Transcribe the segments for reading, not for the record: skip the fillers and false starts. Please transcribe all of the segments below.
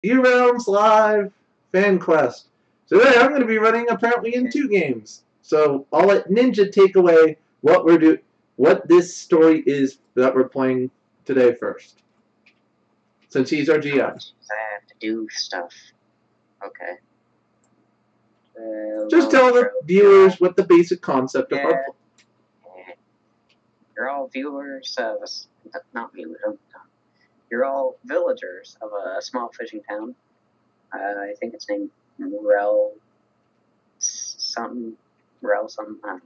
Urealms Live Fan Quest. Today I'm going to be running apparently in 2 games. So I'll let Ninja take away what this story is that we're playing today first, since he's our GM. I have to do stuff. Okay. Just tell the viewers what the basic concept of our. You're all viewers of not viewers. You're all villagers of a small fishing town. I think it's named Rel something. I don't know.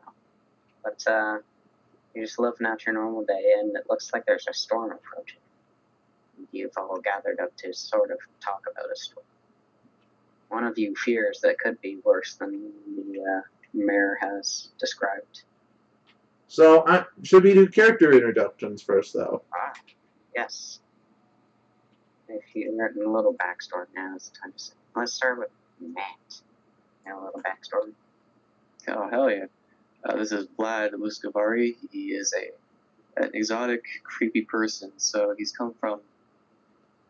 But you're just living out your normal day, and it looks like there's a storm approaching. You've all gathered up to sort of talk about a storm. One of you fears that it could be worse than the mayor has described. So, should we do character introductions first, though? Yes. If you're written a little backstory now, it's time to say. Let's start with Matt. A little backstory. Oh, hell yeah. This is Vlad Luskavari. He is an exotic, creepy person. So he's come from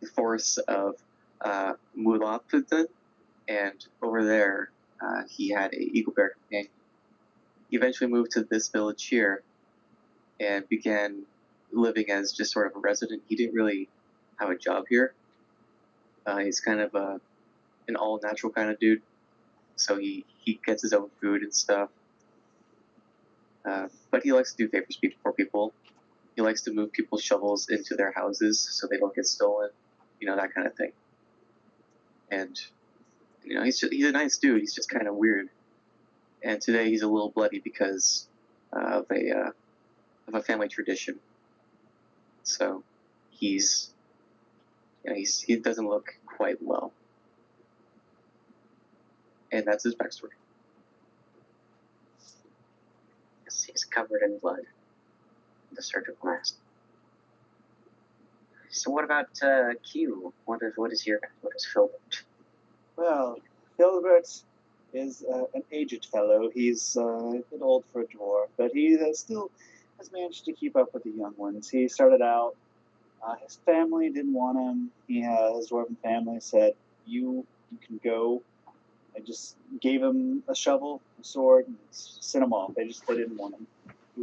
the forest of Mulapatan, and over there he had a eagle bear companion. He eventually moved to this village here and began living as just sort of a resident. He didn't really have a job here. He's kind of an all-natural kind of dude. So he gets his own food and stuff. But he likes to do favors for people. He likes to move people's shovels into their houses so they don't get stolen. You know, that kind of thing. And, you know, he's a nice dude. He's just kind of weird. And today he's a little bloody because of a family tradition. So he doesn't look quite well. And that's his backstory. Yes, he's covered in blood. The surgical mask. So what about Q? What is Filbert? Well, Filbert is an aged fellow. He's a bit old for a dwarf, but he still has managed to keep up with the young ones. He started out, his family didn't want him. His dwarven family said, you can go. I just gave him a shovel, a sword, and sent him off. They didn't want him. He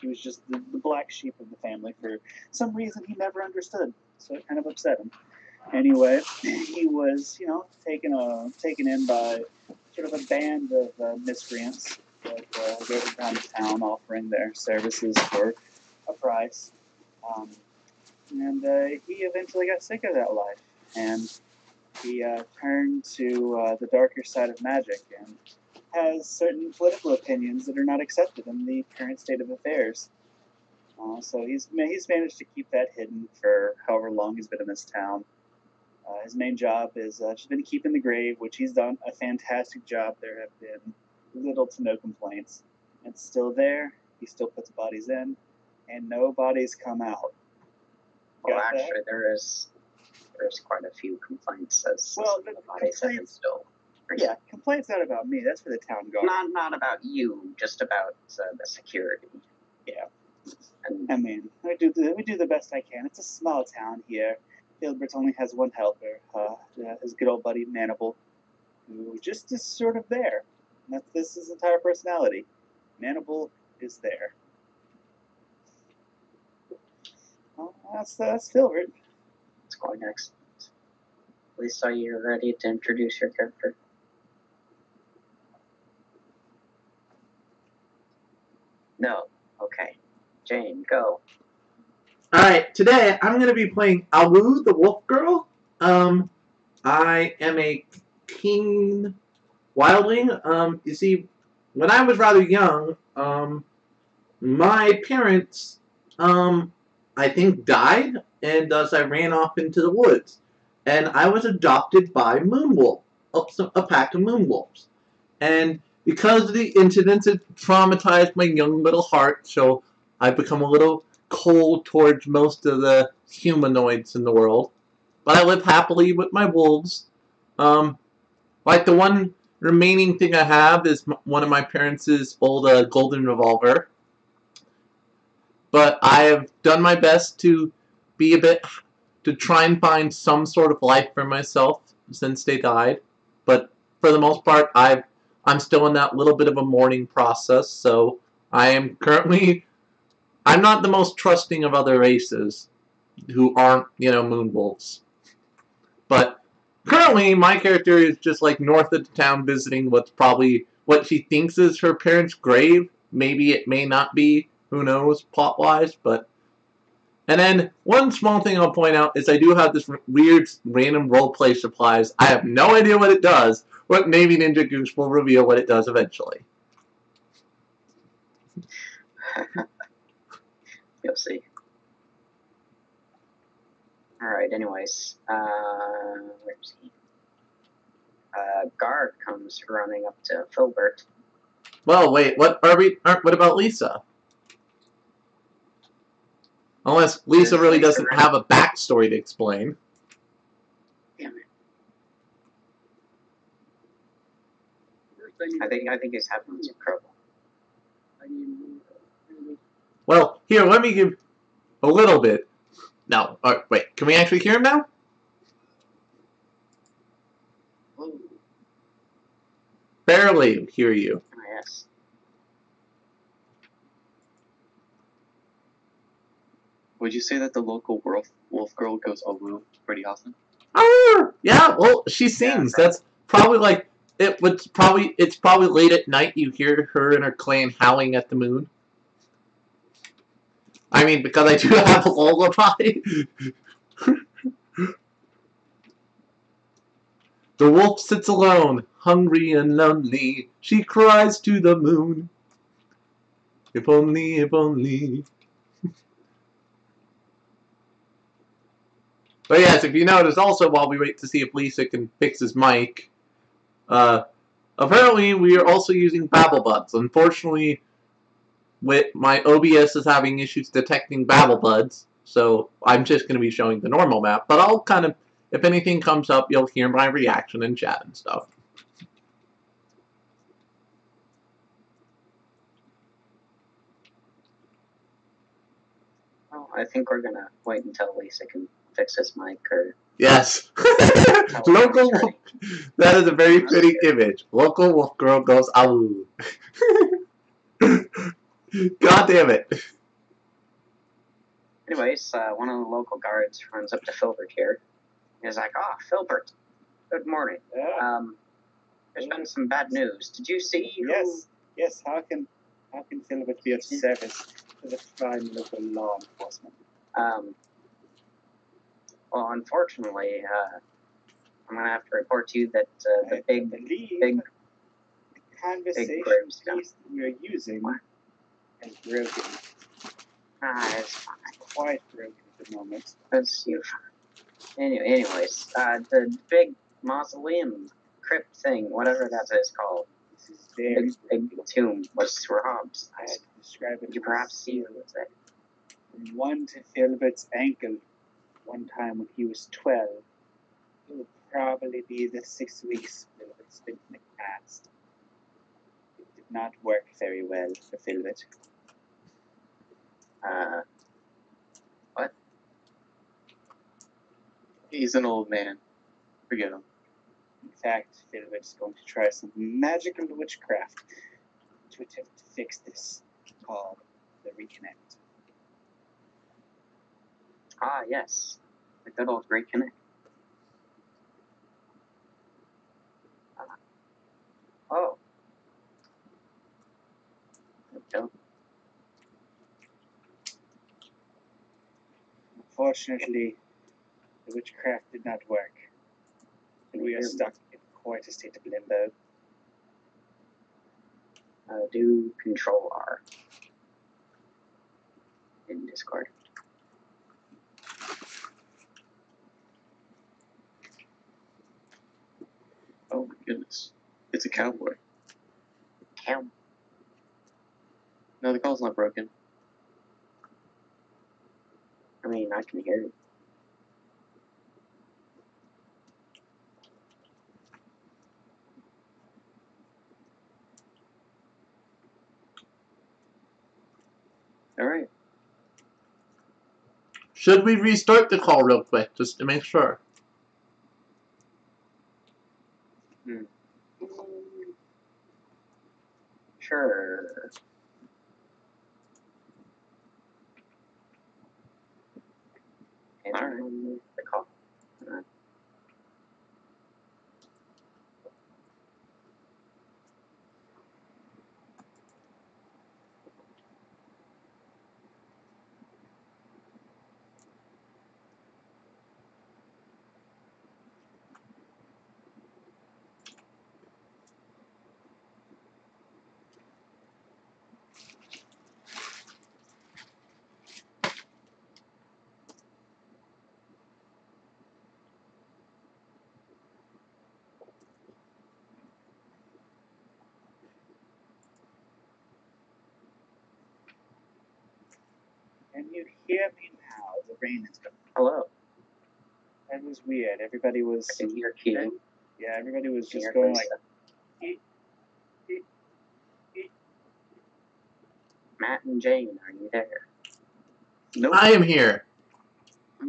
was just the black sheep of the family for some reason he never understood. So it kind of upset him. Anyway, he was, taken in by sort of a band of miscreants that go around the town offering their services for a price. And he eventually got sick of that life, and he turned to the darker side of magic and has certain political opinions that are not accepted in the current state of affairs. So he's managed to keep that hidden for however long he's been in this town. His main job is just been keeping the grave, which he's done a fantastic job. There have been little to no complaints. It's still there. He still puts bodies in, and no bodies come out. Well, actually, there's quite a few complaints as the bodies have been still. Yeah, complaints not about me. That's for the town guard. Not about you, just about the security. Yeah. I mean, we do the best I can. It's a small town here. Filbert only has one helper, his good old buddy Manable, who just is sort of there. And that's his entire personality. Manable is there. Well, that's Filbert. It's going excellent. Lisa, are you ready to introduce your character? No. Okay. Jane, go. Alright, today I'm going to be playing Awu, the wolf girl. I am a keen wildling. You see, when I was rather young, my parents, I think, died, and thus I ran off into the woods. And I was adopted by Moonwolf, a pack of Moonwolves. And because of the incidents, it traumatized my young little heart, so I've become a little cold towards most of the humanoids in the world. But I live happily with my wolves. Like, the one remaining thing I have is one of my parents' old golden revolver. But I have done my best to be a bit to try and find some sort of life for myself since they died. But for the most part, I'm still in that little bit of a mourning process, so I am currently... I'm not the most trusting of other races who aren't, moon wolves. But currently, my character is just like north of the town visiting what's probably what she thinks is her parents' grave. Maybe it may not be. Who knows, plot-wise, but... And then, one small thing I'll point out is I do have this weird random roleplay supplies. I have no idea what it does, but maybe Ninja Goose will reveal what it does eventually. You'll see. Alright, anyways. Where's he? Guard comes running up to Filbert. Well, wait, what about Lisa? Unless Lisa really doesn't have a backstory to explain. Damn it. I think he's having some trouble. Well, here, let me give a little bit. No, wait, can we actually hear him now? Barely hear you. Oh, yes. Would you say that the local wolf girl goes "Olu" pretty often? Yeah, well, she sings. Yeah, That's probably like it's probably late at night you hear her and her clan howling at the moon. I mean, because I do have a lullaby. The wolf sits alone, hungry and lonely. She cries to the moon. If only, if only. But yes, if you notice, also while we wait to see if Lisa can fix his mic, apparently we are also using BabbleBuds. Unfortunately, with my OBS is having issues detecting BabbleBuds, so I'm just going to be showing the normal map. But I'll kind of, if anything comes up, you'll hear my reaction and chat and stuff. Well, I think we're gonna wait until Lisa can fix his mic or... Yes. Local wolf. That is a very fitting image. Local wolf girl goes, "Ow." God damn it. Anyways, one of the local guards runs up to Filbert here. He's like, Filbert, good morning. Yeah. There's been some bad news. Did you see who... Yes. How can Filbert be of service to the fine local law enforcement? Well, unfortunately, I'm gonna have to report to you that the big conversation gravestone we're using is broken. It's fine. Quite broken at the moment. That's you. Anyways, the big mausoleum crypt thing, whatever that is called, This is very big tomb was robbed. I describe it. Could you perhaps see who was it? From one to Filbert's ankle one time when he was 12. It will probably be the 6 weeks Filbert spent in the cast. It did not work very well for Filbert. What? He's an old man. Forget him. In fact, Filbert's going to try some magical witchcraft to attempt to fix this, called the Reconnect. Yes. The good old Reconnect. Oh. Okay. Unfortunately, the witchcraft did not work, and we are stuck in quite a state of limbo. Do Control R in Discord. Oh my goodness. It's a cowboy. Cow. No, the call's not broken. I mean, I can hear it. Alright. Should we restart the call real quick, just to make sure? Sure. And Alright. the call. Can you hear me now? The rain is coming. Hello. That was weird. Everybody was. I can hear Keating. Yeah, everybody was Can just hear going Lisa. like. Matt and Jane, are you there? Nope. I am here.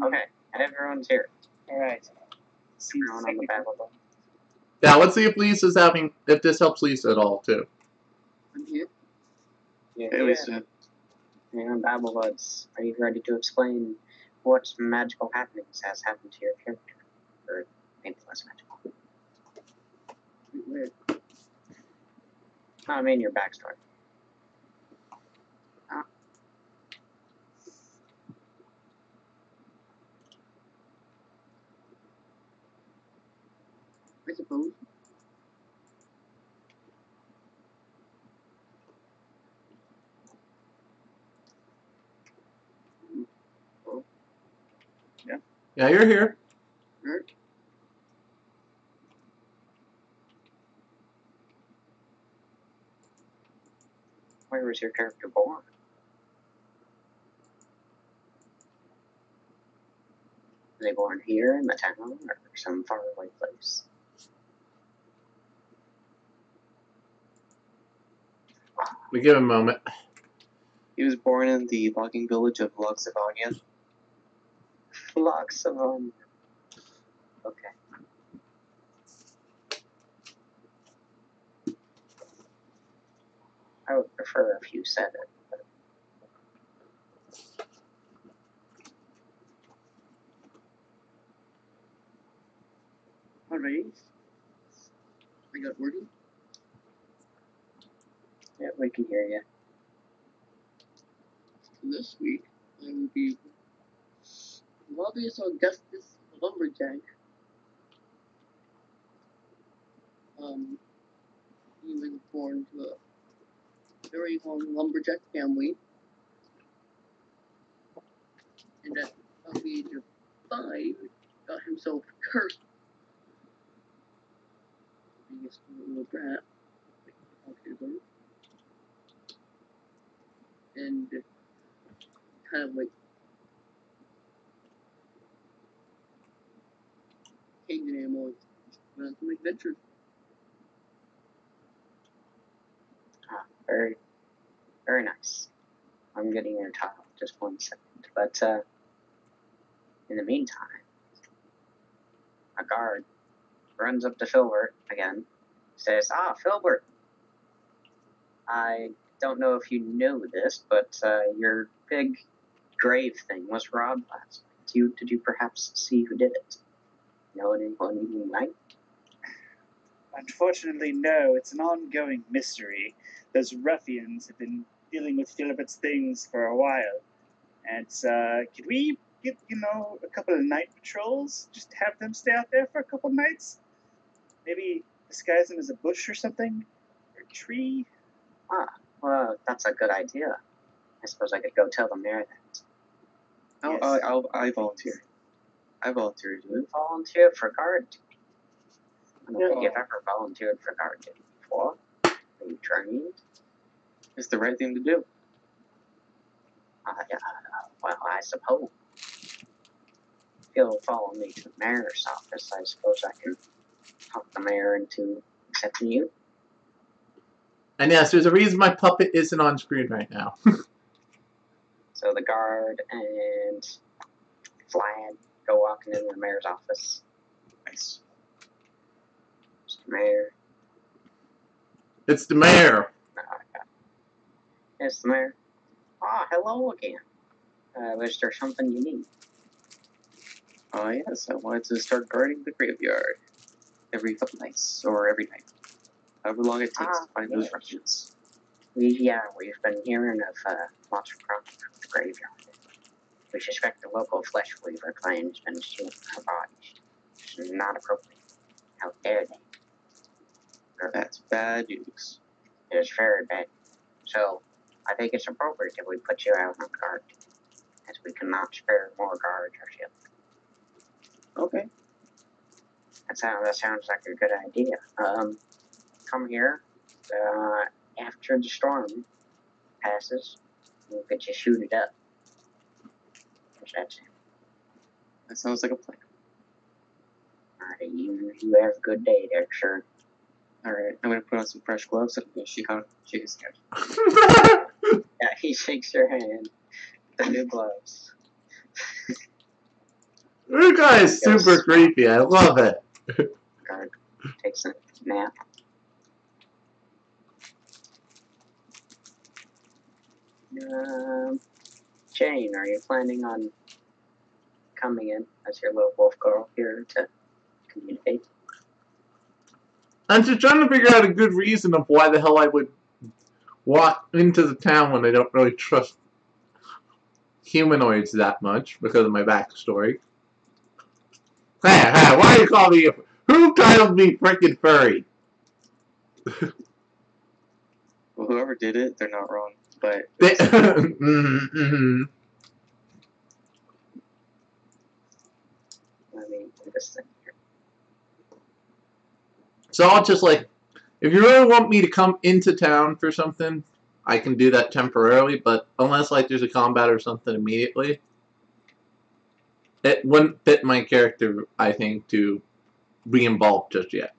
Okay, everyone's here. All right. Seems Everyone on the battle bus. Yeah, let's see if Lisa's having, if this helps Lisa at all, too. I'm here. Yeah, Hey, Lisa. And Babble Buds, are you ready to explain what magical happenings has happened to your character? Or maybe less magical. Weird. No, I mean your backstory. I suppose. Yeah, you're here. Right? Where was your character born? Was they born here in the town or some faraway place? We give him a moment. He was born in the logging village of Luxavonia. Lots of Okay. I would prefer if you said it. But Alright. I got wordy. yeah, we can hear you. This week, I will be Lobbyist Augustus Lumberjack. He was born to a very long lumberjack family. And at the age of 5, got himself cursed. Biggest little brat. Autism. And kind of like changed an animal, went on some adventures. Very, very nice. I'm getting your title. Just 1 second. But in the meantime, a guard runs up to Filbert again, says, "Ah, Filbert, I don't know if you know this, but your big grave thing was robbed last night. Did you perhaps see who did it? Know anyone you might?" Unfortunately, no. It's an ongoing mystery. Those ruffians have been dealing with Philippett's things for a while. And could we get, a couple of night patrols? Just have them stay out there for a couple nights? Maybe disguise them as a bush or something? Or a tree? Well, that's a good idea. I suppose I could go tell the mayor that. I volunteer. I volunteer to do You it. volunteer for guard duty. I don't think No. you've ever volunteered for guard duty before. Are you trained? It's the right thing to do. Yeah, well, I suppose. If you'll follow me to the mayor's office, I suppose I can talk the mayor into accepting you. And yes, there's a reason my puppet isn't on screen right now. So the guard and Vlad, go walking into the mayor's office. Nice. Mr. Mayor. It's the mayor. It's the mayor. Ah, hello again. Was there something you need? Oh yes, I wanted to start guarding the graveyard every couple nights or every night, however long it takes to find those yes. Russians. We've been hearing of lots of crimes from the graveyard. We suspect the local flesh weaver clan has been stealing our bodies. This is not appropriate. How dare they? That's bad news. It is very bad. So, I think it's appropriate that we put you out on guard, as we cannot spare more guards ourselves. Okay. That sounds like a good idea. Come here. After the storm passes, we'll get you shooted up. What's that sound? That sounds like a plan. Alright, you have a good day there, sir. Alright, I'm gonna put on some fresh gloves and I'm gonna shake his hand. Yeah, he shakes your hand. The new gloves. This guy is super creepy. I love it. Guard takes a nap. Jane, are you planning on coming in as your little wolf girl here to communicate? I'm just trying to figure out a good reason of why the hell I would walk into the town when I don't really trust humanoids that much because of my backstory. Hey, why do you call me? Who titled me frickin' furry? Well, whoever did it, they're not wrong. But mm-hmm. Let me do this thing here. So I'll just like, if you really want me to come into town for something, I can do that temporarily. But unless like there's a combat or something immediately, it wouldn't fit my character, I think, to be involved just yet.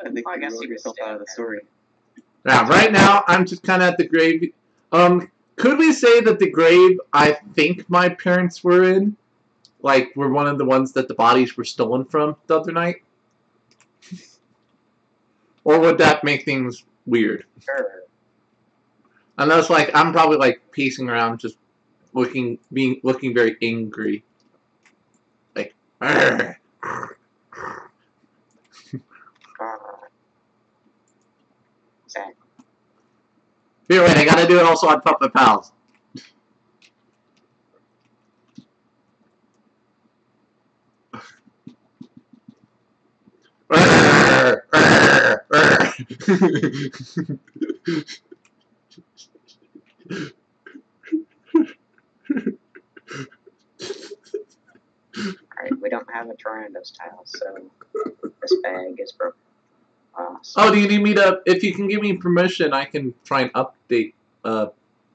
I think I you guess wrote you could yourself stay out of the there. story. Now, right now, I'm just kind of at the grave. Could we say that the grave I think my parents were in, like, were one of the ones that the bodies were stolen from the other night? Or would that make things weird? Sure. Unless, like, I'm probably, like, pacing around just looking very angry. Like, argh. Exactly. Here, wait, I gotta do it also on Puppet Pals. Arrgh, arrgh, arrgh. Alright, we don't have a Tyrannosaurus tile, so this bag is broken. Oh, do you need me to? If you can give me permission, I can try and update.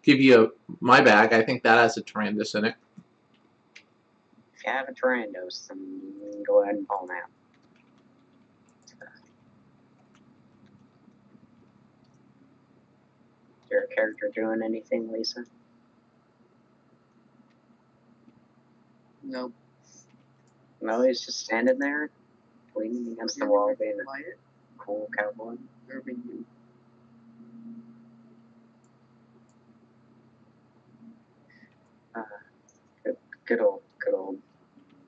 Give you my bag. I think that has a Tyrannosaurus in it. If you have a Tyrannosaurus, then go ahead and pull him out. Is your character doing anything, Lisa? Nope. No, he's just standing there, leaning against the wall, being a Quiet. cool cowboy. Serving you. Good old.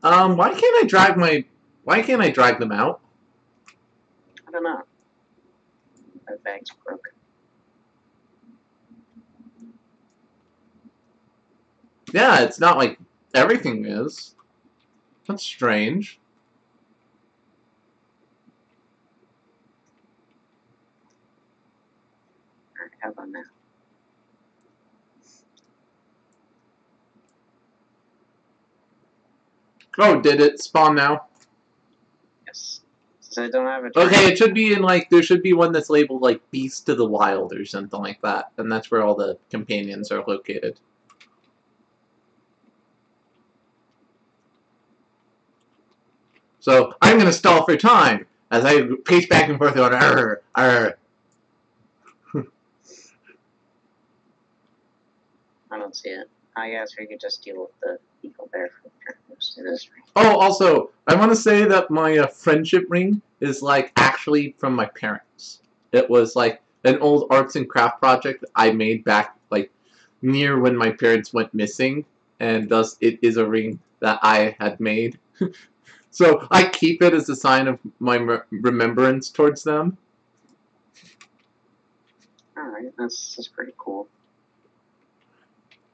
Why can't I drag them out? I don't know. That bag's broken. Yeah, it's not like everything is. That's strange. Alright, how about now? Oh, did it spawn now? Yes. So I don't have a Okay, it should be in like there should be one that's labeled like Beast of the Wild or something like that, and that's where all the companions are located. So I'm gonna stall for time as I pace back and forth going arr, arr. I don't see it. I guess we could just deal with the Eagle barefoot goes to this ring. Oh, also, I want to say that my friendship ring is like actually from my parents. It was like an old arts and craft project I made back like near when my parents went missing, and thus it is a ring that I had made. So I keep it as a sign of my remembrance towards them. Alright, that's pretty cool.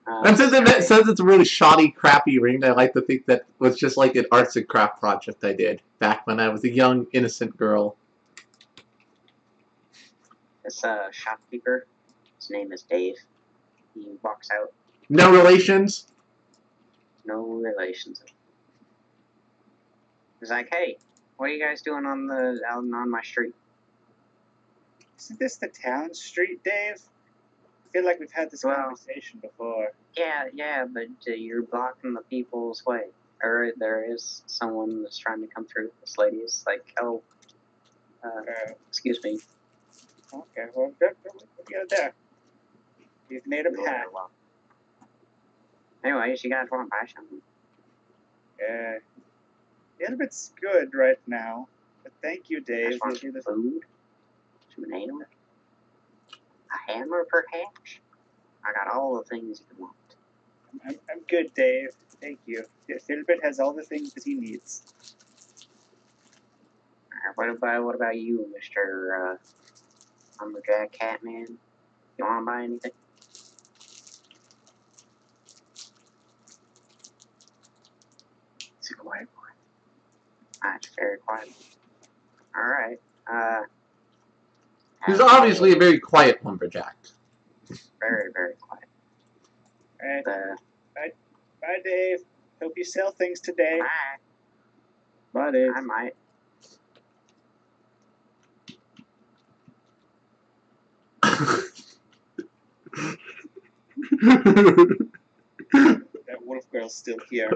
And since it sorry. says it's a really shoddy, crappy ring, I like to think that was just like an arts and craft project I did back when I was a young, innocent girl. This shopkeeper, his name is Dave. He walks out, No relations? no relations. He's like, "Hey, what are you guys doing out on my street?" Isn't this the town street, Dave? I feel like we've had this Well- conversation before. Yeah, but you're blocking the people's way. Or there is someone that's trying to come through. This lady is like, "Oh, excuse me." Okay, well, good. What do you got there? You've made a hat. Anyways, you guys want to buy something? Yeah. A little bit's good right now, but thank you, You Dave. guys want You'll be some food? Some nails? A hammer, perhaps? I got all the things you want. I'm good, Dave. Thank you. Philbert has all the things that he needs. What about you, Mr. Lumberjack Catman? You want to buy anything? It's a quiet boy. It's very quiet. Alright, He's obviously a very quiet lumberjack. very, very quiet. Alright, The, bye, Dave. Hope you sell things today. Bye, Dave. I might. That wolf girl's still here.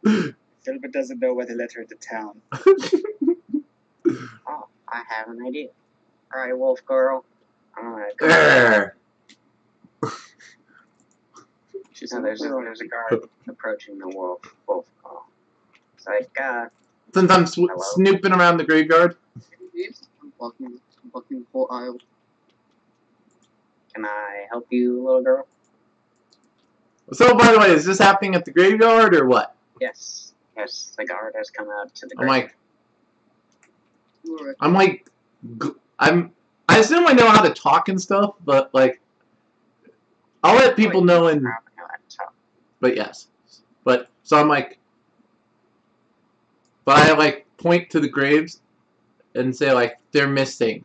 Philbert doesn't know why they let her into town. Oh, I have an idea. Alright, Wolf Girl. I'm gonna go. Grr. She's No, there's a guard approaching the wolf Girl. It's like, Since I'm Hello? snooping around the graveyard. I'm blocking the whole aisle. can I help you, little girl? So, by the way, is this happening at the graveyard or what? Yes, the guard has come out to the I'm graveyard. I assume I know how to talk and stuff, but like, I'll let people know and, but yes. But, so I'm like, but I like point to the graves and say like, they're missing.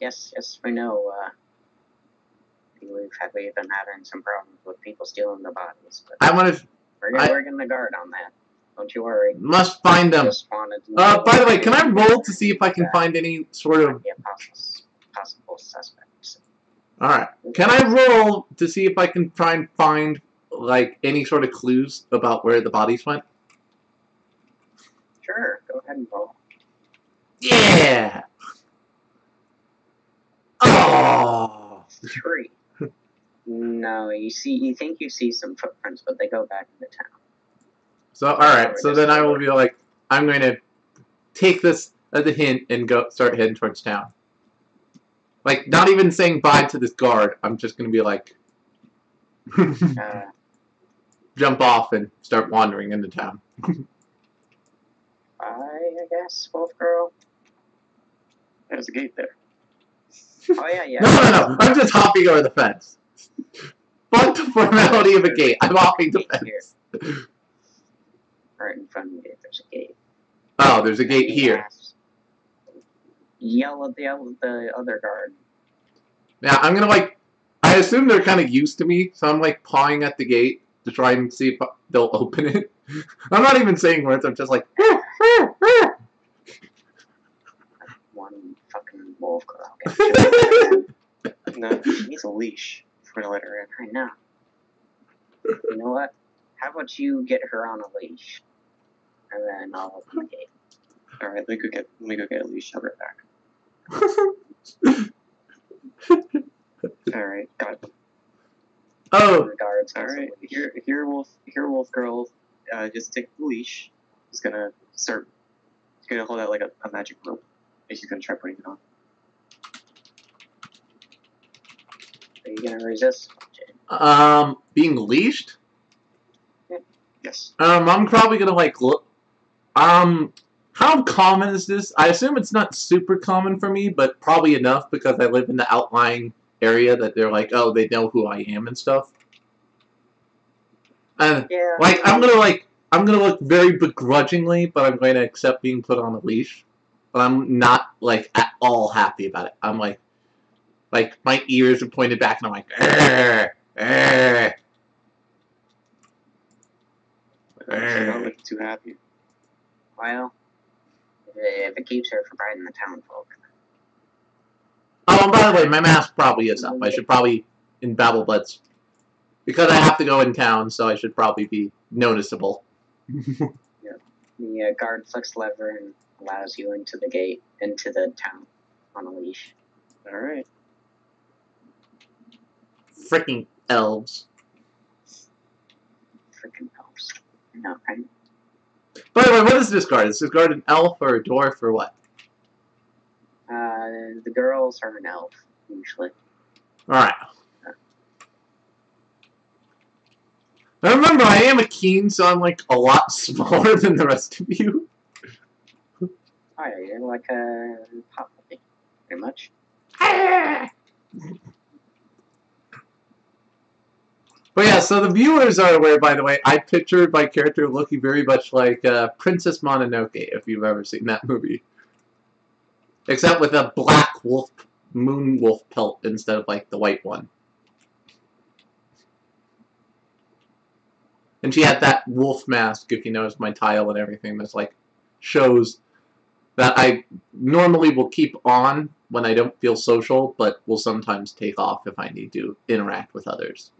Yes, we know, we've been having some problems with people stealing the bodies, but I want to, we're getting the guard on that. Don't you worry. must find them. Just wanted to know By the way, can I roll to see if I can find any sort of, might be a possible suspects. alright, can I roll to see if I can try and find like any sort of clues about where the bodies went? Sure, go ahead and roll. Yeah! Oh! 3. No, you think you see some footprints, but they go back into town. So, alright, so then I will be like, I'm going to take this as a hint and start heading towards town. Like, not even saying bye to this guard, I'm just going to be like, jump off and start wandering into town. I guess, Wolf Girl. There's a gate there. Oh yeah. No, I'm just hopping over the fence. Fuck the formality of a gate, I'm hopping the fence. Right in front of the gate, there's a gate. Oh, there's a gate here. Yell at the other guard. Yeah, I'm gonna like, I assume they're kind of used to me, so I'm like pawing at the gate to try and see if they'll open it. I'm not even saying words, I'm just like, One fucking wolf girl. No, she needs a leash for to let her in. I know. You know what? How about you get her on a leash, and then I'll open the gate. All right, let me go get a leash. I'll be right back. All right, got it. Oh, The guards. All right, here, wolf girl. Just take the leash. He's gonna start. He's gonna hold out like a magic rope, and she's gonna try putting it on. Are you gonna resist? being leashed? Yes. I'm probably gonna like look. How common is this? I assume it's not super common for me, but probably enough because I live in the outlying area that they're like, oh, they know who I am and stuff. And Yeah. like, I'm gonna look very begrudgingly, but I'm going to accept being put on a leash. But I'm not like at all happy about it. I'm like my ears are pointed back, and I'm like, "Arr, arr, You're not looking too happy. Well, if it keeps her from biting the town folk. Oh, and by the way, my mask probably is up. I should probably, in Babel Blitz, because I have to go in town, so I should probably be noticeable. The guard flicks the lever and allows you into the gate, into the town, on a leash. All right. Freaking elves. Freaking elves. No, right? By the way, what is this guard? Is this guard an elf or a dwarf or what? The girls are an elf, usually. Alright. I remember I am a keen, so I'm like a lot smaller than the rest of you. Oh yeah, you're like a pop puppy, pretty much. But yeah, so the viewers are aware, by the way, I pictured my character looking very much like Princess Mononoke, if you've ever seen that movie. Except with a black wolf, moon wolf pelt instead of like the white one. And she had that wolf mask, if you notice my tile and everything, that's like shows that I normally will keep on when I don't feel social, but will sometimes take off if I need to interact with others.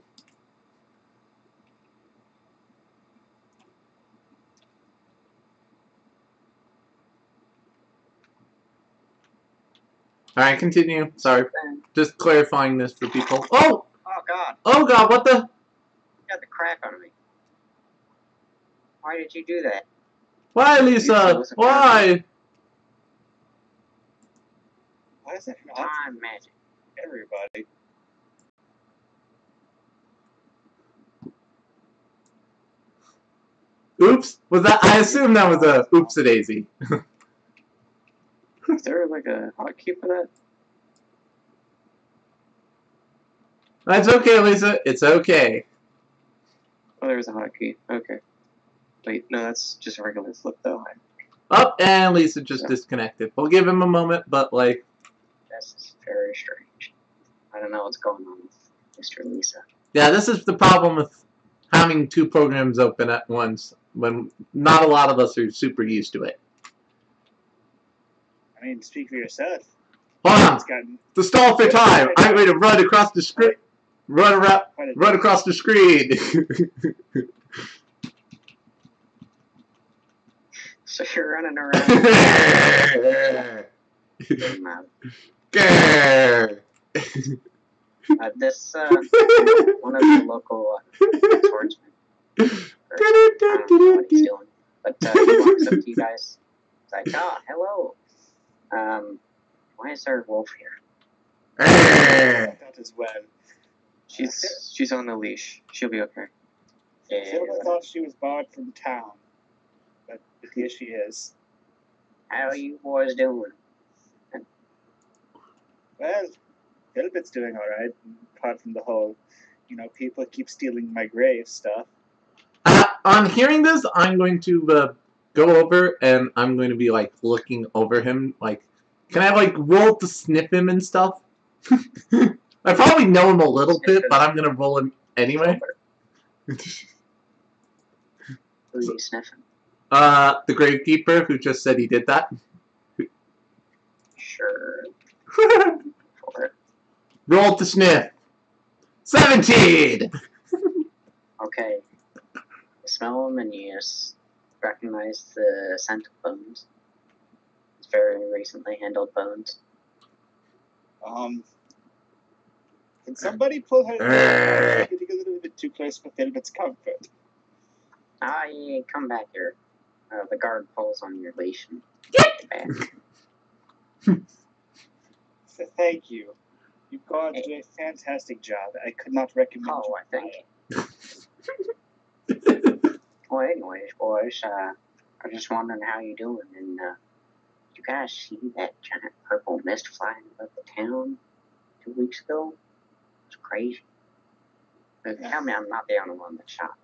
Alright, continue. Sorry. Just clarifying this for people. Oh! Oh god, Oh god, what the? you got the crap out of me. Why did you do that? Why, Lisa? Why? Why is it not Time magic. everybody? Oops. Was that? I assume that was a oopsie-daisy. Is there like a hotkey for that? That's okay, Lisa. It's okay. Oh, there's a hotkey. Okay. Wait, no, that's just a regular flip though. Up, and Lisa just disconnected. We'll give him a moment, but like... This is very strange. I don't know what's going on with Mr. Lisa. Yeah, this is the problem with having two programs open at once, when not a lot of us are super used to it. I mean, speak for yourself. Hold on! It's gotten To stall for time, I'm going to run across the screen. Run across the screen. So you're running around. Doesn't matter. This one of the local swordsmen. I don't know what he's doing, but he walks up to you guys. He's like, "Ah, hello. Why is there a wolf here?" that as well. She's on the leash. She'll be okay. Silva thought she was barred from town, but here she is. How are you boys doing? Well, Dilbit's doing all right, apart from the whole, people keep stealing my grave stuff. On hearing this, I'm going to go over and I'm going to be like looking over him. Like, can I like roll to sniff him and stuff? I probably know him a little bit, but I'm gonna roll him anyway. Who are you sniffing? The gravekeeper who just said he did that. Sure. For it. Roll to sniff. 17! Okay. You smell them and you recognize the scent of bones. It's very recently handled bones. Can somebody pull her? Get a little too close for Filbert's comfort. Ah, yeah, come back here. The guard pulls on your leash and get back. So thank you. You guards do a fantastic job. I could not recommend you. Oh, I think. Well, anyways, boys, I was just wondering how you doing, and you guys see that giant purple mist flying above the town 2 weeks ago? It's crazy. Tell me I'm not the only one that shot.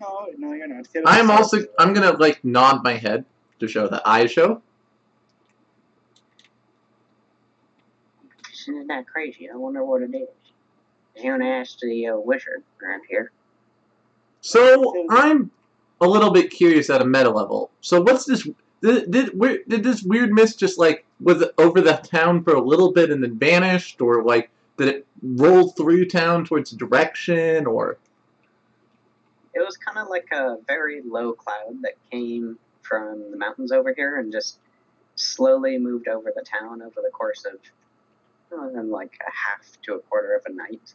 No, you're not. I'm gonna like nod my head to show the eye show. Isn't that crazy? I wonder what it is. You want to ask the wizard around here? So I'm a little bit curious at a meta level. So what's this? Did this weird mist just like was it over the town for a little bit and then vanished, or like did it roll through town towards a direction, or? It was kind of like a very low cloud that came from the mountains over here and just slowly moved over the town over the course of like a half to a quarter of a night.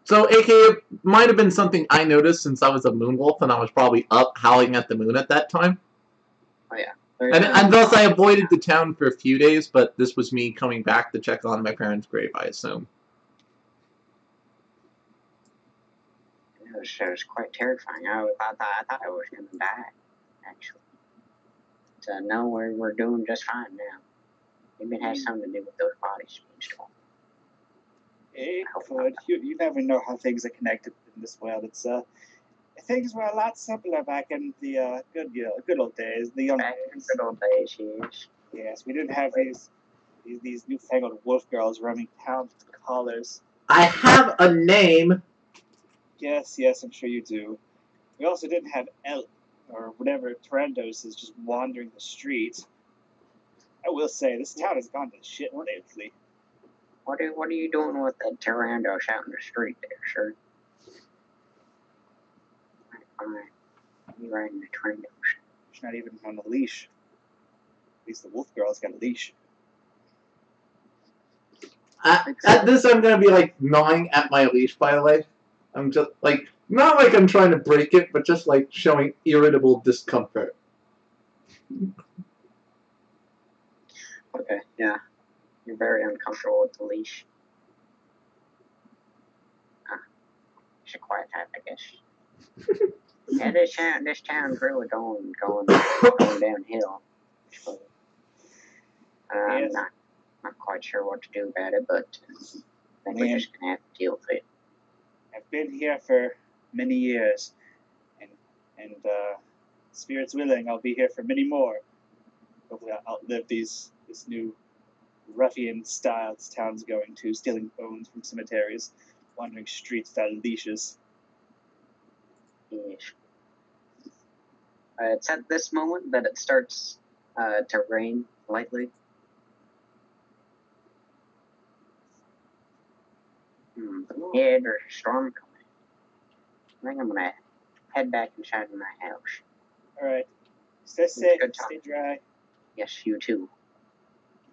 So, aka, it might have been something I noticed since I was a moonwolf and I was probably up howling at the moon at that time. Oh yeah. And thus I avoided the town for a few days, but this was me coming back to check on my parents' grave, I assume. It was quite terrifying. I thought I was going to die, actually. So, no, we're doing just fine now. Maybe it has something to do with those bodies being stolen. It could. You never know how things are connected in this world. It's things were a lot simpler back in the good old days. The young Back in days. the good old days, yes. Yes, we didn't have these newfangled wolf girls roaming town with collars. I have a name. Yes, I'm sure you do. We also didn't have elk or whatever Tyrandos is just wandering the streets. I will say this town has gone to shit lately. What are you doing with that Tyrandos out in the street there, sir? Fine. You riding the Tyrandos. She's not even on a leash. At least the wolf girl's got a leash. At this, I'm gonna be like gnawing at my leash. By the way, I'm just like not like I'm trying to break it, but just like showing irritable discomfort. Okay, yeah. You're very uncomfortable with the leash. It's a quiet type, I guess. Yeah, this town's really going downhill. So, I'm not quite sure what to do about it, but I think we're just gonna have to deal with it. I've been here for many years, and spirits willing, I'll be here for many more. Hopefully, I'll outlive this new ruffian style this town's going to, stealing bones from cemeteries, wandering streets without leashes. Yes. It's at this moment that it starts to rain lightly. Yeah, there's a storm coming. I think I'm gonna head back inside my house. All right, stay safe, Good stay talk. dry. Yes, you too.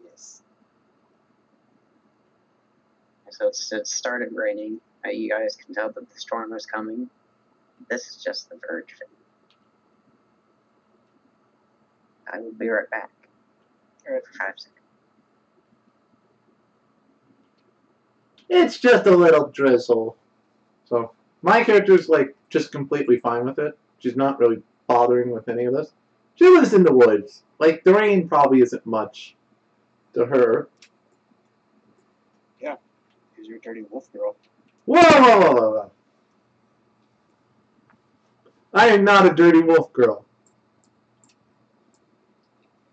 Yes. So it started raining. You guys can tell that the storm is coming. This is just the verge of it. I will be right back. All right. For 5 seconds. It's just a little drizzle. So my character's like just completely fine with it. She's not really bothering with any of this. She lives in the woods. Like the rain probably isn't much to her. Yeah, because you're a dirty wolf girl. Whoa! I am not a dirty wolf girl.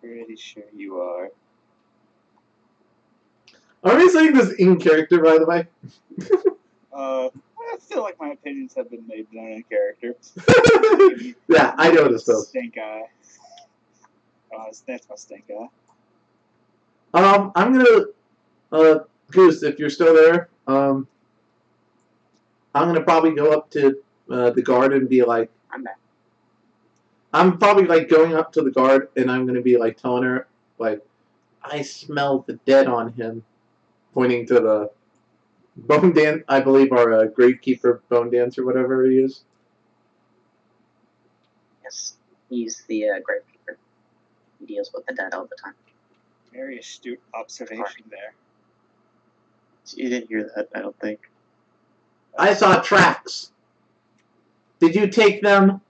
Pretty sure you are. Are we saying this in character, by the way? I feel like my opinions have been made known in character. Yeah, I noticed those. Stink eye. That's my stink eye. I'm gonna, Goose, if you're still there, I'm gonna probably go up to the guard and be like, I'm back. I'm probably like going up to the guard and I'm gonna be like telling her like, I smell the dead on him, pointing to Bone Dan, I believe, our gravekeeper, Bone Dancer, whatever he is. Yes, he's the gravekeeper. He deals with the dead all the time. Very astute observation there. You didn't hear that, I don't think. I saw tracks. Did you take them?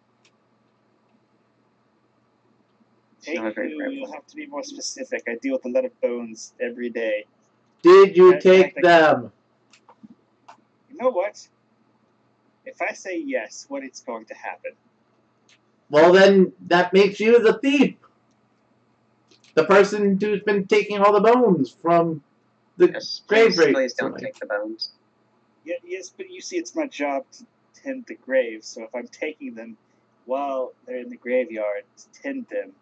Take Not very you, fair. you'll have to be more specific. I deal with a lot of bones every day. Did you I take think- them? You know what? If I say yes, what is going to happen? Well, then that makes you the thief. The person who's been taking all the bones from the Yes, grave please don't rate. take the bones. Yeah, yes, but you see, it's my job to tend the graves. So if I'm taking them while they're in the graveyard to tend them,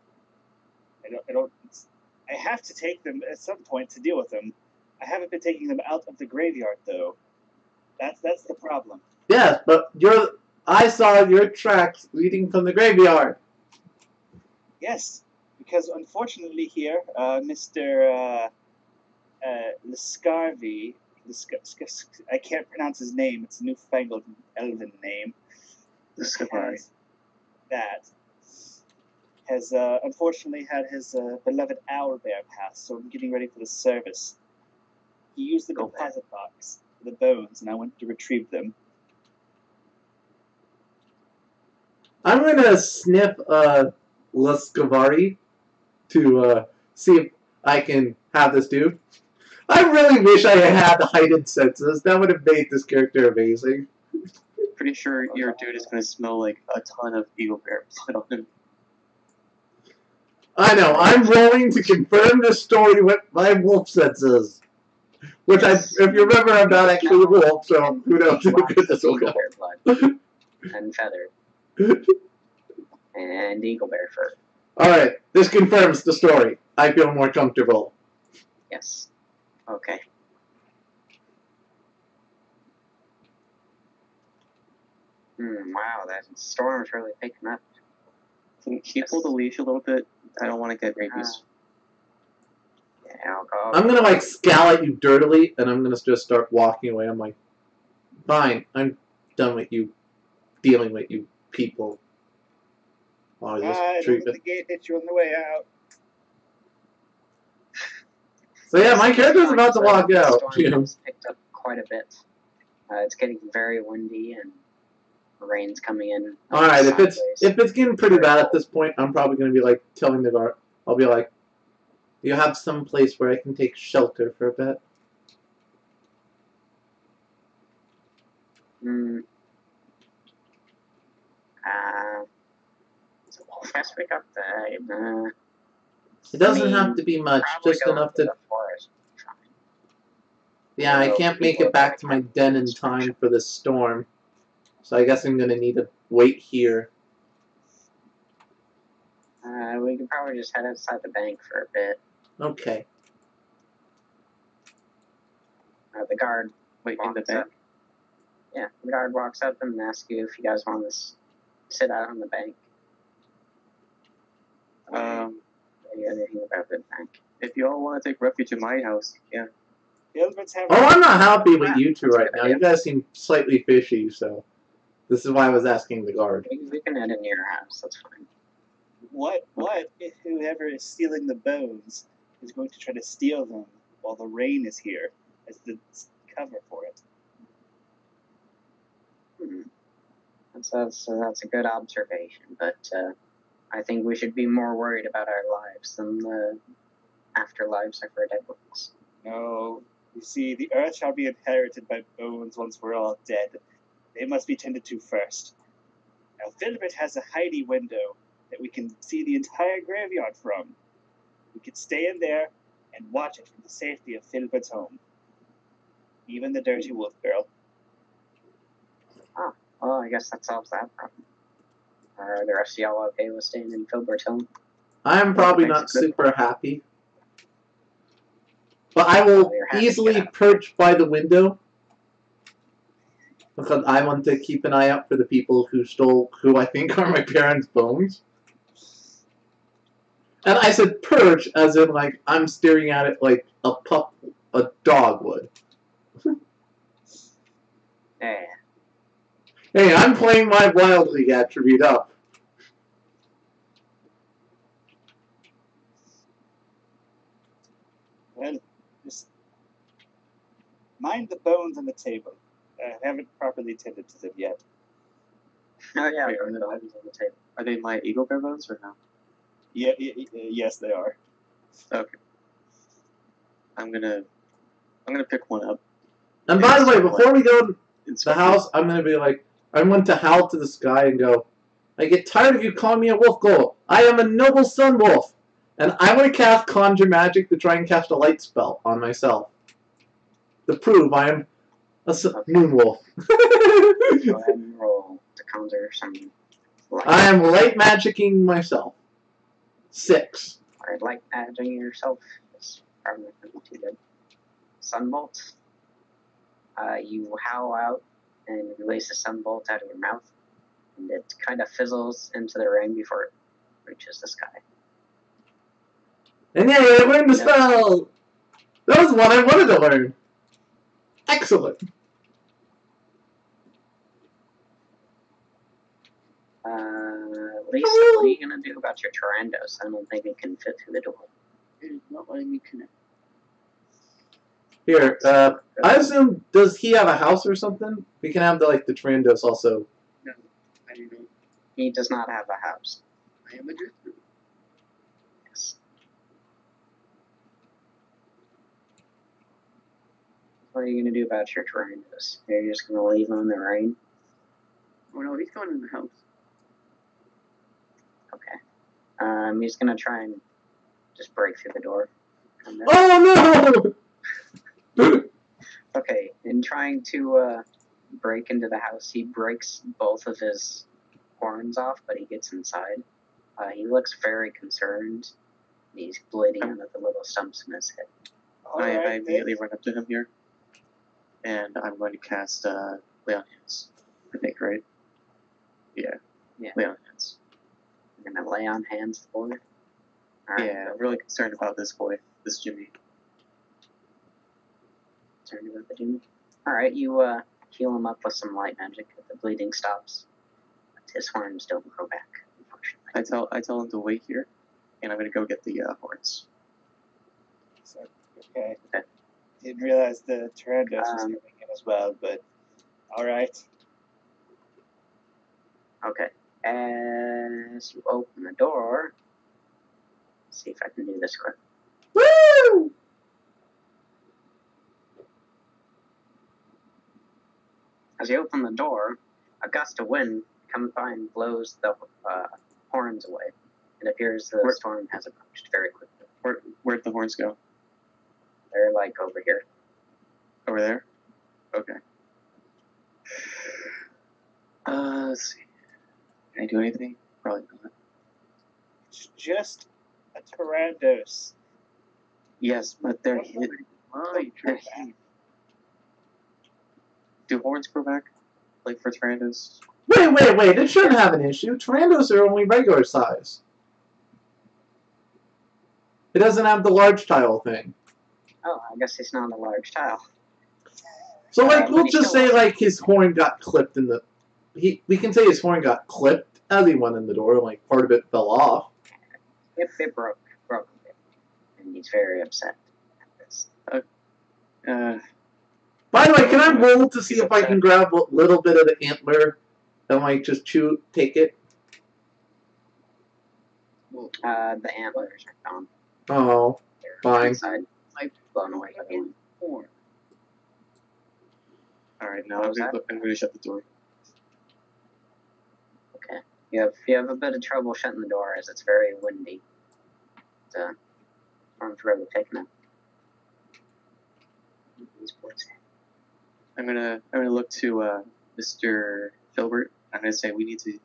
I have to take them at some point to deal with them. I haven't been taking them out of the graveyard though. That's the problem. Yes, but I saw your tracks leading from the graveyard. Yes, because unfortunately here, Mr. Lescarvi, I can't pronounce his name. It's a newfangled elven name. Lescarvi. Has unfortunately had his beloved owlbear pass, so I'm getting ready for the service. He used the deposit box for the bones, and I went to retrieve them. I'm gonna sniff Luscavari to see if I can have this dude. I really wish I had the heightened senses. That would have made this character amazing. Pretty sure your dude is going to smell like a ton of eagle bear blood on him. I know. I'm rolling to confirm this story with my wolf senses. Which, if you remember, I'm not actually a wolf, so who knows how good this will go. Eagle bear blood and feathered and eagle bear fur. Alright, this confirms the story. I feel more comfortable. Yes. Okay. Wow, that storm's really picking up. Can you pull the leash a little bit? I don't want to get rabies. Yeah, I'll go. I'm gonna like scowl at you dirtily, and I'm gonna just start walking away. I'm like, fine, I'm done with you, dealing with you people. Oh, this Don't let treatment. the gate hit you on the way out. So yeah, my character's about to walk The out. storm has picked up quite a bit. It's getting very windy and rain's coming in. Alright, if sideways. it's getting pretty bad at this point, I'm probably gonna be like telling the guard. I'll be like, do you have some place where I can take shelter for a bit? So yes, we got the. It doesn't I mean, have to be much, probably just go enough into to. the forest. Yeah, I Well, can't make people it back to are my gonna den in time for this storm. So I guess I'm gonna need to wait here. We can probably just head outside the bank for a bit. Okay. The guard Wait, in the walks bank? up. Yeah, the guard walks up and asks you if you guys want to sit out on the bank. Anything about the bank? If you all want to take refuge in my house, yeah. The elephants have. Oh, I'm not happy with you two That's a right good now. idea. You guys seem slightly fishy, so this is why I was asking the guard. We can head into your house. That's fine. What if whoever is stealing the bones is going to try to steal them while the rain is here as the cover for it? That's a good observation, but I think we should be more worried about our lives than the afterlives of our dead ones. No. You see, the earth shall be inherited by bones once we're all dead. They must be tended to first. Now, Philibert has a hidey window that we can see the entire graveyard from. We could stay in there and watch it from the safety of Philibert's home. Even the dirty wolf girl. Well, I guess that solves that problem. Are the rest of y'all okay with staying in Filbert's home? I'm probably not Thanks, good super happy. But I will you're happy to easily get out. perch by the window. Because I want to keep an eye out for the people who I think are my parents' bones. And I said perch as in like I'm staring at it like a dog would. Yeah. Hey, I'm playing my Wild League attribute up. Well, just mind the bones on the table. I haven't properly tended to them yet. Oh yeah, Wait, the bones on the table. Are they my eagle bear bones or no? Yes, they are. Okay. I'm gonna pick one up. And by the way, before we go to the Inspect house, I'm gonna be like, I want to howl to the sky and go, I get tired of you calling me a wolf girl. I am a noble sun wolf. And I want to cast Conjure Magic to try and cast a light spell on myself. To prove I am a moon wolf. Go ahead and roll to conjure some light. I am light magicking myself. 6. Alright, light magicking yourself is probably not going to be too good. Sunbolt. You howl out and release a sunbolt out of your mouth, and it kind of fizzles into the rain before it reaches the sky. And yeah, I learned the spell! That was one I wanted to learn. Excellent. Lisa, what are you going to do about your Tyrandos? I don't think it can fit through the door. It is not letting me connect. Here, I assume, does he have a house or something? We can have the Trandos also. I don't know. He does not have a house. I am a drifter. Yes. What are you going to do about your Tyrandos? You're just going to leave them in the rain? Oh no, he's going in the house. Okay. He's going to try and just break through the door. Oh no! Okay, in trying to break into the house, he breaks both of his horns off, but he gets inside. He looks very concerned. He's bleeding out of the little stumps in his head. I immediately run up to him here, and I'm going to cast Lay on Hands. I think, right? Yeah. Yeah. Lay on Hands. You're going to lay on hands the boy? Alright, Yeah, I'm really concerned about this boy, this Jimmy. concerned about the Jimmy. Alright, you heal him up with some light magic. The bleeding stops. But his horns don't grow back, unfortunately. I tell him to wait here, and I'm going to go get the horns. So, okay. Okay. Didn't realize the Tyrandos was coming in as well, but alright. Okay. As you open the door, let's see if I can do this quick. Woo! As you open the door, a gust of wind comes by and blows the horns away. It appears the storm has approached very quickly. Where'd the horns go? They're like over here. Over there? Okay. Let's see. Can I do anything? Probably not. It's just a Tyrandos. Yes, but they're hidden. My They're hidden. Do horns grow back? Like for Tyrandos? Wait, it shouldn't have an issue. Tyrandos are only regular size. It doesn't have the large tile thing. Oh, I guess it's not a large tile. So, we'll but just he say, still- his horn got clipped in the... We can say his horn got clipped as he went in the door, part of it fell off. It broke a bit. And he's very upset at this. By the way, can I roll to see if I can grab a little bit of the antler and, just take it? Well, The antlers are gone. Oh, They're fine. inside, I blown away by the wind. horn. Alright, now What I'm was going to shut the door. Okay. You have a bit of trouble shutting the door as it's very windy. The storm's really picking up. These boys. I'm gonna look to Mr. Filbert. I'm gonna say we need to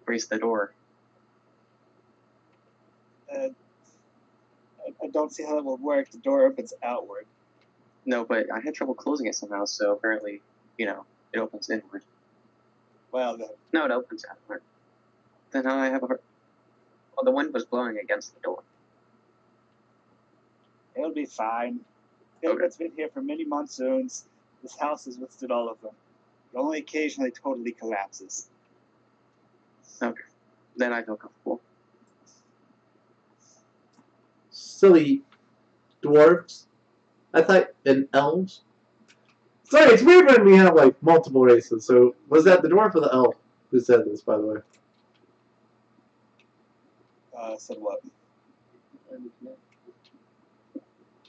brace the door. I don't see how that will work. The door opens outward. No, but I had trouble closing it somehow, so apparently, it opens inward. Well, then. No, it opens outward. Then how I have a heart? Well, the wind was blowing against the door. It'll be fine. Okay. Filbert's been here for many monsoons. This house has withstood all of them. It only occasionally totally collapses. Okay. Then I feel comfortable. Silly dwarves. I thought and elves. Sorry, it's weird when we have like multiple races. So was that the dwarf or the elf who said this, by the way? Said what?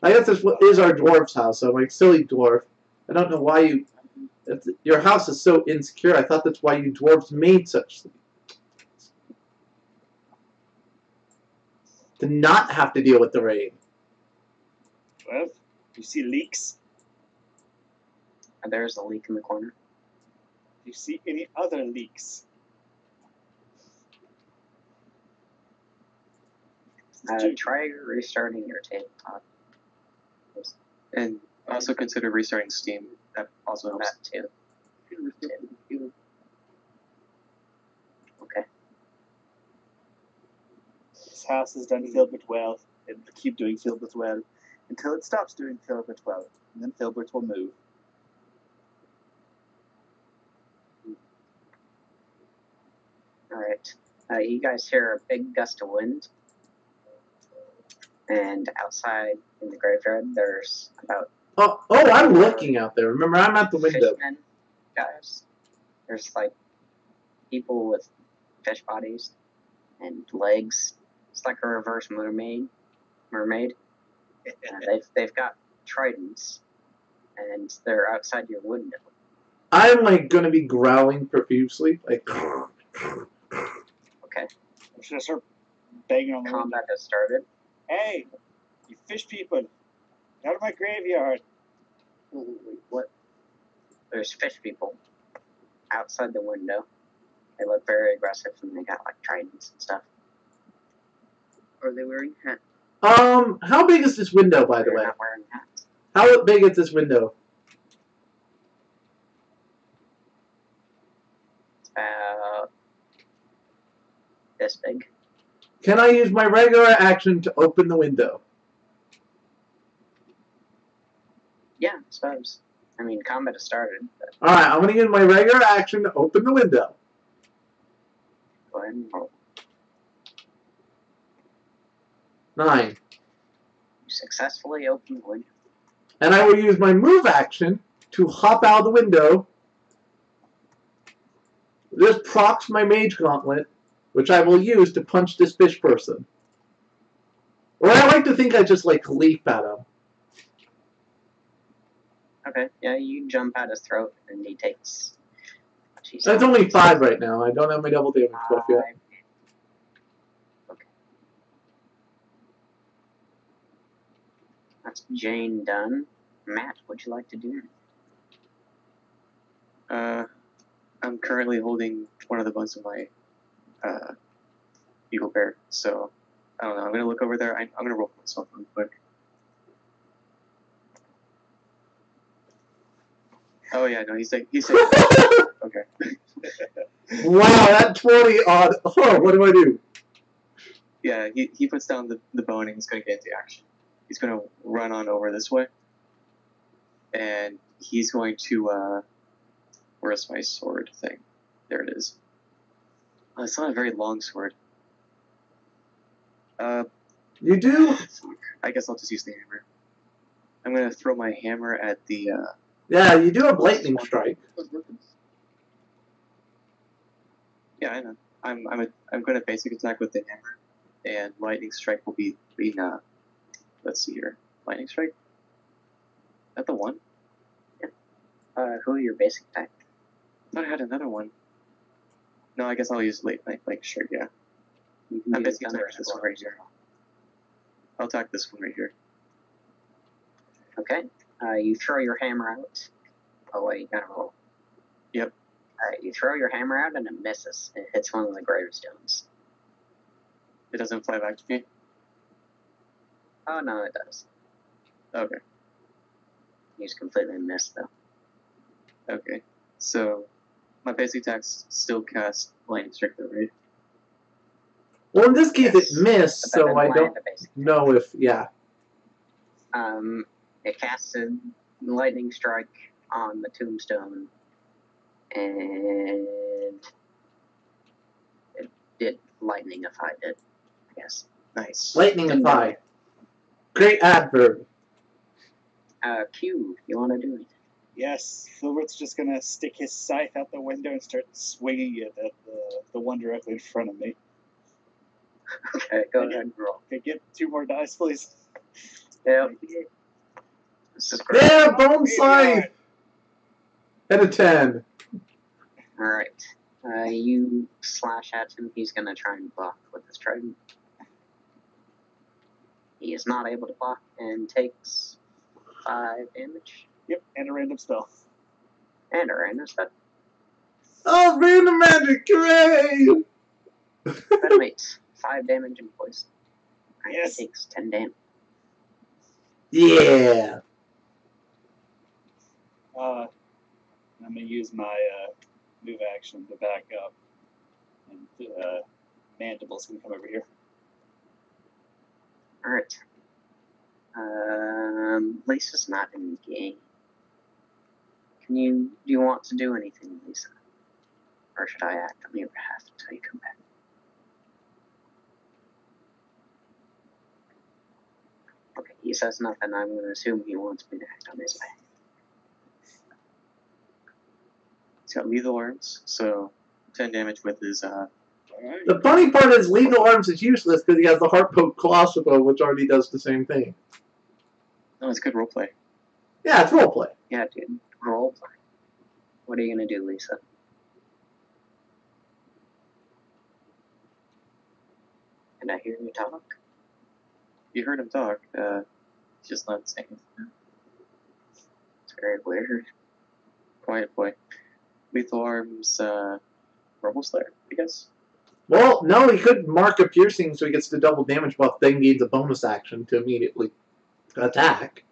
I guess this is our dwarf's house. So I'm like, silly dwarf. I don't know why you. Your house is so insecure. I thought that's why you dwarves made such things. To not have to deal with the rain. Well, you see leaks? There's a leak in the corner. Do you see any other leaks? Try restarting your tabletop. And also consider restarting Steam. That also helps. That too. Okay. This house is done filled with well, and keep doing filled with well until it stops doing filled with well, and then Filbert will move. All right. You guys hear a big gust of wind, and outside in the graveyard, there's about Oh, I'm looking out there. Remember, I'm at the window. fishmen, guys. There's like people with fish bodies and legs. It's like a reverse mermaid. They've got tridents, and they're outside your window. I'm like gonna be growling profusely, like. Okay. I'm just gonna start banging on the window. Combat has started. Hey, you fish people, get out of my graveyard. Wait, what? There's fish people outside the window. They look very aggressive, and they got like tridents and stuff. Are they wearing hats? How big is this window, by the They're way? not wearing hats. How big is this window? It's about this big. Can I use my regular action to open the window? Yeah, I suppose. I mean, combat has started. But Alright, I'm gonna use my regular action to open the window. go ahead and roll. 9. You successfully open the window. And I will use my move action to hop out of the window. This procs my mage gauntlet, which I will use to punch this fish person. Or I like to think I just like leap at him. Okay, yeah, you jump at his throat, and he takes. That's only 5 right now. I don't have my double damage buff yet. 5. Okay. That's Jane done. Matt, what'd you like to do? I'm currently holding one of the bones of my eagle bear, so I don't know. I'm gonna look over there. I'm gonna roll for myself real quick. Oh yeah, no, he's saying okay. Wow, that 20 odd. Oh, what do I do? Yeah, he puts down the bone and he's gonna get into action. He's gonna run on over this way, and he's going to where's my sword thing? There it is. Oh, it's not a very long sword. You do? I guess I'll just use the hammer. I'm gonna throw my hammer at the. Yeah, you do have lightning strike. Yeah, I know. I'm going to basic attack with the hammer, and lightning strike will be let's see here. Lightning strike. Is that the one? Who are your basic attack? I thought I had another one. No, I guess I'll use lightning strike. Yeah. You can I'm use basically thunder attacking as this well. one right here. I'll attack this one right here. Okay. You throw your hammer out. Oh wait, you gotta roll. Yep. Alright, you throw your hammer out and it misses. It hits one of the gravestones. It doesn't fly back to me? Oh no, it does. Okay. You just completely missed though. Okay. So, my basic attacks still cast lightning strike though, right? Well, in this case, Yes, it missed, but that so didn't I land don't a basic attack. know if, yeah. It casted lightning strike on the tombstone And it did lightningified it, I guess. Nice. Lightningify. Great adverb. Q, you want to do anything? Yes, Filbert's just gonna stick his scythe out the window and start swinging it at the one directly in front of me. Okay, go ahead and roll. Okay, get 2 more dice, please. Yep. This is great. Yeah, bone scythe! At a 10. Alright. You slash at him. He's going to try and block with his trident. He is not able to block and takes 5 damage. Yep, and a random spell. And a random spell. Oh, random magic! Hooray! That makes 5 damage and poison. Alright, Yes. He takes 10 damage. Yeah. I'm gonna use my move action to back up, and Mandible's gonna come over here. Alright. Lisa's not in the game. Do you want to do anything, Lisa? Or should I act on your behalf until you come back? Okay, he says nothing. I'm going to assume he wants me to act on his behalf. He's got lethal arms, so 10 damage with his. Alright. The funny part is lethal arms is useless because he has the heart poke crossbow, which already does the same thing. No, it's good roleplay. Yeah, it's roleplay. Yeah, dude. Roll play. What are you going to do, Lisa? Can I hear you talk? You heard him talk. He's just not saying anything. It's very weird. Quiet boy. Lethal arms, Rumble Slayer, I guess. Well, no, he could mark a piercing so he gets the double damage buff, then gains a bonus action to immediately attack.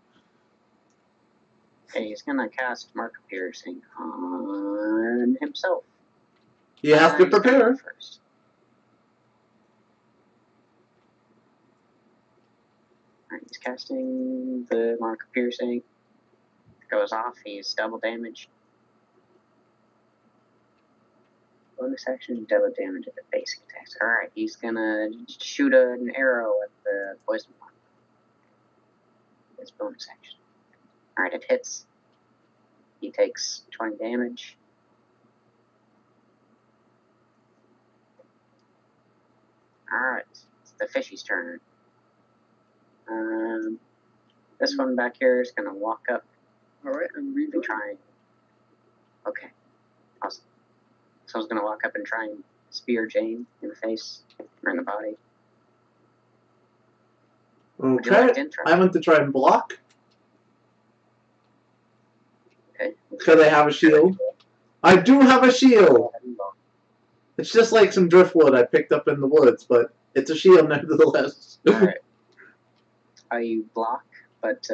Okay, he's going to cast Mark of Piercing on himself. You have to He's gonna prepare. go first. Alright, he's casting the Mark of Piercing. Goes off, he's double damage. Bonus action, double damage at the basic attacks. Alright, he's gonna shoot an arrow at the poison one. His bonus action. Alright, it hits. He takes 20 damage. Alright, it's the fishy's turn. This one back here is gonna walk up Alright, I'm and reading. try and... Okay, awesome. So I was gonna walk up and try and spear Jane in the face or in the body. Would you like Okay. to interrupt? I went to try and block Okay. because I have a shield. I do have a shield. It's just like some driftwood I picked up in the woods, but it's a shield nevertheless. Alright. You block, but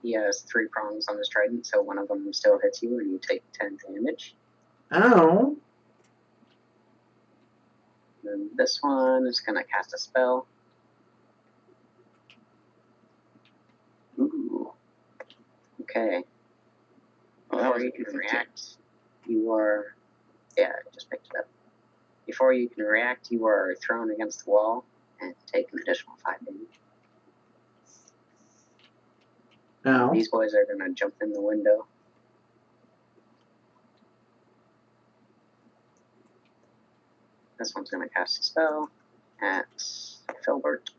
he has 3 prongs on his trident, so one of them still hits you and you take 10 damage. Ow. And this one is going to cast a spell. Ooh. Okay. Oh, that Before was you a can good react, you are... Yeah, I just picked it up. Before you can react, you are thrown against the wall and take an additional 5 damage. Ow. These boys are going to jump in the window. This one's going to cast a spell at Filbert.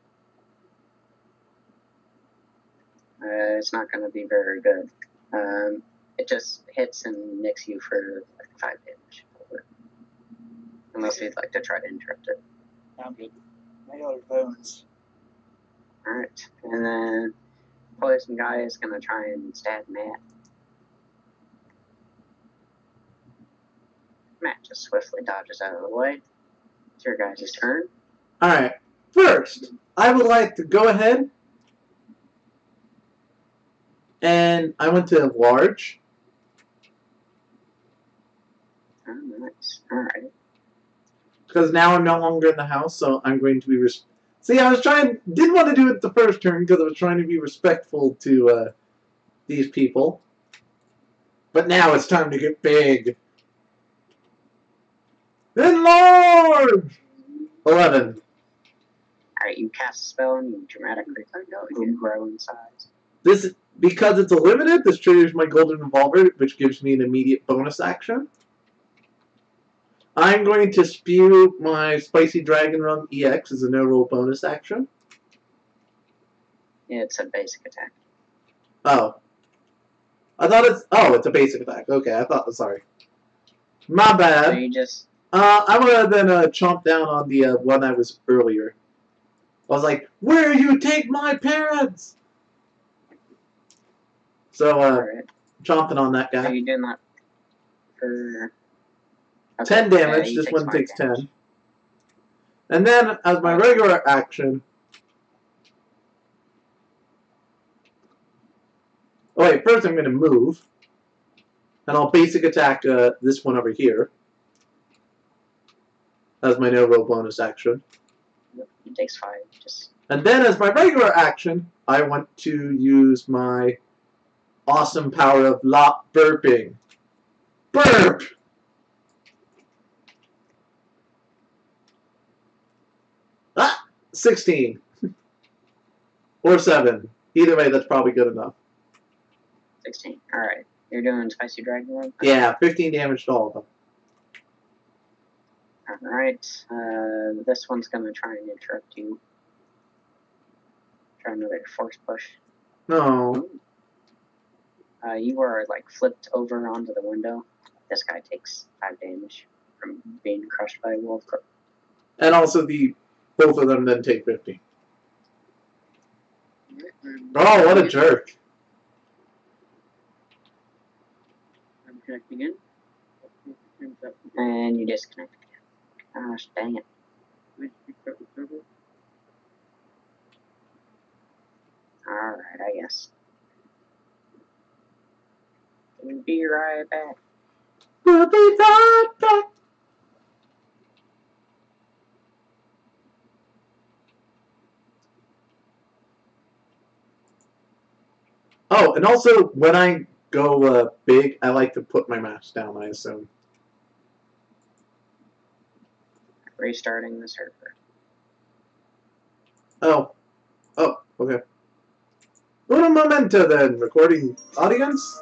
It's not going to be very good. It just hits and nicks you for like 5 damage. Unless you'd like to try to interrupt it. I'm good. My other bones. Alright, and then Poison Guy is going to try and stab Matt. Matt just swiftly dodges out of the way. It's your guys' turn. Alright. First, I would like to go ahead and I went to large. Oh, nice. Alright. Because now I'm no longer in the house, so I'm going to be... See, I was trying... Didn't want to do it the first turn because I was trying to be respectful to these people. But now it's time to get big. Enlarge! 11. Alright, you cast a spell and you dramatically grow in size. This, because it's a limited, this triggers my golden revolver, which gives me an immediate bonus action. I'm going to spew my spicy dragon rum EX as a no-roll bonus action. It's a basic attack. Oh. I thought it's... Oh, it's a basic attack. Okay, I thought... Sorry. My So bad. you just... I'm gonna then chomp down on the one I was earlier. I was like, where you take my parents? So, Alright. chomping on that So guy. you doing that for... 10 damage, he this takes one 5 takes damage. 10. And then, as my regular action... Oh wait, first I'm gonna move. And I'll basic attack this one over here. As my no-roll bonus action. He takes 5. Just... And then as my regular action, I want to use my awesome power of lot burping. Burp! Ah! 16. Or 7. Either way, that's probably good enough. 16. Alright. You're doing Spicy Dragon Room? Yeah, 15 damage to all of them. Alright. This one's gonna try and interrupt you. Try another force push. No. You are, like, flipped over onto the window. This guy takes 5 damage from being crushed by a wolf. And also both of them then take 15. Oh, what a jerk. I'm connecting in. And you disconnect again. Gosh, dang it. Alright, I guess. We'll be right back. We'll be right back. Oh, and also, when I go big, I like to put my mask down, I assume. Restarting the server. Oh. Oh, okay. Uno momento then, recording audience.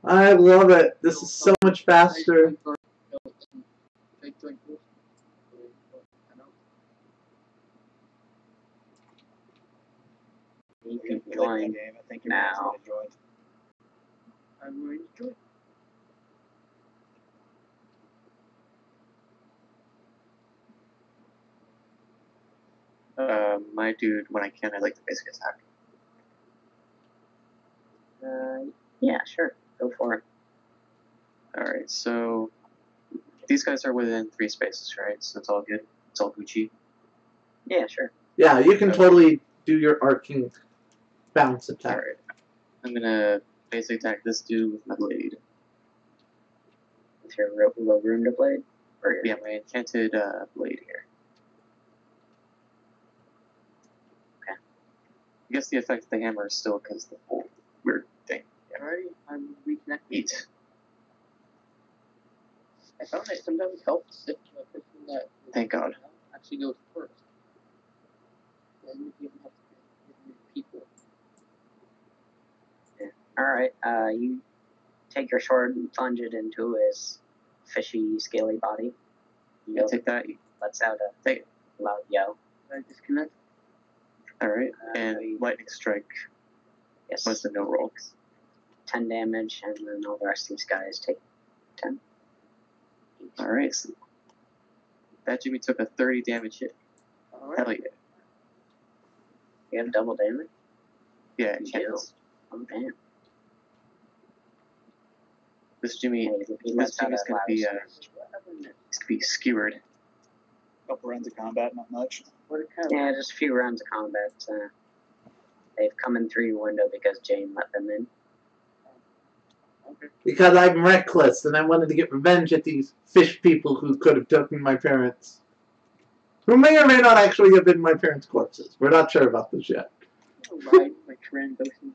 I love it. This is so much faster. You can I like join that game. I think now. everyone's I'm going to join. My dude, when I can, I like the basic attack. Yeah, sure. Go for it. Alright, so these guys are within 3 spaces, right? So it's all good. It's all Gucci. Yeah, sure. Yeah, you can totally do your arcing bounce attack. Alright. I'm gonna basic attack this dude with my blade. With your low runda blade? Or your... Yeah, my enchanted blade here. Okay. I guess the effect of the hammer is still because the whole weird thing. Yeah. Alrighty, I'm reconnecting. Eat. I found it sometimes helps if the person that Thank God. actually goes first. Then you don't have to get people. Alright, you take your sword and plunge it into his fishy, scaly body. You take that. Lets out a Take it. loud yell. I disconnect. Alright, and lightning strike Yes. was the no roll. 10 damage, and then all the rest of these guys take 10. Alright, so that Jimmy took a 30 damage hit. Alright. Hell yeah. You have double damage? Yeah, You chance. Oh, damn. This Jimmy, And he this lets out Jimmy's a gonna loud be screech. skewered. Couple rounds of combat, not much. What kind of Yeah, just a few rounds of combat. They've come in through your window because Jane let them in. Because I'm reckless and I wanted to get revenge at these fish people who could have taken my parents. Who may or may not actually have been my parents' corpses. We're not sure about this yet. ride my trend ocean?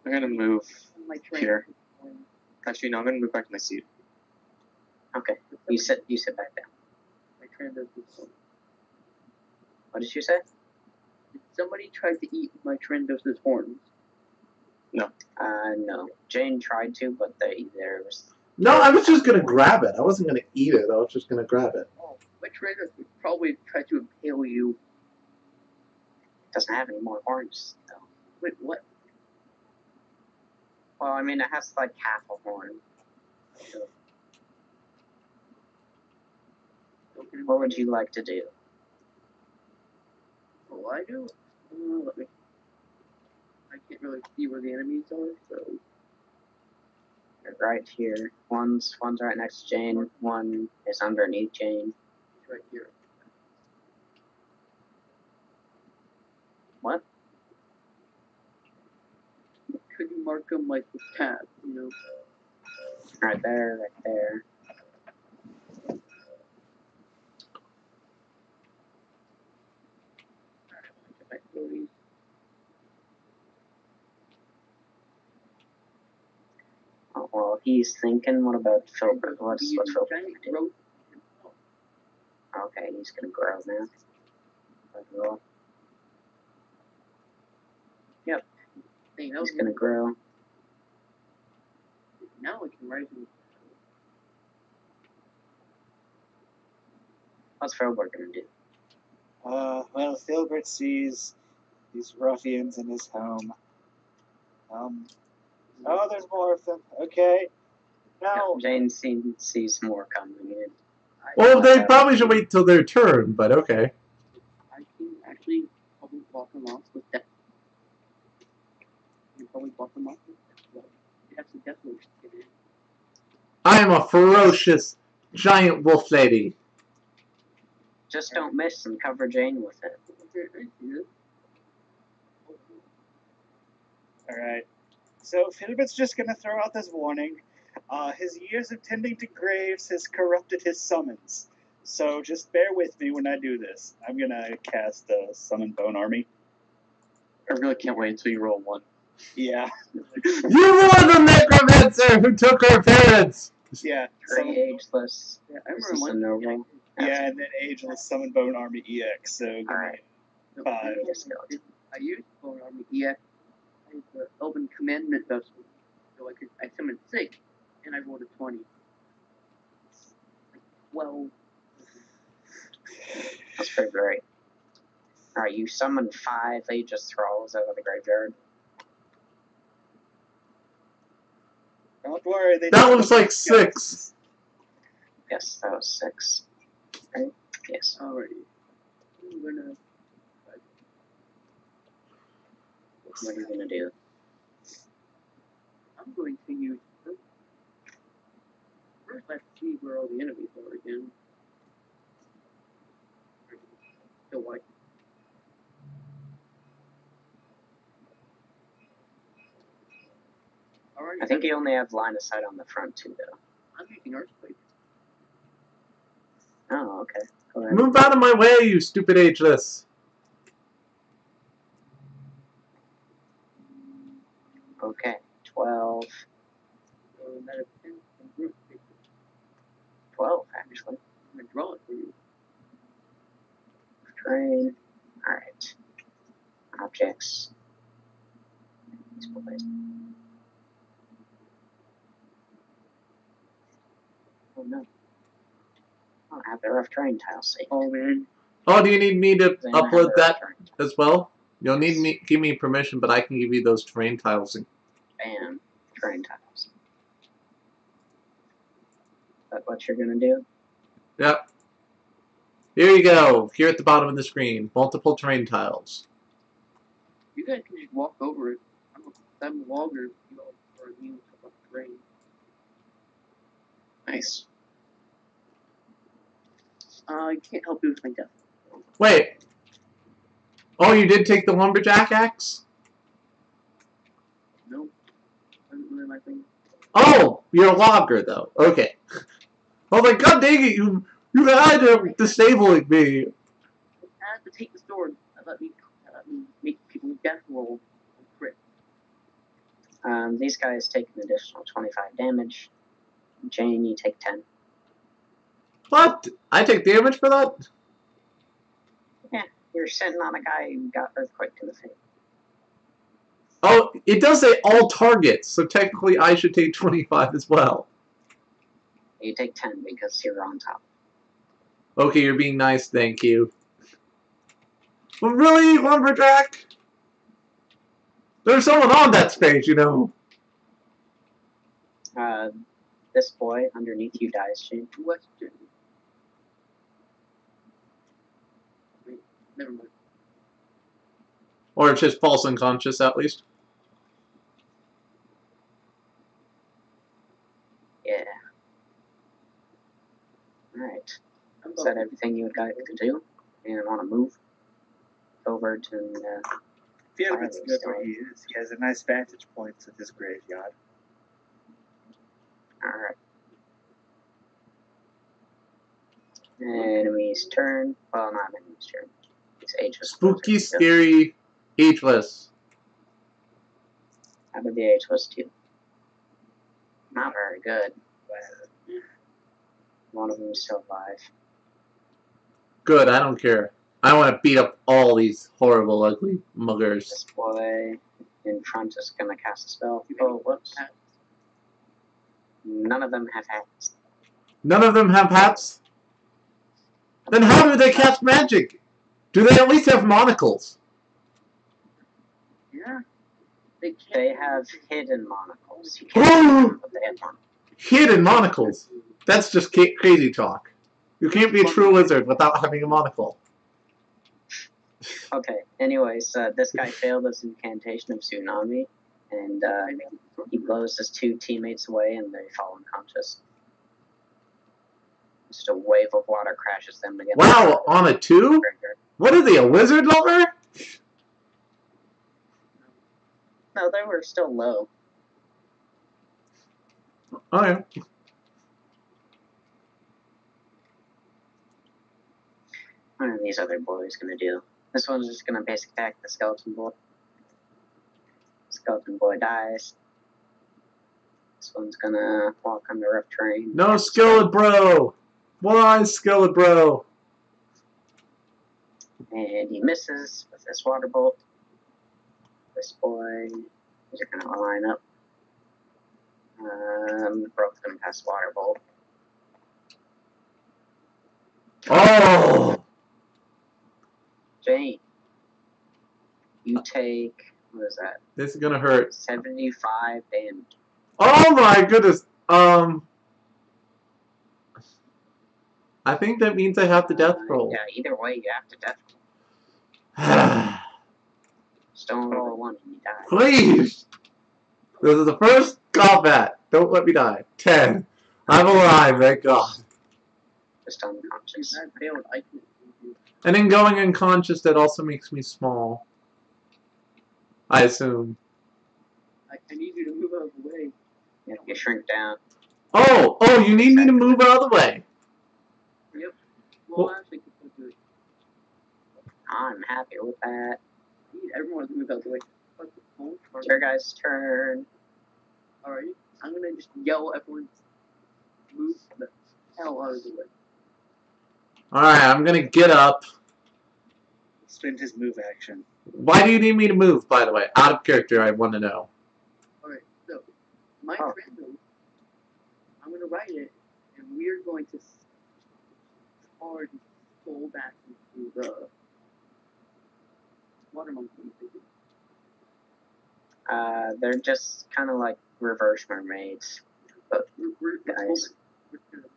I'm gonna move My here. Actually, no, I'm gonna move back to my seat. Okay, you sit back down. My trend ocean. What did you say? Somebody tried to eat my Trendos's horns. No. Jane tried to, but there was. No, I was just gonna grab it. I wasn't gonna eat it. I was just gonna grab it. Oh, my Trendos would probably try to impale you. Doesn't have any more horns, though. Wait, what? Well, I mean, it has like half a horn. What would you like to do? Oh, I do? Let me. I can't really see where the enemies are, so. They're right here. One's right next to Jane. One is underneath Jane. It's right here. What? Could you mark them like with tab, you know? Right there, right there. Oh, well, he's thinking. What about Filbert? What's Filbert gonna do? Okay, he's gonna grow now. Grow. Yep, he's gonna grow. Now we can raise him. What's Filbert gonna do? Well, Filbert sees these ruffians in his home. Oh, there's more of them. Okay. Now, Jane sees more coming in. Well, they probably should wait till their turn, but okay. I can actually probably block them off with that. You can probably block them off with that. Well, you have some death moves to get in. I am a ferocious giant wolf lady. Just don't miss and cover Jane with it. alright. So, Filbert's just gonna throw out this warning. His years of tending to graves has corrupted his summons. So, just bear with me when I do this. I'm gonna cast Summon Bone Army. I really can't wait until you roll one. Yeah. You were the necromancer who took our parents! Yeah. Very ageless. Yeah, I This remember is a one. noble. Yeah, and then Ageless Summon Bone Army EX. So, Alright. Five. I used Bone Army EX as the Elven Commandment vessel. So I summoned 6, and I rolled a 20. Well, That's pretty great. Alright, you summoned 5 Aegis Thralls out of the graveyard. don't worry. They That don't looks look like 6. Yes, that was 6. Right? Yes. alrighty. I'm gonna. What are you gonna do? I'm going to use. First, I have to see where all the enemies are again. So what? Alright. I think you only have line of sight on the front too, though. I'm using Earthquake. Oh, okay. Go ahead. Move out of my way, you stupid ageless. Okay, 12. So that is 10 from Earthquake. 12, actually. I'm gonna draw it for you. Train. Alright. Objects. These boys. Oh no. I don't have the rough terrain tile saved. Oh man. Oh, do you need me to Then I have upload the rough that terrain. as well? You'll need me give me permission, but I can give you those terrain tiles. Bam. Terrain tiles. Is that what you're gonna do? Yep. Here you go. Here at the bottom of the screen. Multiple terrain tiles. You guys can just walk over it. I'm a logger, you know, or you brain. Nice. I can't help you with my death. Wait. Oh, you did take the lumberjack axe? No, wasn't really my thing. Oh, you're a logger though. Okay. I was like, God dang it, you had to disabling me. I had to take the sword. Let me make people death roll and crit. These guys take an additional 25 damage. Jane, you take 10. What? I take damage for that? Yeah, you're sitting on a guy who got earthquake to the face. Oh, it does say all targets, so technically I should take 25 as well. You take 10 because you're on top. Okay, you're being nice, thank you. But really, lumberjack? There's someone on that stage, you know. This boy underneath you dies, Jane. Western. Wait, never mind. Or it's just false unconscious, at least. Yeah. Alright. I'm Is that everything you guys could do? And want to move over to Fieldred's good where he is. He has a nice vantage point to this graveyard. Alright. Enemy's turn. Well, not enemy's turn. It's ageless. Spooky, scary, ageless. How did the ageless do? Not very good. One of them is still alive. Good, I don't care. I want to beat up all these horrible, ugly muggers. This boy in front is gonna cast a spell. Oh, whoops. None of them have hats. None of them have hats? Then how do they cast magic? Do they at least have monocles? Yeah. They can't. They have hidden monocles. You can't but they have monocles. Hidden monocles. That's just crazy talk. You can't be a true wizard without having a monocle. Okay, anyways, this guy failed his incantation of tsunami, and he blows his two teammates away and they fall unconscious. Just a wave of water crashes them against Wow, on a 2? What are they, a wizard lover? No, they were still low. Okay. What are these other boys gonna do? This one's just gonna basic attack the skeleton boy. Skeleton boy dies. This one's gonna walk on the rough terrain. No, skillet bro! Why, skillet bro? And he misses with this water bolt. This boy is gonna line up. Broke's gonna pass water bolt. Oh! Jane, you take, what is that? This is gonna hurt. 75 damage. Oh my goodness! I think that means I have to death roll. Yeah, either way, you have to death roll. Just don't roll a 1 and you die. Please! This is the first combat. Don't let me die. 10. I'm alive, thank God. Just unconscious. I failed. I can. And in going unconscious, that also makes me small. I assume. I need you to move out of the way. Yeah, you shrink down. Oh! Oh, you need me to move out of the way. Yep. Well- Well, actually, I can do it. I'm happy with that. I need everyone to move out of the way. It's your guys' turn. Alright. I'm gonna just yell everyone move the hell out of the way. Alright, I'm gonna get up. Spend his move action. Why do you need me to move, by the way? Out of character, I want to know. Alright, so my Oh. random, I'm gonna write it, and we're going to hard pull back into the water monkey. They're just kind of like reverse mermaids. But We're guys. We're gonna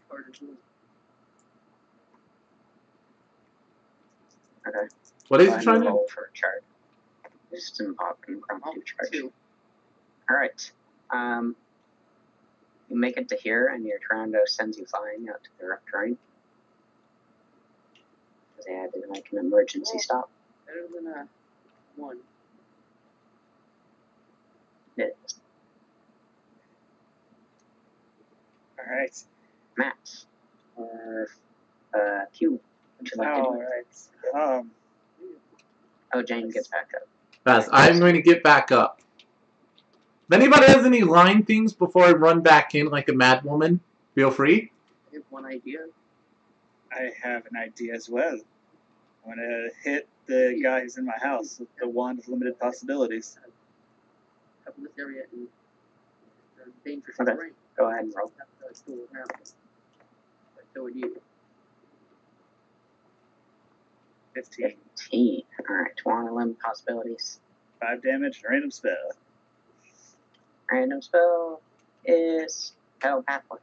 hard into it. Okay. What is Go he ahead trying and to do? roll for a charge. Just impromptu charge. Two. Alright. You make it to here, and your Toronto sends you flying out to the rough terrain. Because they had to make an emergency stop. Better than a 1. It is. Alright. Matt. Or Q. Would you like to do? Alright. Oh, Jane gets back up. Yes, I'm going to get back up. If anybody has any line things before I run back in like a mad woman, feel free. I have one idea. I have an idea as well. I want to hit the guy who's in my house with the wand of limited possibilities. Cover this area in dangerous Okay. terrain. Go ahead and roll. Have to go around. But so would you. 15. 15. Alright, 1 possibilities. 5 damage, random spell. Random spell is Hell Pathway.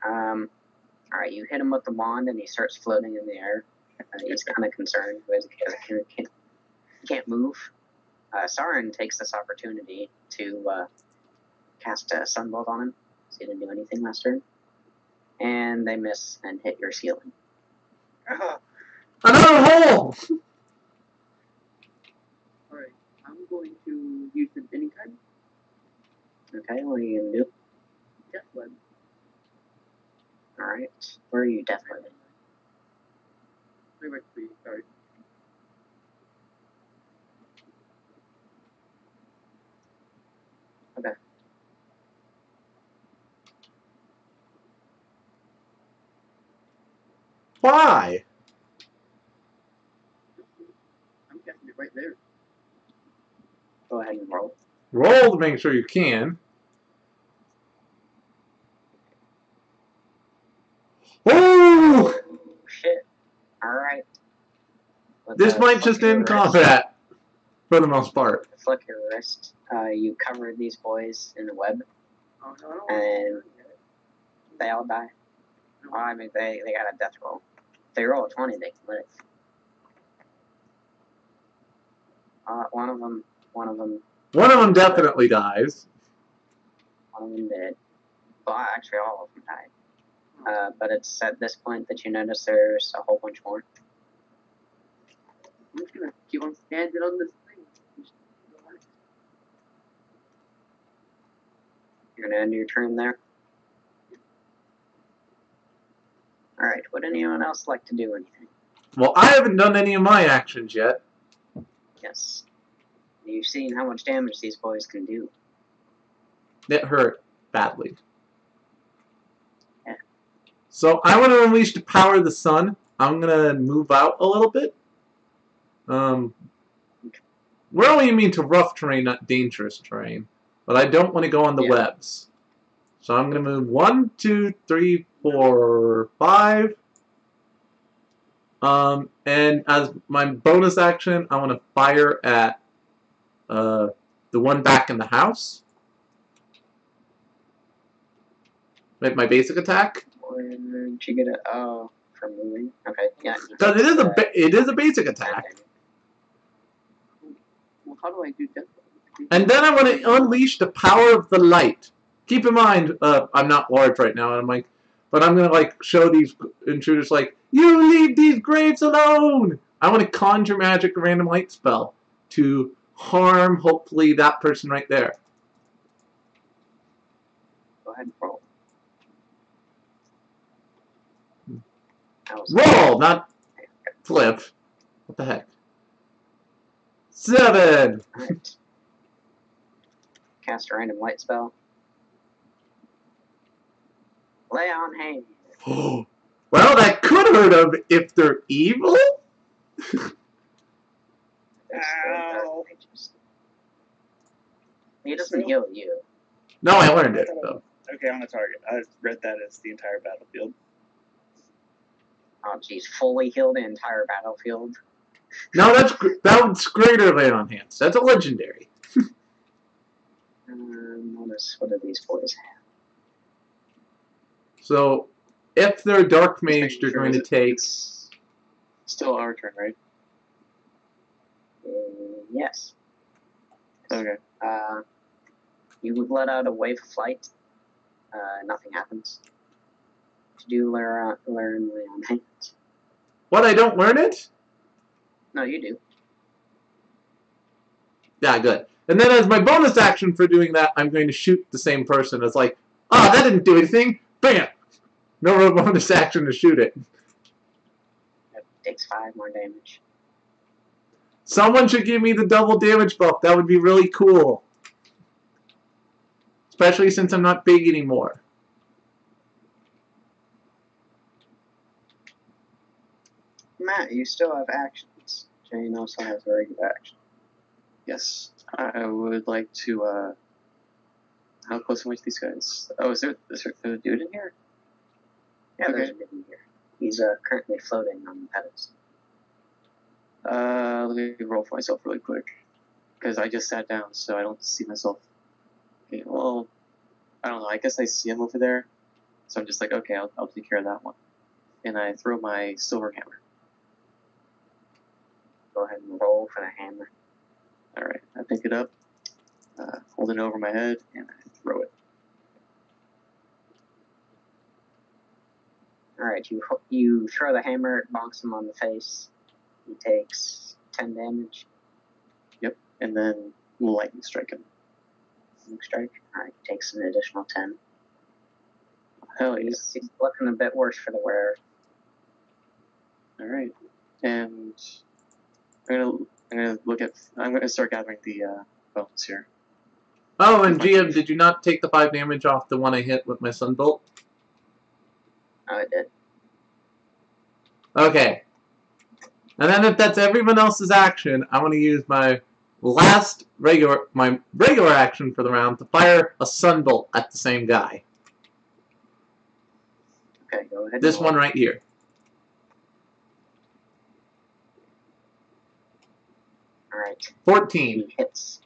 Alright, you hit him with the wand and he starts floating in the air. He's kind of concerned because he can't move. Sarin takes this opportunity to cast a Sunbolt on him. So he didn't do anything last turn. And they miss and hit your ceiling. Another hole! Alright, I'm going to use it anytime. Okay, what are you going to do? Death Web. Alright, where are you death webbing? Right for you, sorry. Okay. Why? I'm casting it right there. Go ahead and roll. Roll to make sure you can. Oh! Shit. Alright. This might just end combat, for the most part. Flick your wrist. You cover these boys in a web, Oh, no, I don't and want they all die. Well, I mean, they got a death roll. If they roll a 20, they can live. One of them. One of them definitely dies. One of them did. Well, actually, all of them died. But it's at this point that you notice there's a whole bunch more. I'm just gonna keep on standing on this thing. You're gonna end your turn there. Alright, would anyone else like to do anything? Well, I haven't done any of my actions yet. Yes. You've seen how much damage these boys can do. It hurt badly. Yeah. So I want to unleash the power of the sun. I'm going to move out a little bit. We're only mean to rough terrain, not dangerous terrain. But I don't want to go on the webs. So I'm going to move 1, 2, 3, 4, 5. And as my bonus action, I want to fire at the one back in the house. Make my basic attack. Where did you get it? Oh, from moving? Okay, yeah. Because it is a basic attack. Well, how do I do Death Web? And then I want to unleash the power of the light. Keep in mind, I'm not large right now, and I'm like, but I'm gonna like show these intruders like, you leave these graves alone. I want to conjure magic random light spell to harm hopefully that person right there. Go ahead and roll. Roll, not flip. What the heck? 7. Alright. Cast a random light spell. Lay on hands. Well, that could hurt them if they're evil. Ow. He doesn't heal you. No, I learned it though. Okay, on the target. I read that as the entire battlefield. Oh, jeez, fully heal the entire battlefield. No, that's greater lay on hands. That's a legendary. What do these boys have? So, if they're dark mage, they're going to take. It's still our turn, right? Yes. Okay. You let out a wave of flight. Nothing happens. Did you learn lay on hands? What, I don't learn it? No, you do. Yeah, good. And then as my bonus action for doing that, I'm going to shoot the same person. It's like, oh, that didn't do anything. Bam! No real bonus action to shoot it. It takes 5 more damage. Someone should give me the double damage buff. That would be really cool. Especially since I'm not big anymore. Matt, you still have actions. Jane also has very good action. Yes, I would like to. How close am I to these guys? Oh, is there a dude in here? Yeah, there's a Okay. bit in here. He's currently floating on the pedals. Let me roll for myself really quick, because I just sat down, so I don't see myself. Okay, well, I don't know. I guess I see him over there, so I'm just like, okay, I'll take care of that one. And I throw my silver hammer. Go ahead and roll for the hammer. All right, I pick it up, hold it over my head, and I throw it. Alright, you throw the hammer, it bonks him on the face. He takes 10 damage. And then lightning strike him. Lightning strike. Alright, he takes an additional 10. Hell yeah! He's looking a bit worse for the wearer. All right, and I'm gonna start gathering the bones here. Oh, and GM, did you not take the 5 damage off the one I hit with my Sunbolt? Oh, it did. Okay. And then if that's everyone else's action, I want to use my regular action for the round to fire a Sunbolt at the same guy. Okay, go ahead. This one right here. Alright, 14. he hits.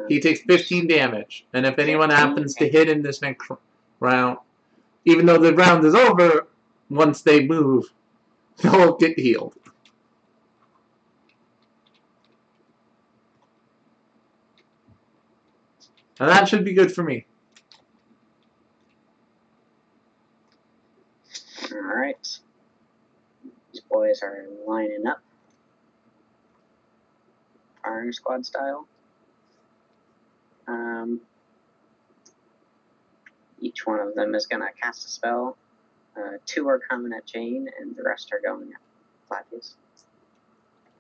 He takes 15 damage. And if anyone happens to hit in this next round, even though the round is over, once they move, they'll get healed. And that should be good for me. Alright. These boys are lining up. Firing squad style. Each one of them is going to cast a spell. 2 are coming at Jane, and the rest are going at Flavius.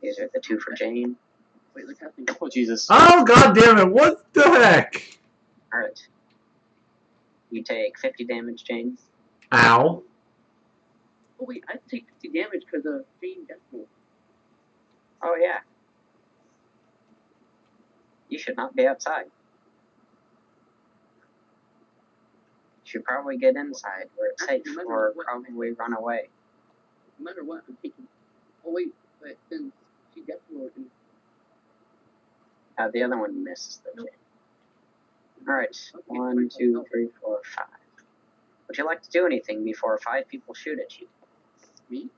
These are the 2 for Jane. Wait, look happening. Oh Jesus! Oh, god damn it, what the heck? Alright. You take 50 damage, Jane. Ow. Oh wait, I take 50 damage because of Jane Death Roll. Oh, yeah. You should not be outside. You should probably get inside where it's safe, or probably run away. No matter what, I'm taking. Oh wait, but then she Death Roll and The other one misses the Nope. Jane. Alright, 1, 2, 3, 4, 5. Would you like to do anything before 5 people shoot at you? me?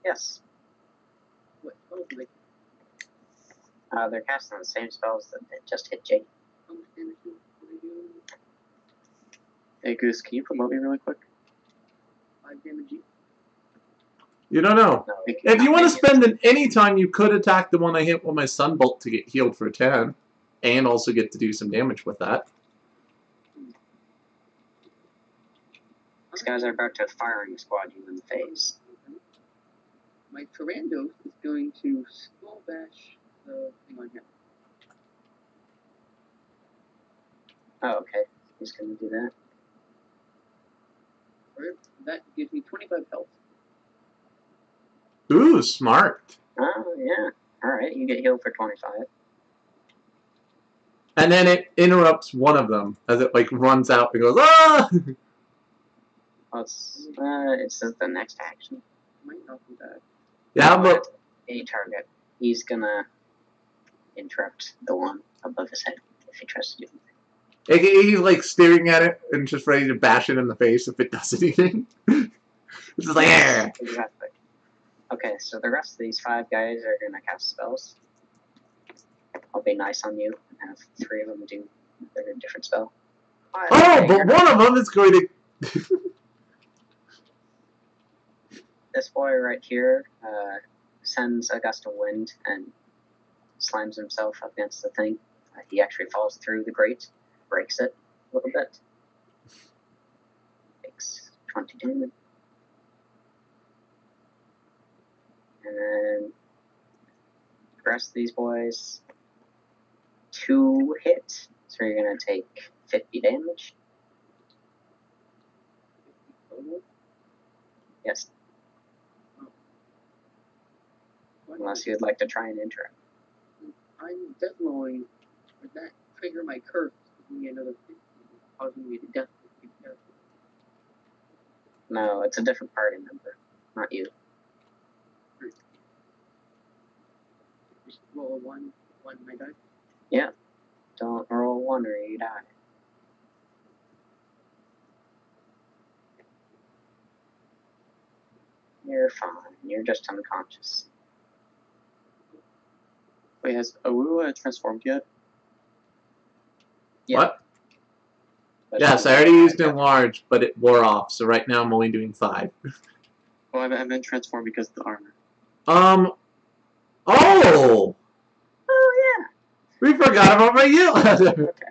Yes. What spells do they? They're casting the same spells that just hit Jake. How much damage do they do? Hey Goose, can you promote me really quick? 5 damage each. You don't know. No, If you want to spend any time, you could attack the one I hit with my Sunbolt to get healed for 10. And also get to do some damage with that. These guys are about to firing squad you in the face. My Tyrandos is going to skull bash the thing on him. Oh, okay. He's gonna do that. That gives me 25 health. Ooh, smart. Oh, yeah. Alright, you get healed for 25. And then it interrupts one of them as it like runs out and goes, ah! Well, it's the next action. Might not be bad. Yeah, but A target. He's gonna interrupt the one above his head if he tries to do anything. he's like staring at it and just ready to bash it in the face if it does anything. It's just like, yeah. Exactly. Okay, so the rest of these 5 guys are gonna cast spells. I'll be nice on you and have 3 of them do They're a different spell. Oh, Okay, but you're one not- of them is going to. This boy right here sends a gust of wind and slams himself up against the thing. He actually falls through the grate, breaks it a little bit. Takes 20 damage. And then the rest of these boys, 2 hits. So you're going to take 50 damage. Yes. Unless you'd like to try and interrupt. I'm definitely would that trigger my curse, giving me another 50, causing me to death. No, it's a different party member, not you. Just roll a one my die. Yeah. Don't roll 1 or you die. You're fine. You're just unconscious. Wait, has Awu transformed yet? Yeah. What? But Yes, I already used enlarge, but it wore off. So right now I'm only doing 5. Well, I meant transform because of the armor. Oh! Oh, yeah. We forgot about my you. Okay.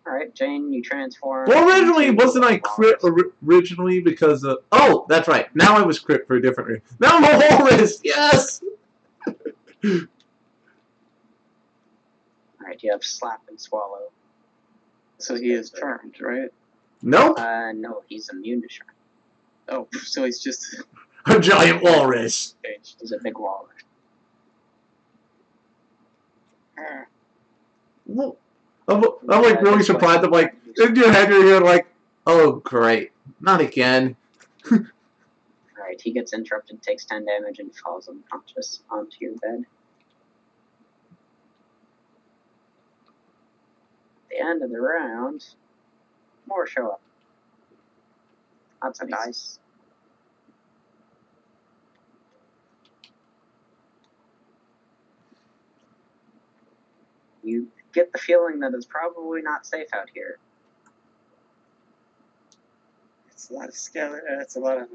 Alright, Jane, you transform. Well, originally, into wasn't I a crit walrus. originally because of... Oh, that's right. Now I was crit for a different reason. Now I'm a walrus! Yes! Alright, you have slap and swallow. So he is charmed, right? Nope. No, he's immune to shark. Oh, so he's just A giant walrus. changed. He's a big walrus. Well, I'm like really This surprised. I'm way. like, in your head you're here like, oh great, not again. Alright, he gets interrupted, takes 10 damage, and falls unconscious onto your bed. At the end of the round, more show up. Lots of dice. You get the feeling that it's probably not safe out here. It's a lot of skeletons. It's a lot of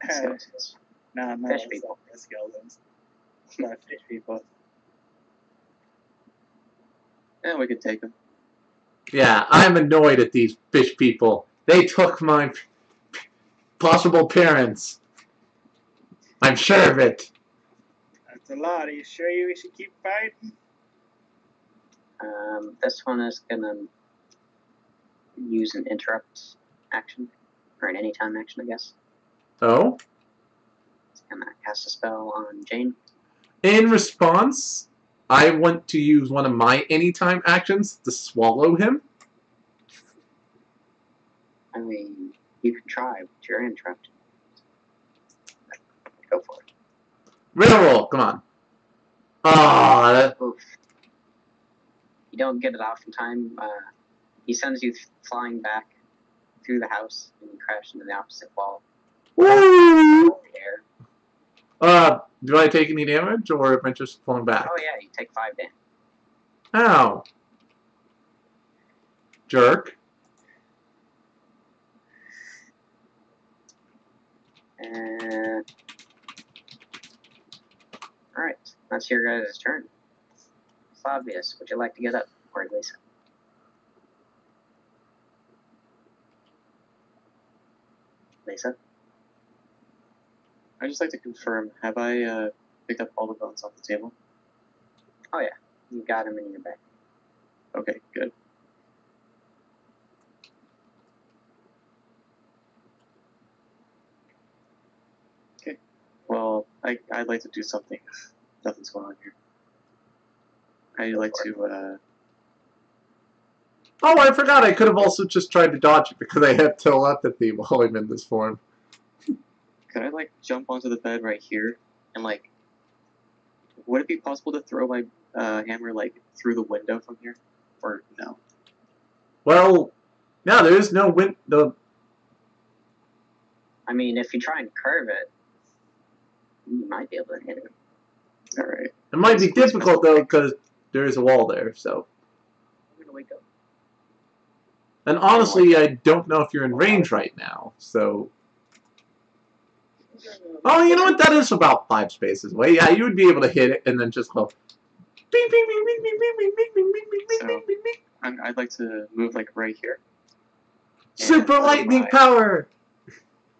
Skeletons. no, Fish it's people. not skeletons. It's not fish people. Yeah, we could take him. Yeah, I'm annoyed at these fish people. They took my possible parents. I'm sure of it. That's a lot. Are you sure we should keep fighting? This one is gonna use an interrupt action, or an anytime action, I guess. Oh? It's gonna cast a spell on Jane. In response, I want to use one of my anytime actions to swallow him. I mean, you can try, but you're interrupted. Go for it. Reroll, come on. Ah, that... Oof. You don't get it off in time. He sends you flying back through the house, and you crash into the opposite wall. Woo! In the air. Do I take any damage, or am I just falling back? Oh yeah, you take 5 damage. Ow. Jerk. Alright, that's your guys' turn. Flavius, would you like to get up? Or Lisa? Lisa? I'd just like to confirm, have I picked up all the bones off the table? Oh yeah, you got him in your bag. Okay, good. Okay, well, I'd like to do something. Nothing's going on here. I'd like to, Oh, I forgot. I could have also just tried to dodge it because I have telepathy while I'm in this form. could I, like, jump onto the bed right here? And, like, would it be possible to throw my hammer, like, through the window from here? Or no? Well, no, there is no window. I mean, if you try and curve it, you might be able to hit it. Alright. It might be difficult though, because there is a wall there. So, I'm gonna wake up. and honestly, I don't know if you're in range right now. So, oh, you know what? That is about 5 spaces away. Yeah, you would be able to hit it and then just go. Bing, bing, bing, bing, bing, bing, bing, bing, bing, bing, bing, So- bing, bing, bing. I'd like to move like right here. And Super throw lightning my- power.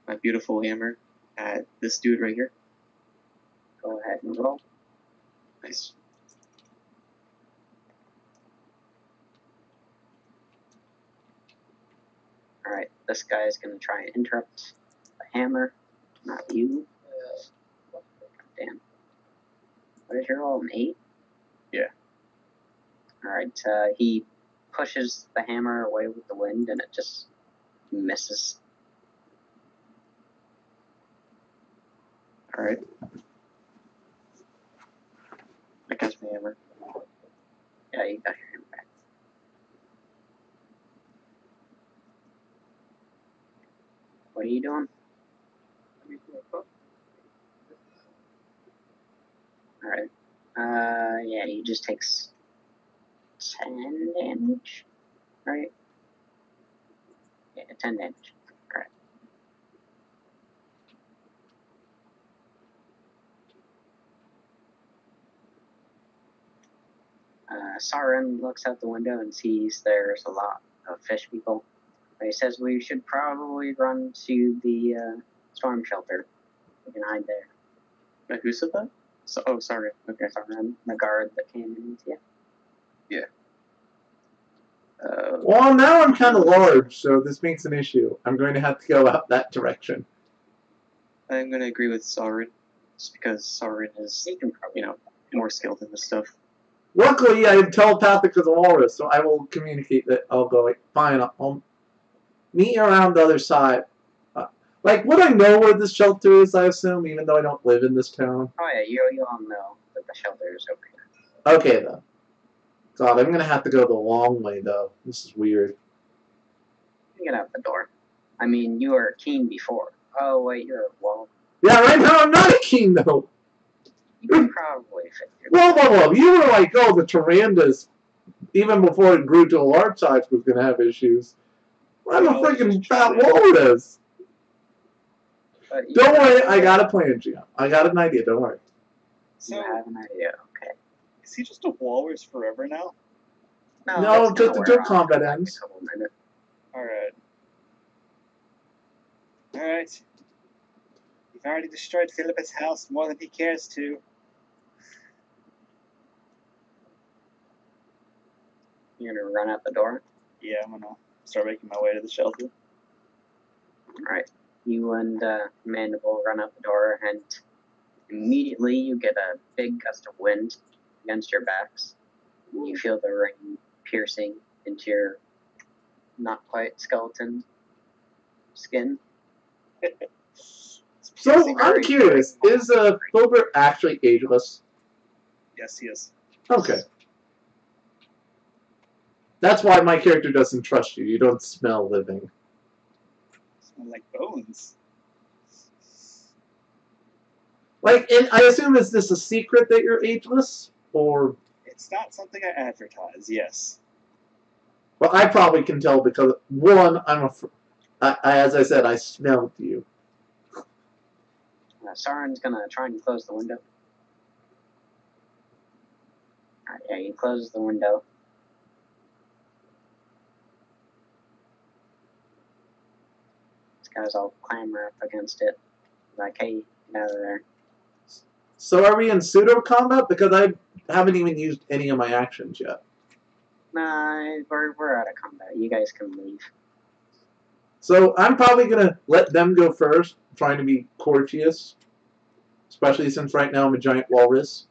My beautiful hammer at this dude right here. Go ahead and roll. Nice. Alright, this guy is going to try and interrupt the hammer. Not you. Damn. What did you roll? An 8? Yeah. Alright, he pushes the hammer away with the wind and it just misses. Alright. I catch my hammer. Yeah, you got your hammer back. What are you doing? Alright. Yeah, he just takes 10 damage. Right? Yeah, 10 damage. Alright. Sauron looks out the window and sees there's a lot of fish people. He says we should probably run to the storm shelter. We can hide there. Wait, who said that? So, oh, sorry. Okay. Sauron, the guard that came in with you. Well, now I'm kind of large, so this makes an issue. I'm going to have to go out that direction. I'm gonna agree with Sauron, just because Sauron is, He can probably, more skilled in this stuff. Luckily, I am telepathic as a walrus, so I will communicate that I'll go, like, fine, I'll meet you around the other side. Like, would I know where this shelter is, I assume, even though I don't live in this town? Oh yeah, you all know that the shelter is over here. Okay, then. God, I'm going to have to go the long way, though. This is weird. You can get out the door. I mean, you were keen before. Oh wait, you're a wall. Yeah, right now I'm not a king, though. You can probably fit through. Whoa. You were like, oh, the Tyrandas, even before it grew to a large size, was going to have issues. I'm a freaking fat walrus. But you Don't worry, I got a plan, GM. I got an idea, don't worry. So, You have an idea, okay. is he just a walrus forever now? No, that's gonna just wear until off combat in a ends. couple minutes. Alright. Alright. You've already destroyed Philippa's house more than he cares to. You're gonna run out the door. Yeah, I'm gonna start making my way to the shelter. Alright. You and Mandible run out the door, and immediately you get a big gust of wind against your backs. You feel the rain piercing into your not quite skeleton skin. So, I'm curious, is Filbert actually ageless? Yes, he is. Okay. That's why my character doesn't trust you. You don't smell living. Smell like bones. Like, and I assume, is this a secret that you're ageless? Or, It's not something I advertise, yes. well, I probably can tell because, one, as I said, I smelled you. Sauron's gonna try and close the window. Alright, yeah, you close the window. These guys all clamber up against it. Like, hey, get out of there. So are we in pseudo-combat? Because I haven't even used any of my actions yet. Nah, we're out of combat. You guys can leave. So I'm probably going to let them go first, trying to be courteous. Especially since right now I'm a giant walrus.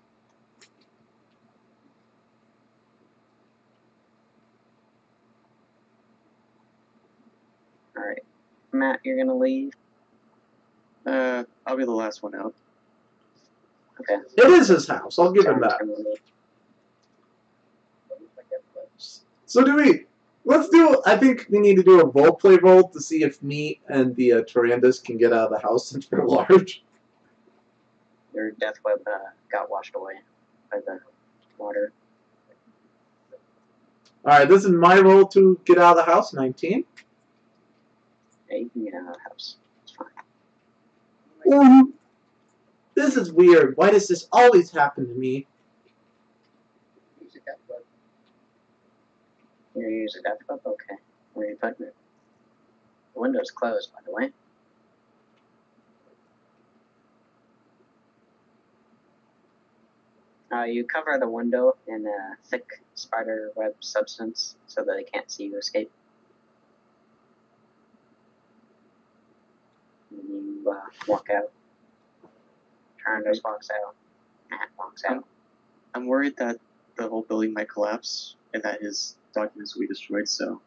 Alright. Matt, you're gonna leave? I'll be the last one out. Okay. It is his house. I'll give him Sauron's that. gonna leave. So let's do, I think we need to do a roleplay roll to see if me and the Tyrandas can get out of the house since we're large. Your death web got washed away by the water. Alright, this is my role to get out of the house, 19. Yeah, you can get out of the house. It's fine. Ooh, this is weird. Why does this always happen to me? Use a death weapon. You're gonna use a death whip? Okay. Where are you putting it? The window's closed, by the way. You cover the window in a thick spider web substance so that they can't see you escape. And you walk out. Tranders walks out. Matt walks out. I'm worried that the whole building might collapse and that his documents will be destroyed, so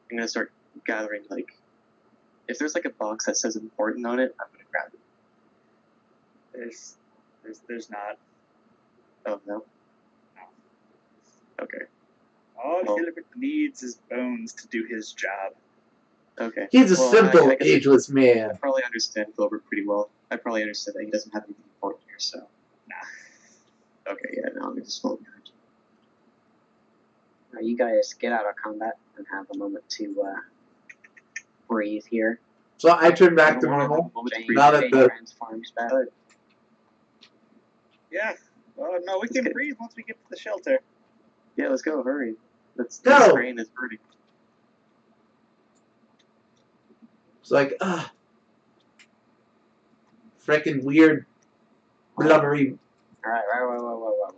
I'm gonna start gathering, like, if there's like a box that says important on it, I'm gonna grab it. There's not. Oh, no? Okay. All Well- Hilbert needs is bones to do his job. Okay. He's a Well, simple, I guess ageless I man. probably understand Gilbert pretty well. I probably understand that he doesn't have anything important here, so. Nah. Okay, yeah, no, I'm gonna just follow behind. You guys get out of combat and have a moment to breathe here. So I turn back to normal. Now that the- transforms back. Yeah. Oh no, we can Okay. breathe once we get to the shelter. Yeah, let's go, hurry. This Go! train is burning. It's like, freaking weird, blubbery. Alright, whoa.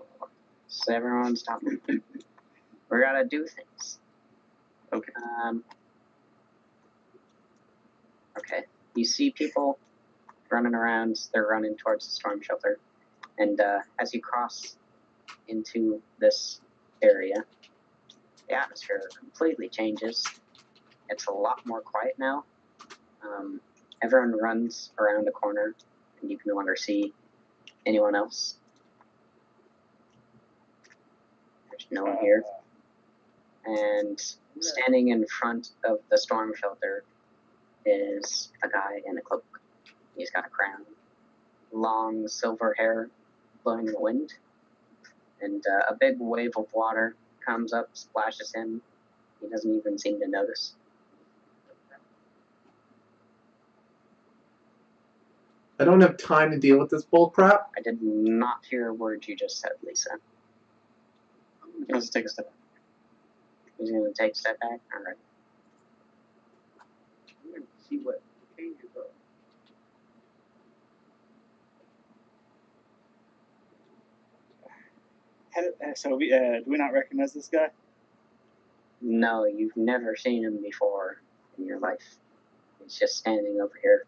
So everyone stop. We gotta do things. Okay. Okay. You see people running around. They're running towards the storm shelter. And as you cross into this area, the atmosphere completely changes. It's a lot more quiet now. Everyone runs around a corner, and you can no longer see anyone else. There's no one here. And standing in front of the storm shelter is a guy in a cloak. He's got a crown, long silver hair blowing in the wind, and a big wave of water comes up, splashes him. He doesn't even seem to notice. I don't have time to deal with this bull crap. I did not hear a word you just said, Lisa. Let's take a step back. He's going to take a step back? Alright. I'm gonna see what changes are. So do we not recognize this guy? No, you've never seen him before in your life. He's just standing over here.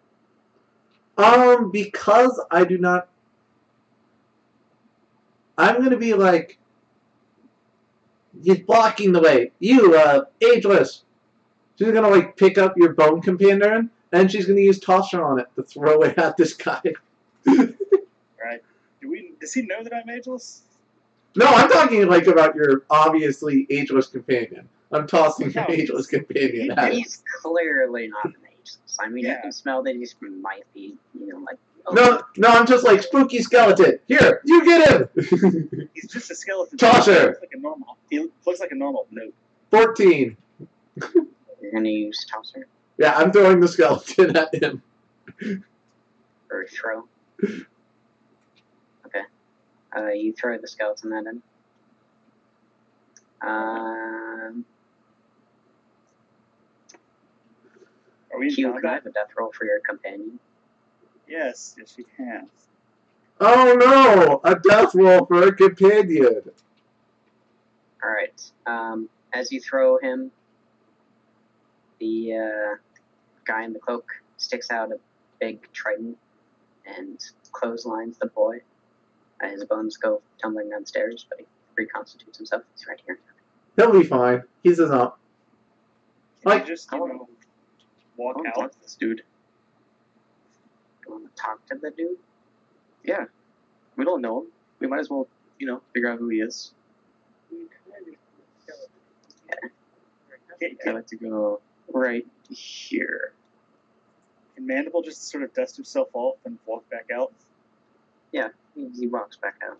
Because I do not... I'm gonna be like... He's blocking the way. You, ageless. She's gonna, like, pick up your bone companion, and she's gonna use Tosher on it to throw it at this guy. Right. Does he know that I'm ageless? No, I'm talking, like, about your obviously ageless companion. I'm tossing your No, ageless companion at him. He's clearly not an ageless. I mean, you Yeah. can smell that he might be, like... No, I'm just like, spooky skeleton. Here, you get him! He's just a skeleton. Toss her. He looks like a normal. He looks like a normal bloke. 14. You're going to use Tosser Yeah, I'm throwing the skeleton at him. or throw. Okay. You throw the skeleton at him. Are we in Q, can I combat? have a death roll for your companion? Yes, you can. Oh no! A death roll for a companion. Alright. As you throw him, the guy in the cloak sticks out a big trident and clotheslines the boy. His bones go tumbling downstairs, but he reconstitutes himself. He's right here. He'll be fine. He's his up. Can Like- you just, I wanna- walk I want to out? talk to this dude. You want to talk to the dude? Yeah. We don't know him. We might as well, figure out who he is. We kind of Yeah. I like to go right here. Can Mandible just sort of dust himself off and walk back out? Yeah, he walks back out.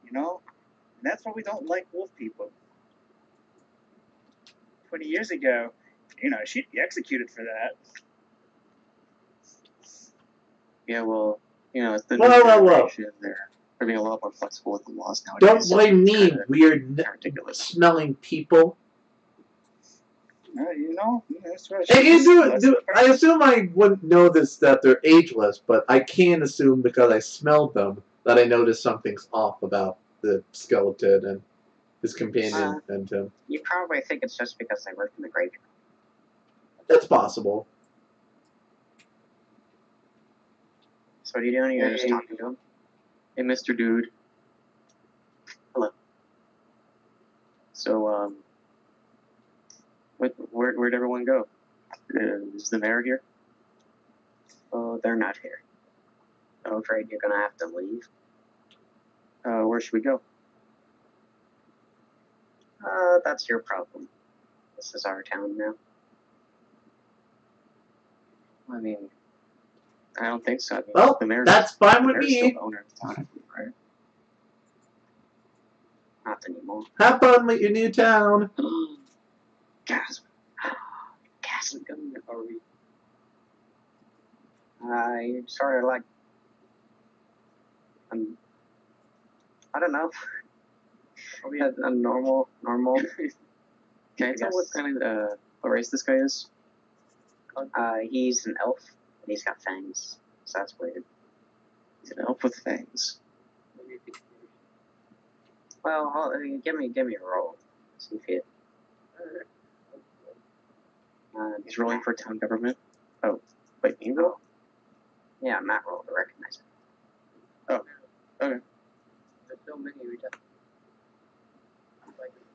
You know? And that's why we don't like wolf people. 20 years ago, she'd be executed for that. Yeah, well, it's the Whoa, new whoa, whoa. generation. They're being a lot more flexible with the laws nowadays. Don't blame me, Kinda weird ridiculous. smelling people. That's right. Hey, I assume I wouldn't know this that they're ageless, but I can assume because I smelled them that I noticed something's off about the skeleton and his companion and him. You probably think it's just because they work in the graveyard. It's possible. So what are you doing? You're just talking to him? Hey, Mr. Dude. Hello. So, where'd everyone go? Is the mayor here? Oh, they're not here. I'm afraid you're gonna have to leave. Where should we go? That's your problem. This is our town now. I mean, I don't think so. I mean, Well, the mayor's, that's fine the with mayor's still me. the owner of the town, I think, right? Not anymore. Have fun with your new town. Qazed. Qazed. I sort of like. I don't know. Are we a normal? Can I tell what kind of what race this guy is? He's an elf, and he's got fangs, so that's weird. He's an elf with fangs. Well, give me a roll. See if you. He's rolling for town government. Oh, wait, me roll? Yeah, Matt roll to recognize it. Oh, okay. There's so many we just.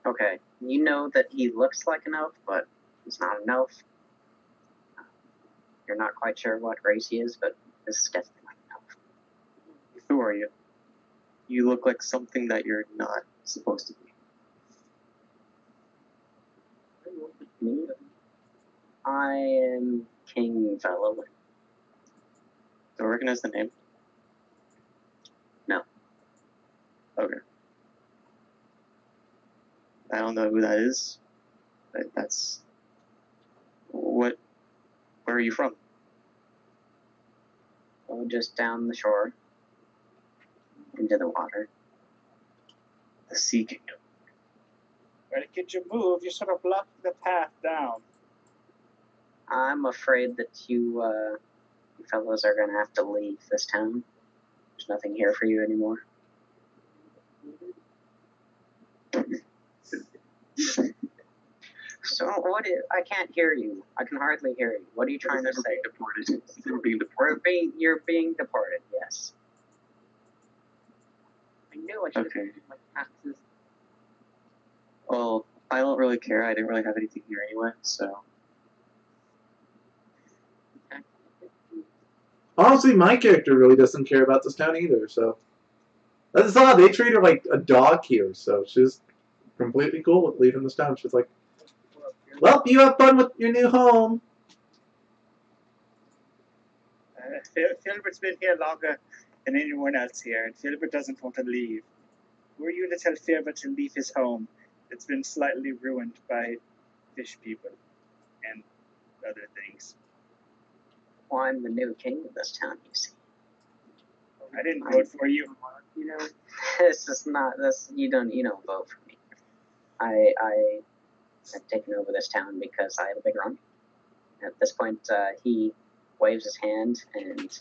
Okay, you know that he looks like an elf, but he's not an elf. You're not quite sure what race he is, but this is definitely like an elf. Who are you? You look like something that you're not supposed to be. Me? I am King Velo. Do I recognize the name? No. Okay. I don't know who that is, but that's... What... Where are you from? Oh, just down the shore. Into the water. The Sea Kingdom. Why can't you move? You sort of blocked the path down. I'm afraid that you fellows are going to have to leave this town. There's nothing here for you anymore. So what is... I can't hear you. I can hardly hear you. What are you trying to say? Deported. You're being deported. You're being deported, yes. I knew I should have Okay. paid my taxes. Well, I don't really care. I didn't really have anything here anyway, so... Honestly, my character really doesn't care about this town either, so. That's odd. They treat her like a dog here, so she's completely cool with leaving this town. She's like, well, you have fun with your new home. Philbert's been here longer than anyone else here, and Philbert doesn't want to leave. Who are you to tell Philbert to leave his home that's been slightly ruined by fish people and other things? Well, I'm the new king of this town, you see. I didn't vote for you. You know, this is not this. You don't vote for me. I have taken over this town because I have a big run. At this point, he waves his hand, and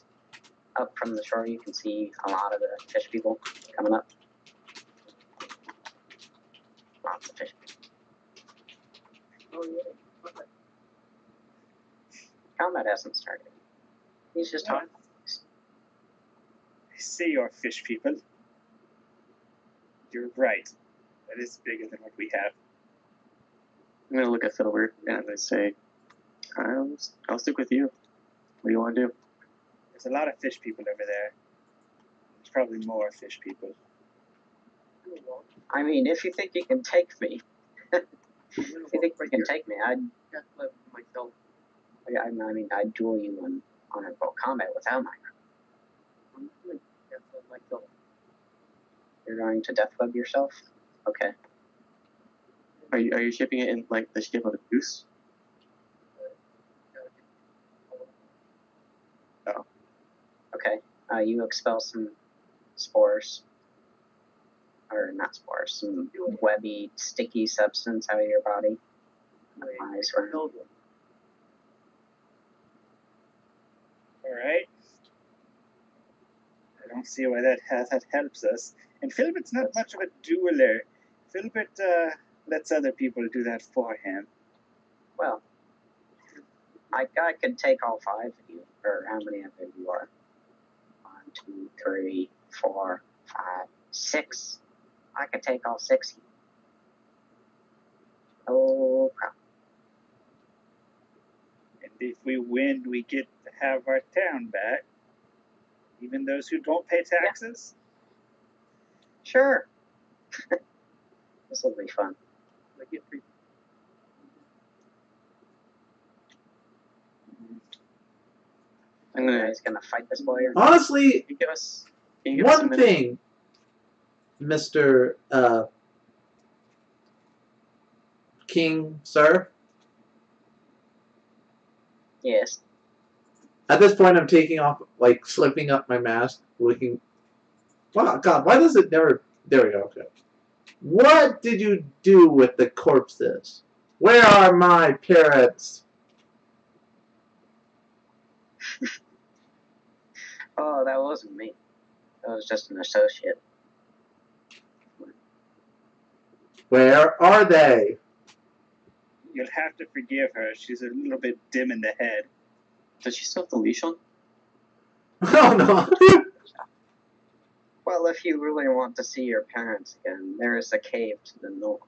up from the shore you can see a lot of the fish people coming up. Lots of fish people. Oh yeah. Combat hasn't started. He's just talking. I see your fish people. You're right. That is bigger than what we have. I'm gonna look at Filbert and I'm gonna say, I'll stick with you. What do you want to do? There's a lot of fish people over there. There's probably more fish people. I mean, if you think you can take me, if you think you can take me, I'd Just left myself. I mean, I'd duel you in honorable combat without my gun. I'm doing just left myself. You're going to death web yourself? Okay. Are you shaping it in like the shape of a goose? Oh. Okay. You expel some spores. Or not spores, some webby, sticky substance out of your body. Eyes were Noble. Alright. I don't see why that helps us. And Philbert's not much of a dueler. Philbert lets other people do that for him. Well, I could take all 5 of you, or how many of you are? 1, 2, 3, 4, 5, 6. I could take all 6 of you. No problem. And if we win, we get to have our town back. Even those who don't pay taxes? Sure. This will be fun. Like get free. I'm You gonna. guys gonna fight this boy? Honestly, Can you give us a one minute? thing, Mr. King, sir. Yes. At this point, I'm taking off, like, slipping up my mask, looking. Wow, God, why does it never. There we go, okay. What did you do with the corpses? Where are my parents? Oh, that wasn't me. That was just an associate. Where are they? You'll have to forgive her. She's a little bit dim in the head. Does she still have the leash on? Oh, no. Well, if you really want to see your parents again, there is a cave to the north.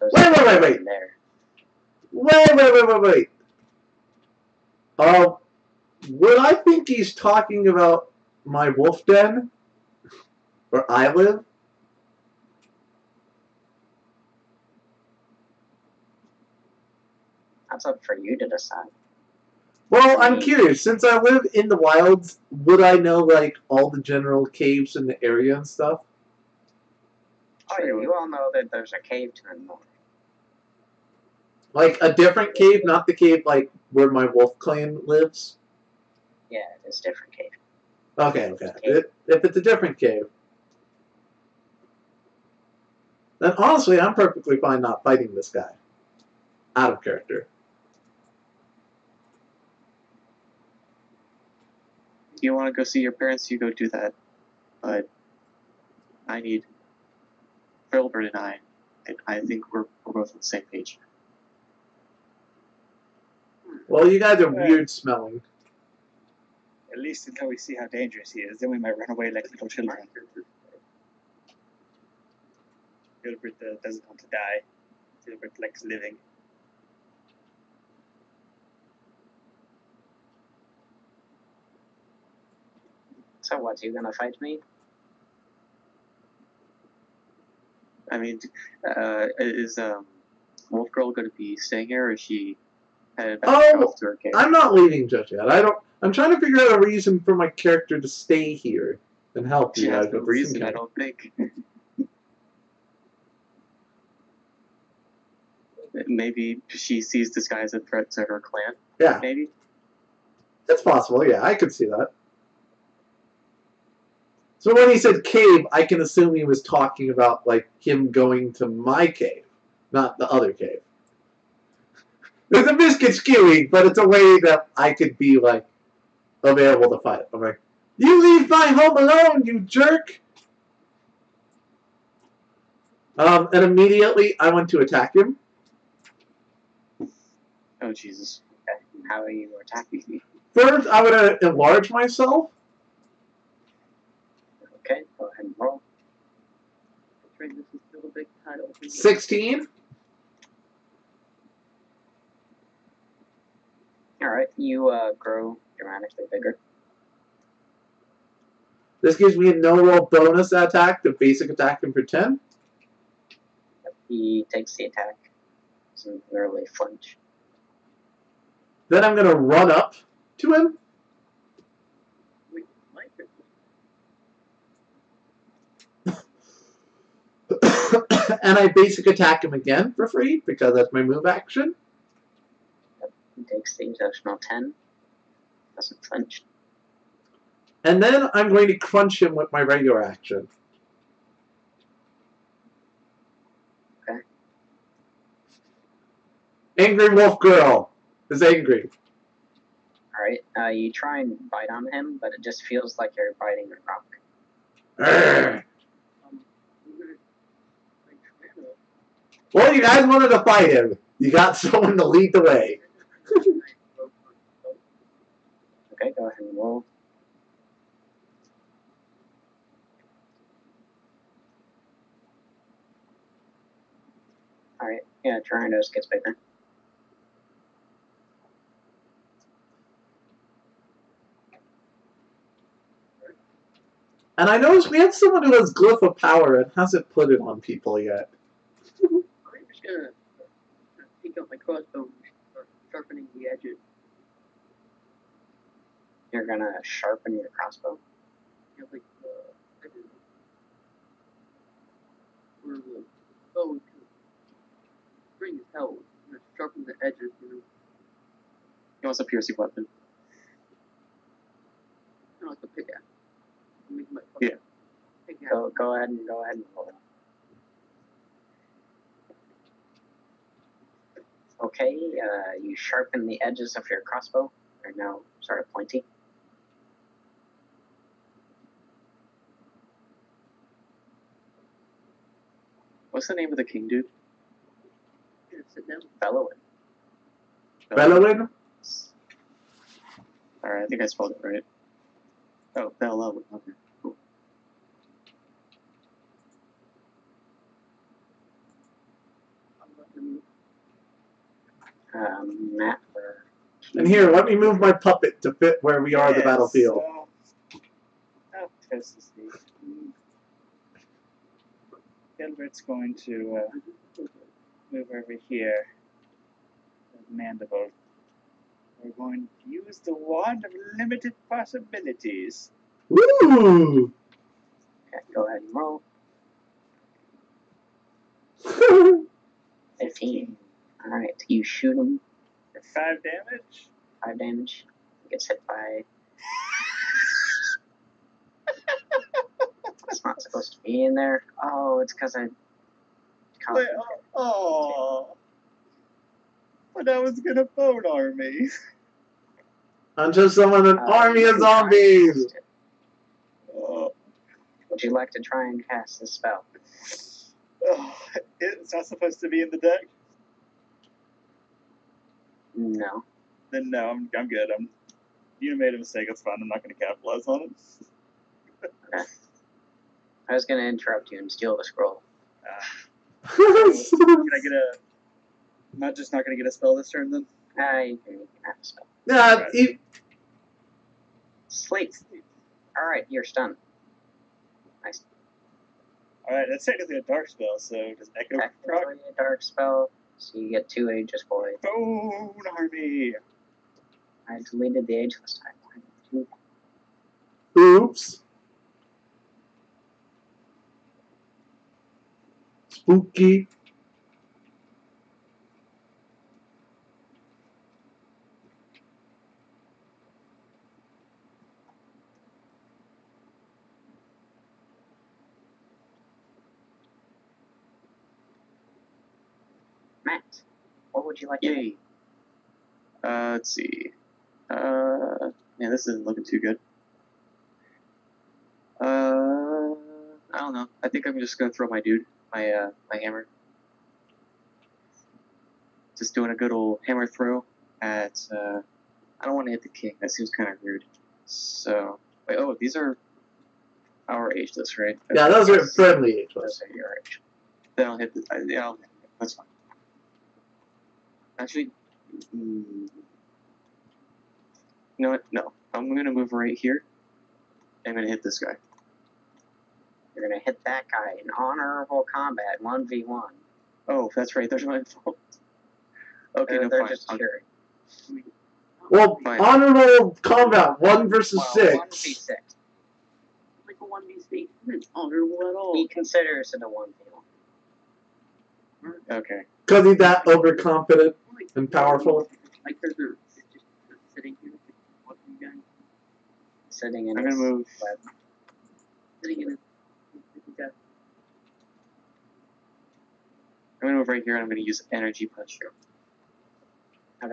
Wait. There. Wait. Would I think he's talking about my wolf den? Where I live? That's up for you to decide. Well, I'm curious. Since I live in the wilds, would I know, like, all the general caves in the area and stuff? Oh, yeah, you all know that there's a cave to the north. Like, a different cave, not the cave, like, where my wolf clan lives? Yeah, it's a different cave. Okay. If it's a different cave, then honestly, I'm perfectly fine not fighting this guy. Out of character. If you want to go see your parents, you go do that. But I need Philbert and I think we're both on the same page. Well, you guys are weird smelling. At least until we see how dangerous he is. Then we might run away like little children. Gilbert doesn't want to die. Gilbert likes living. So what, you gonna fight me? I mean, is Wolf Girl going to be staying here, or is she headed back off to her cave? I'm not leaving just yet. I'm trying to figure out a reason for my character to stay here and help She you guys has no with this reason, game. I don't think. Maybe she sees this guy as a threat to her clan. Yeah. Maybe. It's possible, yeah, I could see that. So when he said cave, I can assume he was talking about, like, him going to my cave, not the other cave. There's a misconstruing, but it's a way that I could be, like, available to fight. I'm like, you leave my home alone, you jerk! And immediately I went to attack him. Oh, Jesus. Okay. How are you attacking me? First, I would enlarge myself. Okay, go ahead and roll. This is still a big title. 16. Alright, you grow dramatically bigger. This gives me a no-roll bonus attack to basic attack him for 10. He takes the attack. Doesn't really flinch. Then I'm going to run up to him. Wait, my turn. and I basic attack him again for free because that's my move action. He takes the additional 10. Doesn't flinch. And then I'm going to crunch him with my regular action. Okay. Angry Wolf Girl is angry. Alright, you try and bite on him, but it just feels like you're biting a rock. Arrgh. We're gonna like try to. Well, you guys wanted to fight him. You got someone to lead the way. Okay, go ahead and roll. Alright, yeah, Tyrannos gets bigger. And I noticed we have someone who has Glyph of Power and hasn't put it on people yet. I'm just gonna take out my crossbow and start sharpening the edges. You're gonna sharpen your crossbow. You know, like the edges. Where the bow is string is held. I'm gonna sharpen the edges, you know. He wants a piercing weapon. Kind of like a pickaxe. Make my Yeah. pickaxe. Go ahead and roll it. Okay, you sharpen the edges of your crossbow. They're now sort of pointy. What's the name of the king dude? Yeah, sit down. Bellowing. Bellowin? Alright, I think I spelled it right. Oh, Bellowin. Okay, cool. Matt. And here, let me move my puppet to fit where we are on the battlefield. Test to see. Gilbert's going to move over here. Mandible. We're going to use the Wand of Limited Possibilities. Woo! Okay, go ahead and roll. 15. Alright, you shoot him. For 5 damage. 5 damage. He gets hit by... It's not supposed to be in there. Oh, it's because I... Wait, oh. But I was gonna phone army. I'm just summoning an army of you can try and zombies! cast it. Would you like to try and cast the spell? It's not supposed to be in the deck? No. Then no, I'm good. You made a mistake, it's fine. I'm not gonna capitalize on it. Okay. I was going to interrupt you and steal the scroll. Can I get a... Not gonna get a spell this turn then? You can have a spell. Yeah, Sleep. Alright, you're stunned. Nice. Alright, that's technically a dark spell, so does Echo proc? Technically a dark spell, so you get 2 Aegis Void. Phone army! I deleted the Ageless type. oops. Spooky. Matt, what would you like to do? Yay! Let's see. Man, this isn't looking too good. I don't know. I think I'm just gonna throw my dude, my hammer. Just doing a good old hammer throw at, I don't want to hit the king. That seems kind of rude. So, wait, oh, these are our ageless, right? Yeah, those are friendly ageless. Those are your age. Then I'll hit the, yeah, I'll hit it. That's fine. Actually, you know what? No. I'm gonna move right here. I'm gonna hit this guy. You're going to hit that guy in honorable combat, 1v1. Oh, that's right. There's my fault. Okay, They're, no, they're fine. just cured. Well, Fine. honorable combat, 1 versus Well, 6. 1v6. Like a 1v6 isn't honorable at all. He considers it a 1v1. Okay. Because he's that overconfident and powerful. My cursor is just sitting here. Watching you guys. Sitting in I'm gonna his move. web. Sitting in it. I'm gonna move right here, and I'm gonna use energy punch here. Go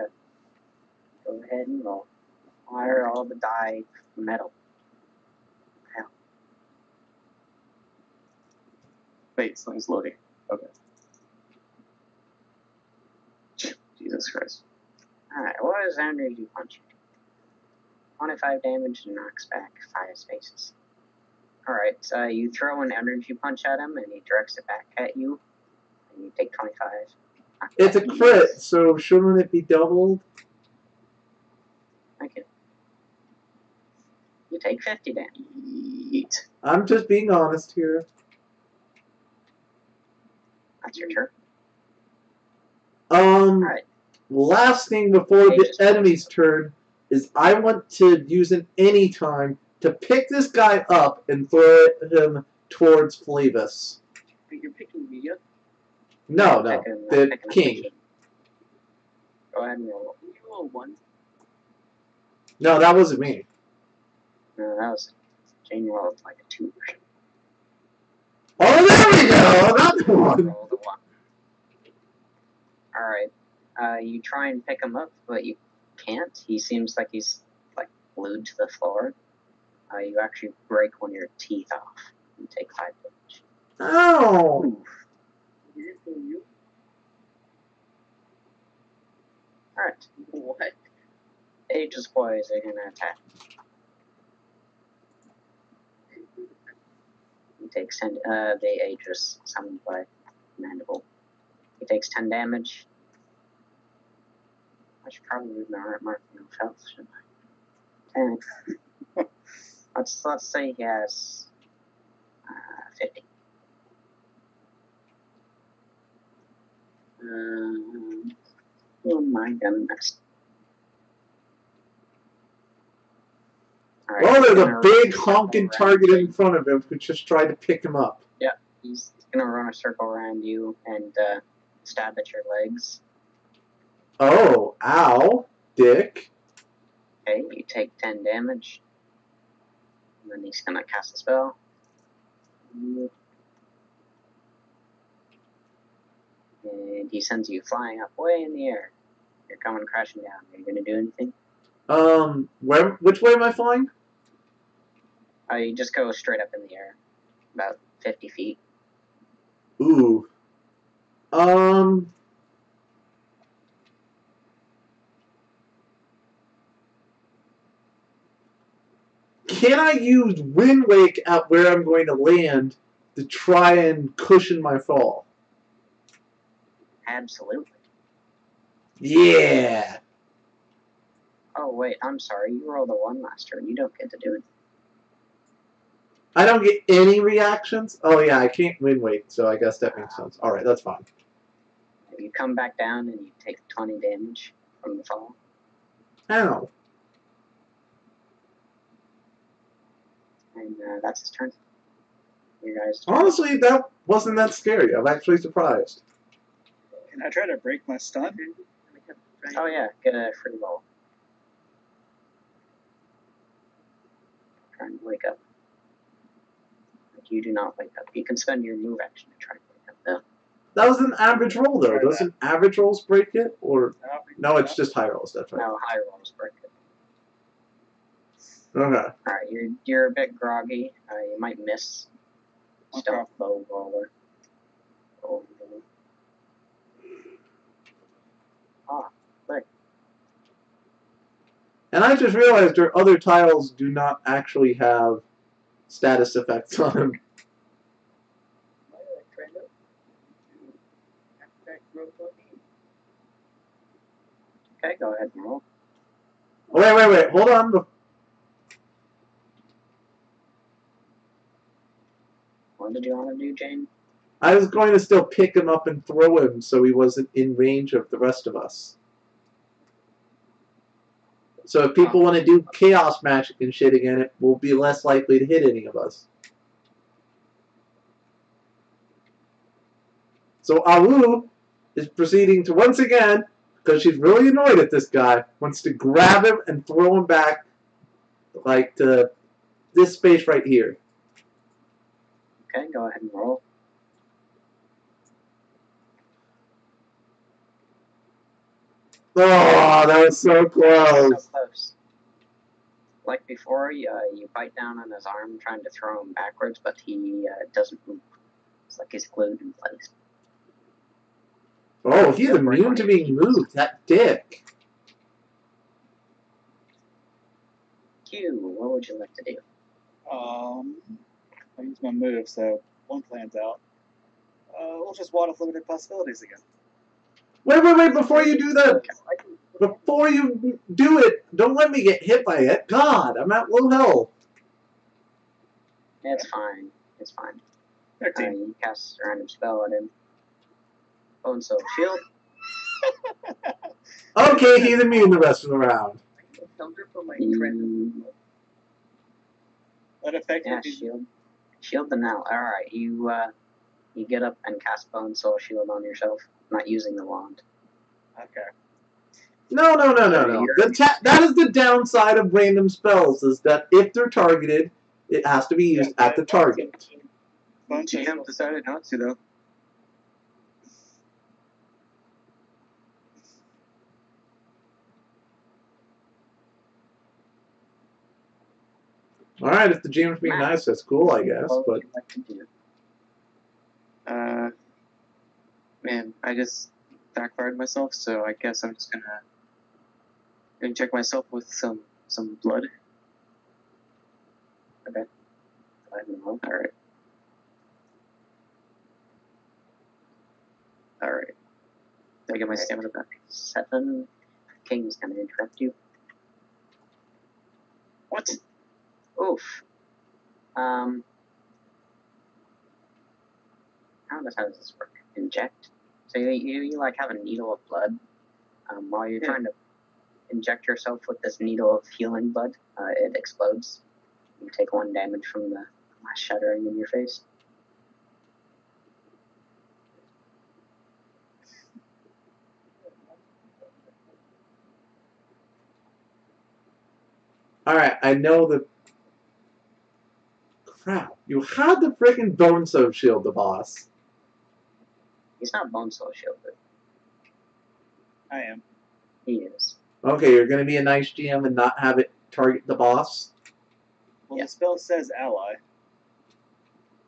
ahead and roll. Fire all the die metal. Wait, something's loading. Okay. Jesus Christ. Alright, what is energy punch? 25 damage and knocks back 5 spaces. Alright, so you throw an energy punch at him and he directs it back at you. And you take 25. It's a crit, so shouldn't it be doubled? Okay. You take 50 damage. Yeet. I'm just being honest here. That's your turn. Alright. Last thing before the enemy's turn is I want to use an anytime to pick this guy up and throw him towards Flavis. You're picking me up. No, the king. Go ahead and roll. You roll 1. No, that wasn't me. No, that was Jane rolled like a 2 or something. Oh, there we go! Another one! Rolled a 1. Alright. You try and pick him up, but you can't. He seems like he's like glued to the floor. You actually break one of your teeth off. You take 5 damage. Ow! Is it for you? Alright. What? Aegis boys are gonna attack. He takes 10. The Aegis summoned by Mandible. He takes 10 damage. I should probably mark no health, shouldn't I? 10. Let's say he has 50. Oh my goodness. Right, Well, there's a big honking target in front of him who just tried to pick him up. Yeah, he's gonna run a circle around you and stab at your legs. Oh, ow, dick. Okay, you take 10 damage. And then he's gonna cast a spell. And he sends you flying up way in the air. You're coming crashing down. Are you gonna do anything? Which way am I flying? You just go straight up in the air. About 50 feet. Ooh. Can I use Wind Wake at where I'm going to land to try and cushion my fall? Absolutely. Yeah. Oh, wait, I'm sorry. You rolled a 1 last turn. You don't get to do it. I don't get any reactions? Oh, yeah, I can't Wind Wake, so I guess that makes sense. Alright, that's fine. You come back down and you take 20 damage from the fall. Ow. And that's his turn. You guys. Honestly, that wasn't that scary. I'm actually surprised. Can I try to break my stun? Oh, yeah, get a free roll. Trying to wake up. But you do not wake up. You can spend your move action to try to wake up, though. That was an average roll, though. Doesn't average rolls break it? Or no, it's just high rolls. That's right. No, high rolls break it. Okay. Alright, you're a bit groggy. You might miss. Stealth bow roller. Look. And I just realized your other tiles do not actually have status effects on them. Okay, go ahead and roll. Wait. Hold on. What did you want to do, Jane? I was going to still pick him up and throw him so he wasn't in range of the rest of us. So if people want to do chaos magic and shit again, it will be less likely to hit any of us. So Awu is proceeding to once again, because she's really annoyed at this guy, wants to grab him and throw him back like to this space right here. Okay, go ahead and roll. Oh, that was so close. So close. Like before, you bite down on his arm trying to throw him backwards, but he doesn't move. It's like he's glued in place. Oh, he's immune to being moved. That dick. Q, what would you like to do? I use my move, so one plan's out. We'll just water limited possibilities again. Wait, before you do that, before you do it, don't let me get hit by it. God, I'm at low health. It's fine. It's fine. 13. You cast a random spell at him. Bone Soul Shield. Okay, he's immune the rest of the round. Shelter for my Mm. friend. That effect Yeah, would be shield. Shield the now. Alright, you get up and cast Bone Soul Shield on yourself, not using the wand. okay. No. That is the downside of random spells, is that if they're targeted, it has to be used at the target. GM decided not to, though. Alright, if the GM's being nice, that's cool, I guess, What but... would you like to do? Man, I just backfired myself, so I guess I'm just gonna inject myself with some blood. Okay. Go ahead and roll. Alright. Alright. Did I get my stamina back? 7. King's gonna interrupt you. What? Oof. How does this work? Inject. So you like have a needle of blood. While you're trying to inject yourself with this needle of healing blood, it explodes. You take 1 damage from the shattering in your face. Alright, I know the... Crap. You had the freaking Bone Soul Shield, the boss. He's not Bone Soul Shielded. I am. He is. Okay, you're gonna be a nice GM and not have it target the boss? Well, Yeah. the spell says ally.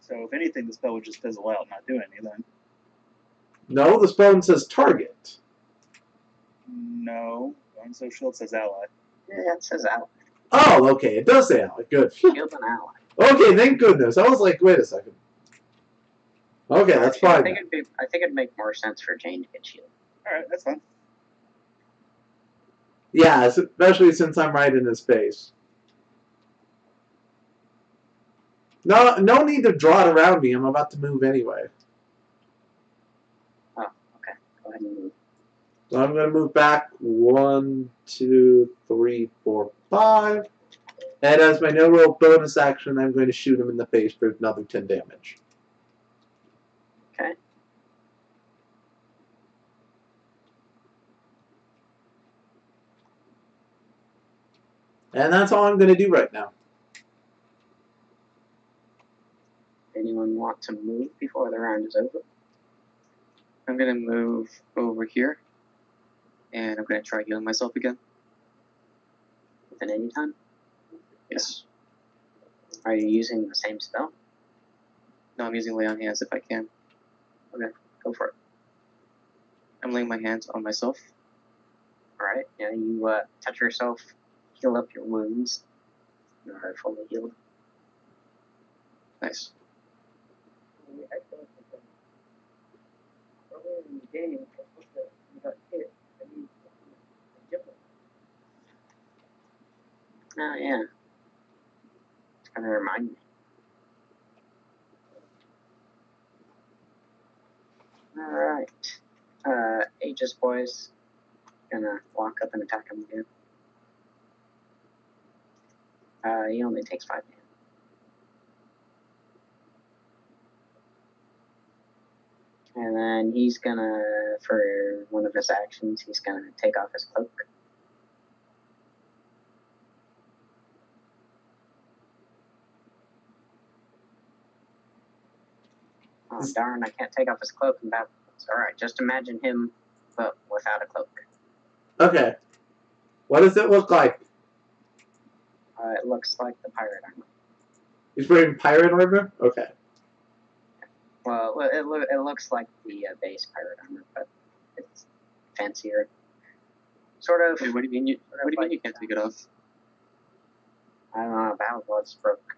So if anything, the spell would just fizzle out, not do anything. No, the spell says target. No. Bone Soul Shield says ally. Yeah, it says ally. Oh, okay, it does say ally. Good. Shield an ally. Okay, thank goodness. I was like, wait a second. Okay, that's Actually, fine. I think it'd make more sense for Jane to get shield. Alright, that's fine. Yeah, especially since I'm right in his face. No need to draw it around me. I'm about to move anyway. Oh, okay. Go ahead and move. So I'm going to move back 1, 2, 3, 4, 5. And as my no-roll bonus action, I'm going to shoot him in the face for another 10 damage. Okay. And that's all I'm going to do right now. Anyone want to move before the round is over? I'm gonna move over here, and I'm gonna try healing myself again. Within any time? Yes. Are you using the same spell? No, I'm using lay on hands if I can. Go for it. I'm laying my hands on myself. Alright, yeah, you touch yourself, heal up your wounds. You are fully healed. Nice. Earlier in the game, you got hit. And you different. Oh, yeah. It's gonna remind me. Alright. Aegis boys. Gonna walk up and attack him again. He only takes 5 damage. And then he's gonna, for one of his actions, he's gonna take off his cloak. Oh darn, I can't take off his cloak in battle. It's alright, just imagine him, but without a cloak. Okay. What does it look like? It looks like the pirate armor. He's wearing pirate armor? Okay. Well, it looks like the base pirate armor, but it's fancier. Sort of. Wait, what do you mean? You can't take it off? I don't know, Battle Blood's broke.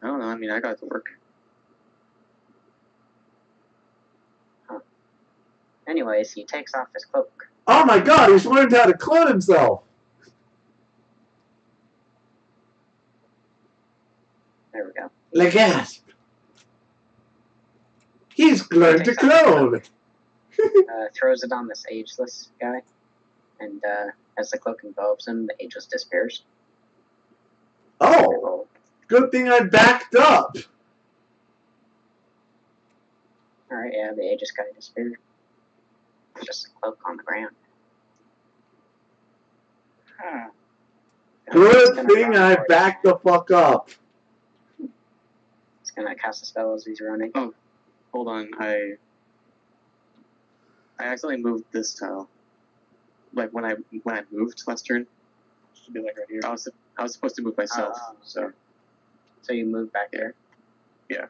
I don't know. I mean, I got it to work. Anyways, he takes off his cloak. Oh my god, he's learned how to clone himself! There we go. Le gasp! He's learned to clone! Throws it on this ageless guy, and as the cloak envelops him, the ageless disappears. Oh! Good thing I backed up! Alright, yeah, the ageless guy disappeared. Just a cloak on the ground. Huh. Good thing I backed the fuck up. He's gonna cast a spell as he's running. Oh, hold on. I accidentally moved this tile. Like when I moved last turn, Should be like right here. I was supposed to move myself. So you move back there? Yeah.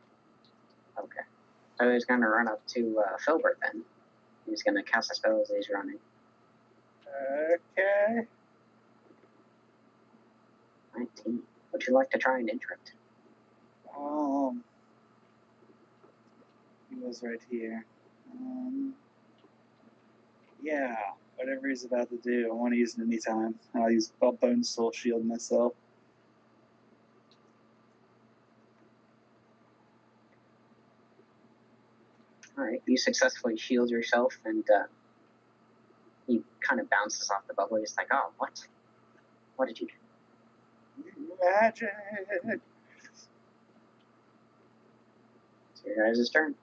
Okay. So he's gonna run up to Filbert then. He's gonna cast a spell as he's running. Okay. 19. Would you like to try and interrupt? He was right here. Yeah, whatever he's about to do, I want to use it anytime. I'll use Bone Soul Shield myself. Alright, you successfully shield yourself, and he kind of bounces off the bubble. He's like, oh, what? What did you do? Magic! It's your guys' turn.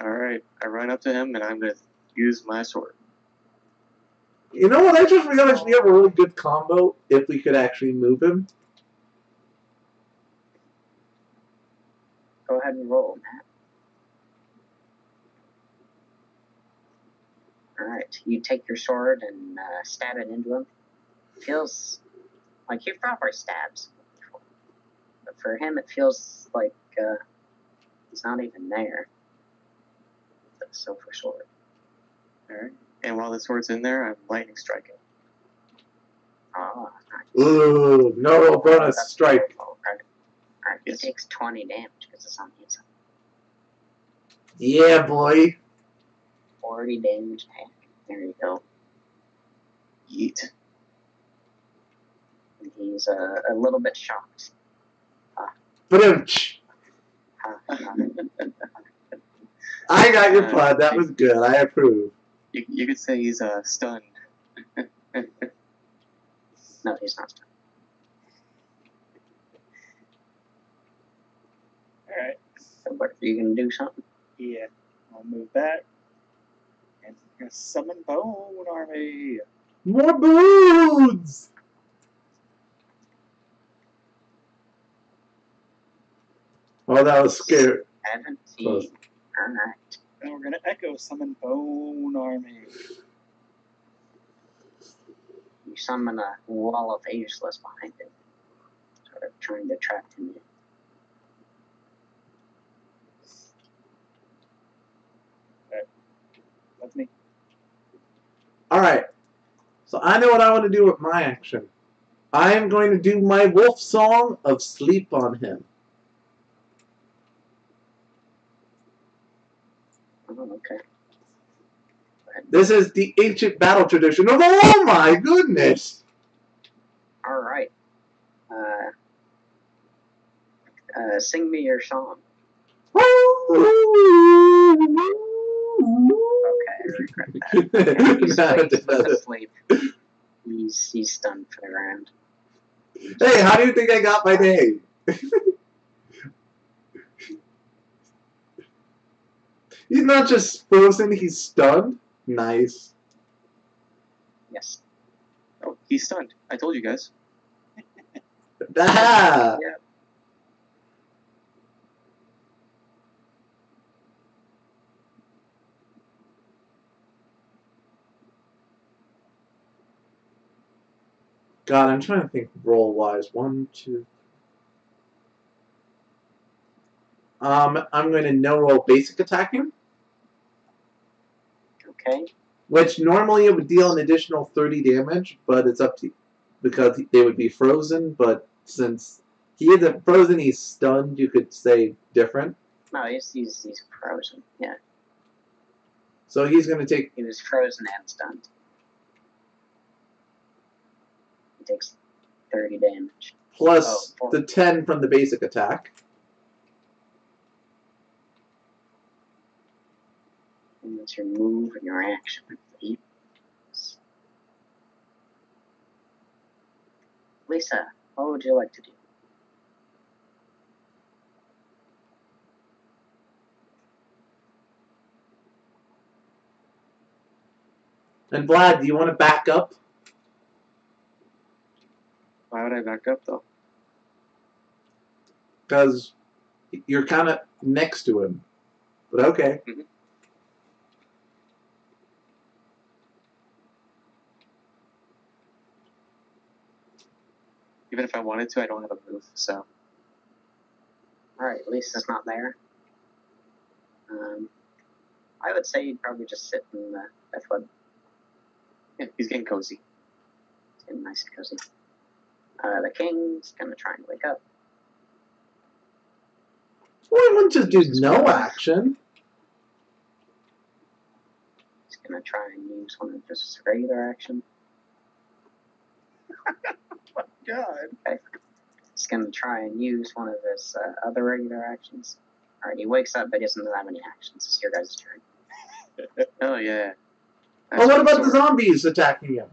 alright, I run up to him and I'm gonna use my sword. You know what? I just realized we have a really good combo if we could actually move him. Go ahead and roll, Matt. Alright, you take your sword and stab it into him. Feels like you've probably stabs before. But for him, it feels like he's not even there. The silver sword. Alright. And while the sword's in there, I'm lightning striking. Oh, nice. Ooh, no bonus That's strike. wonderful. Alright, Yes. he takes 20 damage because it's on the inside. Yeah, boy. 40 damage tank. There you go. Yeet. And he's a little bit shocked. Ba-dum-tsh. I got your pun. That was good. I approve. You could say he's stunned. No, he's not stunned. Alright. So, what, are you going to do something? Yeah. I'll move back. And I'm going to summon Bone Army. More boons! Oh, that was scary. 17. Close. Alright. And we're going to Echo Summon Bone Army. You summon a wall of ageless behind it. Sort of trying to trap him in. That's me. Alright. So I know what I want to do with my action. I am going to do my wolf song of Sleep on Him. Oh, okay. This is the ancient battle tradition of, oh my goodness! Alright. Sing me your song. Okay, I regret that. He's put to sleep. He's stunned for the round. Hey, how do you think I got my name? He's not just frozen, he's stunned. Nice. Yes. Oh, he's stunned. I told you guys. Ah! Yeah. God, I'm trying to think roll-wise. 1, 2. I'm going to no-roll basic attack him, Okay. which normally it would deal an additional 30 damage, but it's up to you. Because they would be frozen, but since he isn't frozen, he's stunned, you could say different. No, he's frozen. Yeah. So he's going to take... He was frozen and stunned. He takes 30 damage. plus Oh, the 10 from the basic attack. And that's your move and your action. Lisa, what would you like to do? And Vlad, do you want to back up? Why would I back up though? Because you're kind of next to him. But okay. Mm-hmm. Even if I wanted to, I don't have a move, so. Alright, Lisa's not there. I would say you'd probably just sit in the deathwood. Yeah, he's getting cozy. It's getting nice and cozy. The king's gonna try and wake up. Well, he wouldn't just do no action. He's gonna try and use one of his regular action. My God. Okay. He's gonna try and use one of his other regular actions. Alright, he wakes up but he doesn't have any actions. It's your guys' turn. Oh, yeah. Oh, what about the zombies attacking him?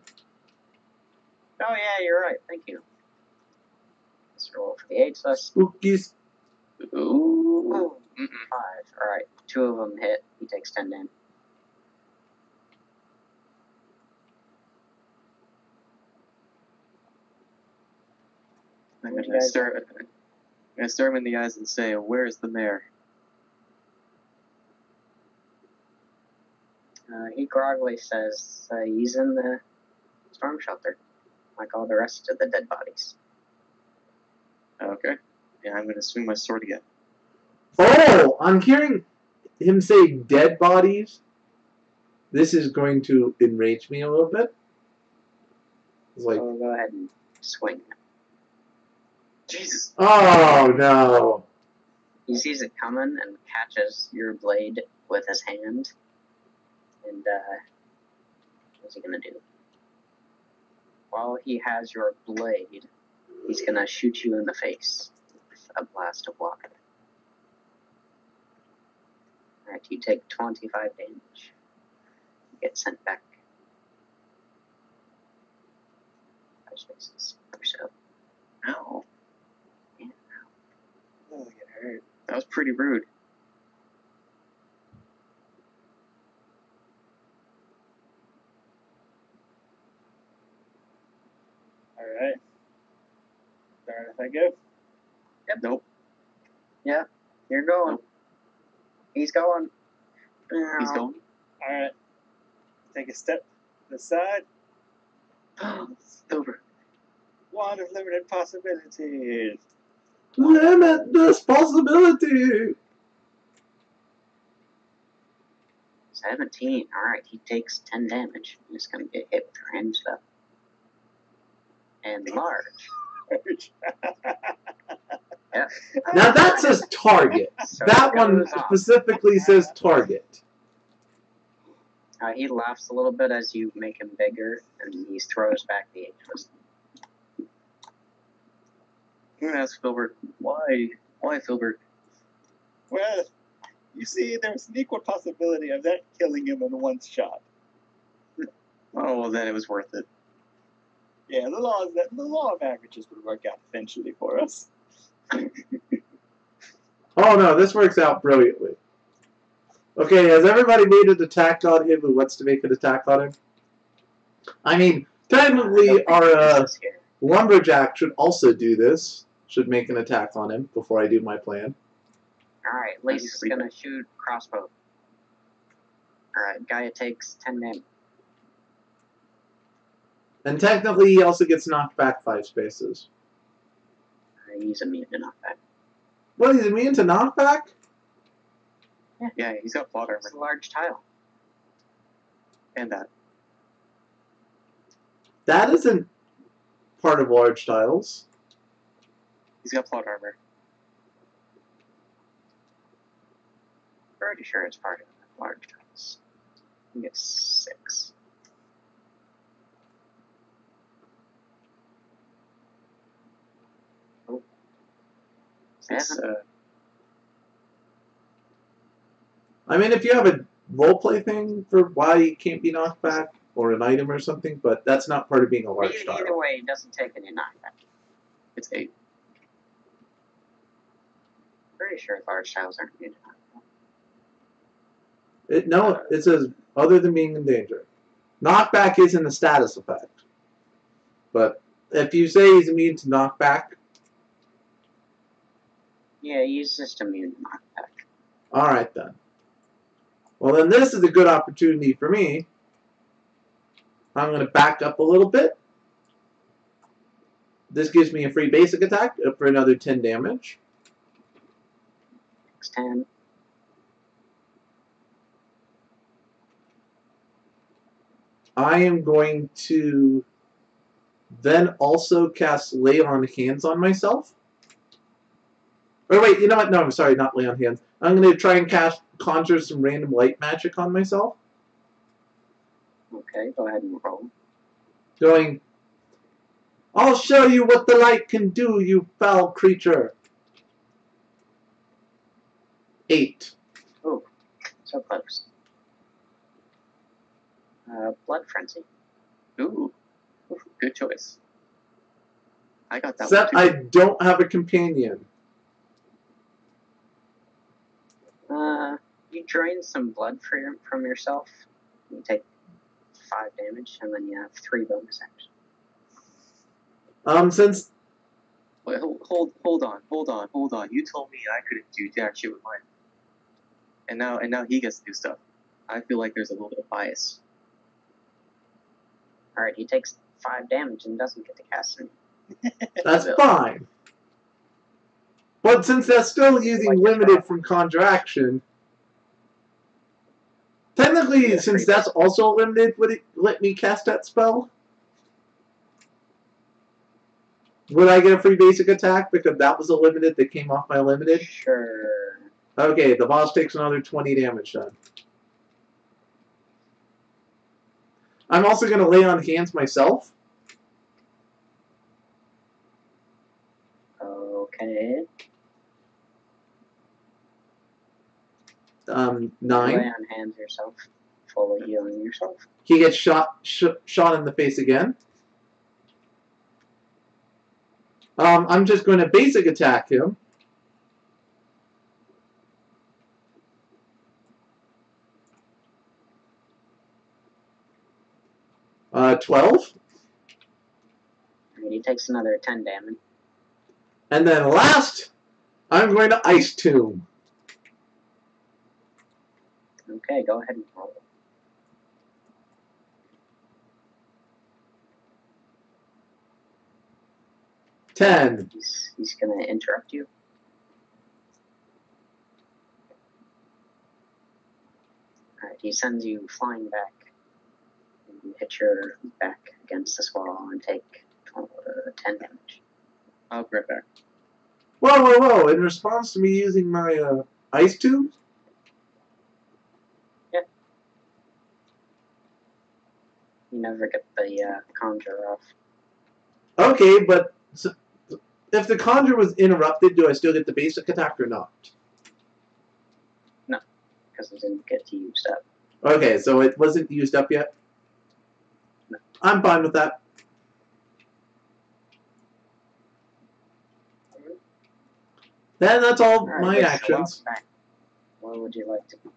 Oh yeah, you're right. Thank you. Let's roll for the 8 plus Spookies. Ooh. 5. Alright, 2 of them hit. He takes 10 damage. I'm gonna stare him in the eyes and say, "Where's the mayor?" He groggily says he's in the storm shelter, like all the rest of the dead bodies. Okay. Yeah, I'm gonna swing my sword again. Oh, I'm hearing him say dead bodies. This is going to enrage me a little bit. It's like, So go ahead and swing. Jesus. oh no. He sees it coming and catches your blade with his hand. And what's he gonna do? While he has your blade, he's gonna shoot you in the face with a blast of water. Alright, you take 25 damage. You get sent back 5 spaces or so. Ow. Yeah. Oh, I get hurt. That was pretty rude. Alright. Alright, if I go. Yep. Nope. Yeah, you're going. Nope. He's going. He's going. Alright. Take a step to the side. Over. Wand of limited possibilities. Limitless possibility. 17. Alright, he takes 10 damage. He's gonna get hit with ranged stuff. And large. Yeah. Now that says target. So That it one goes off. specifically says target. He laughs a little bit as you make him bigger, and he throws back the ageless. I'm gonna ask Filbert, why? Why, Filbert? Well, you see, there's an equal possibility of that killing him in one shot. Oh, well, then it was worth it. Yeah, the law of averages would work out eventually for us. Oh no, this works out brilliantly. Okay, has everybody made an attack on him who wants to make an attack on him? I mean, technically, our lumberjack should also do this. Should make an attack on him before I do my plan. Alright, Lisa's gonna shoot crossbow. Alright, Gaia takes 10 damage. And technically, he also gets knocked back 5 spaces. He's immune to knockback. What, he's immune to knockback? Yeah, he's got plot It's armor. a large tile. And that. That isn't part of large tiles. He's got plot armor. Pretty sure it's part of the large tiles. I think it's 6. Oh. It's, 7. I mean, if you have a roleplay thing for why he can't be knocked back, or an item or something, but that's not part of being a large tile. Either way, it doesn't take any knockback. It's 8. Pretty sure large tiles aren't immune to knockback. No, it says other than being in danger. Knockback isn't a status effect. But if you say he's immune to knockback, Yeah, he's just immune to knockback. alright then. Well, then this is a good opportunity for me. I'm going to back up a little bit. This gives me a free basic attack for another 10 damage. 10. I am going to then also cast Lay on Hands on myself. Or wait, you know what? No, I'm sorry, not Lay on Hands. I'm going to try and conjure some random light magic on myself. Okay, go ahead and roll. Going, I'll show you what the light can do, you foul creature. 8. Oh, so close. Blood Frenzy. Ooh. Good choice. I got that Except one I don't have a companion. You drain some blood from yourself. You take 5 damage, and then you have 3 bonus actions. Since Wait, hold on. You told me I couldn't do jack shit with mine. And now he gets to do stuff. I feel like there's a little bit of bias. Alright, he takes 5 damage and doesn't get to cast any. that's fine. But since that's still using limited from conjure action, technically, Yeah, since free that's also limited, would it let me cast that spell? Would I get a free basic attack because that was a limited that came off my limited? Sure. Okay, the boss takes another 20 damage then. I'm also going to Lay on Hands myself. Okay. 9. Lay on hands yourself. Fully healing yourself. He gets shot in the face again. I'm just going to basic attack him. 12. And he takes another 10 damage. And then last, I'm going to Ice Tomb. Okay, go ahead and roll. Ten. He's gonna interrupt you. Alright, he sends you flying back. You hit your back against this wall and take 10 damage. I'll be right back. Whoa. In response to me using my Ice Tomb? Yeah. You never get the conjure off. Okay, but if the conjure was interrupted, do I still get the basic attack or not? No, because it didn't get to use up. Okay, so it wasn't used up yet? No. I'm fine with that. Then that's all Alright, my Lisa, actions. welcome back. What would you like to do?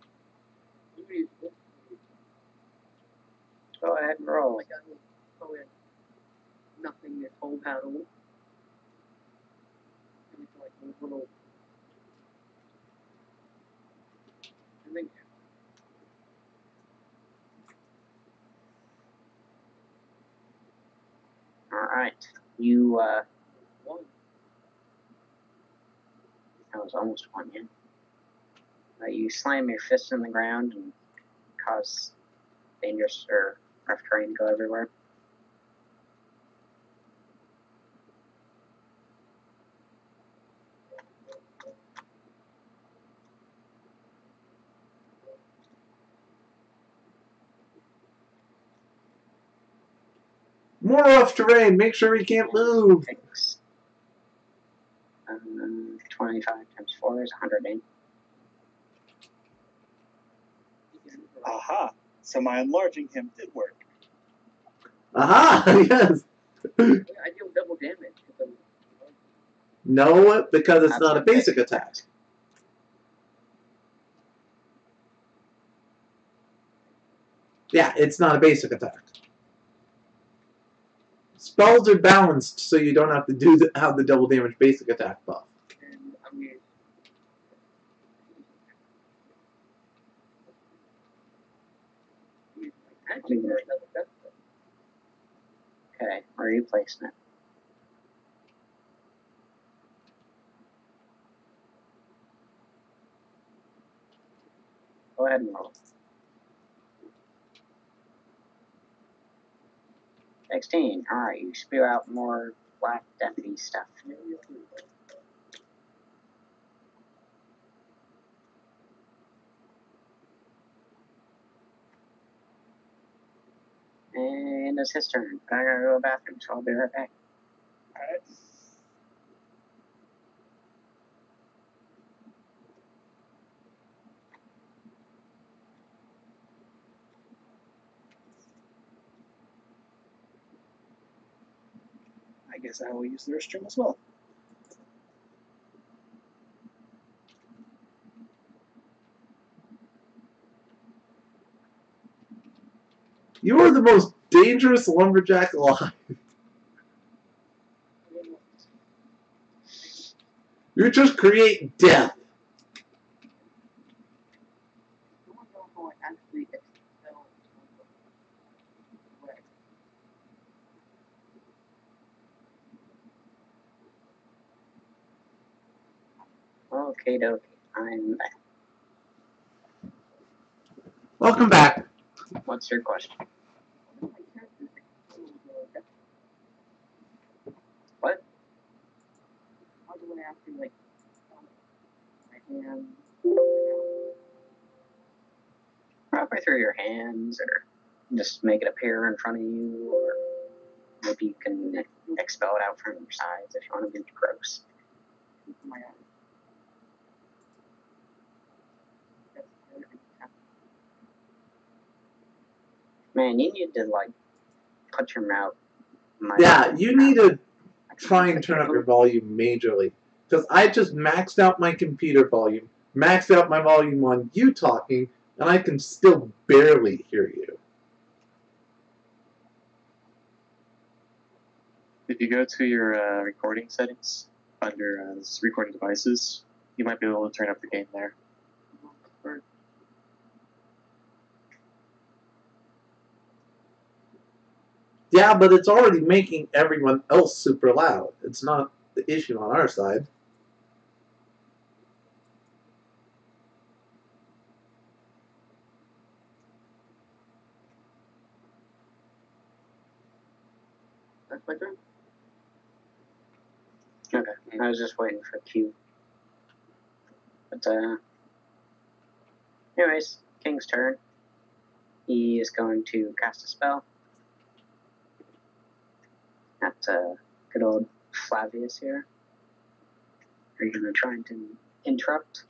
Go ahead and roll. I got probably nothing this whole battle. And it's like a little. I think. Alright. You, One. that was almost one, yeah. You slam your fist in the ground and cause dangerous or rough terrain to go everywhere. More rough terrain. Make sure he can't move. 25 times 4 is 108. Aha! So my enlarging him did work. Aha! Yes. I deal double damage. No, because it's not a basic attack. Yeah, it's not a basic attack. Spells are balanced, so you don't have to have the double damage basic attack buff. And I mean, actually, Okay, where are you placing it? Go ahead and roll. 16. Alright, you spew out more black deputy stuff. And it's his turn. I gotta go to the bathroom, so I'll be right back. Alright. I guess I will use the restroom as well. You are the most dangerous lumberjack alive. You just create death. Okay, dokie. I'm back. Welcome back. What's your question? What? How do I actually like my hand? Probably through your hands, or just make it appear in front of you, or maybe you can expel it out from your sides if you want to be gross. My eyes. Man, you need to, like, put your mouth. Yeah, you need to try and turn up your volume majorly. Because I just maxed out my computer volume, maxed out my volume on you talking, and I can still barely hear you. If you go to your recording settings under recording devices, you might be able to turn up the gain there. Yeah, but it's already making everyone else super loud. It's not the issue on our side. That's my turn. Okay, I was just waiting for Q. But, anyways, King's turn. He is going to cast a spell. At, good old Flavius here. Are you going to try and interrupt?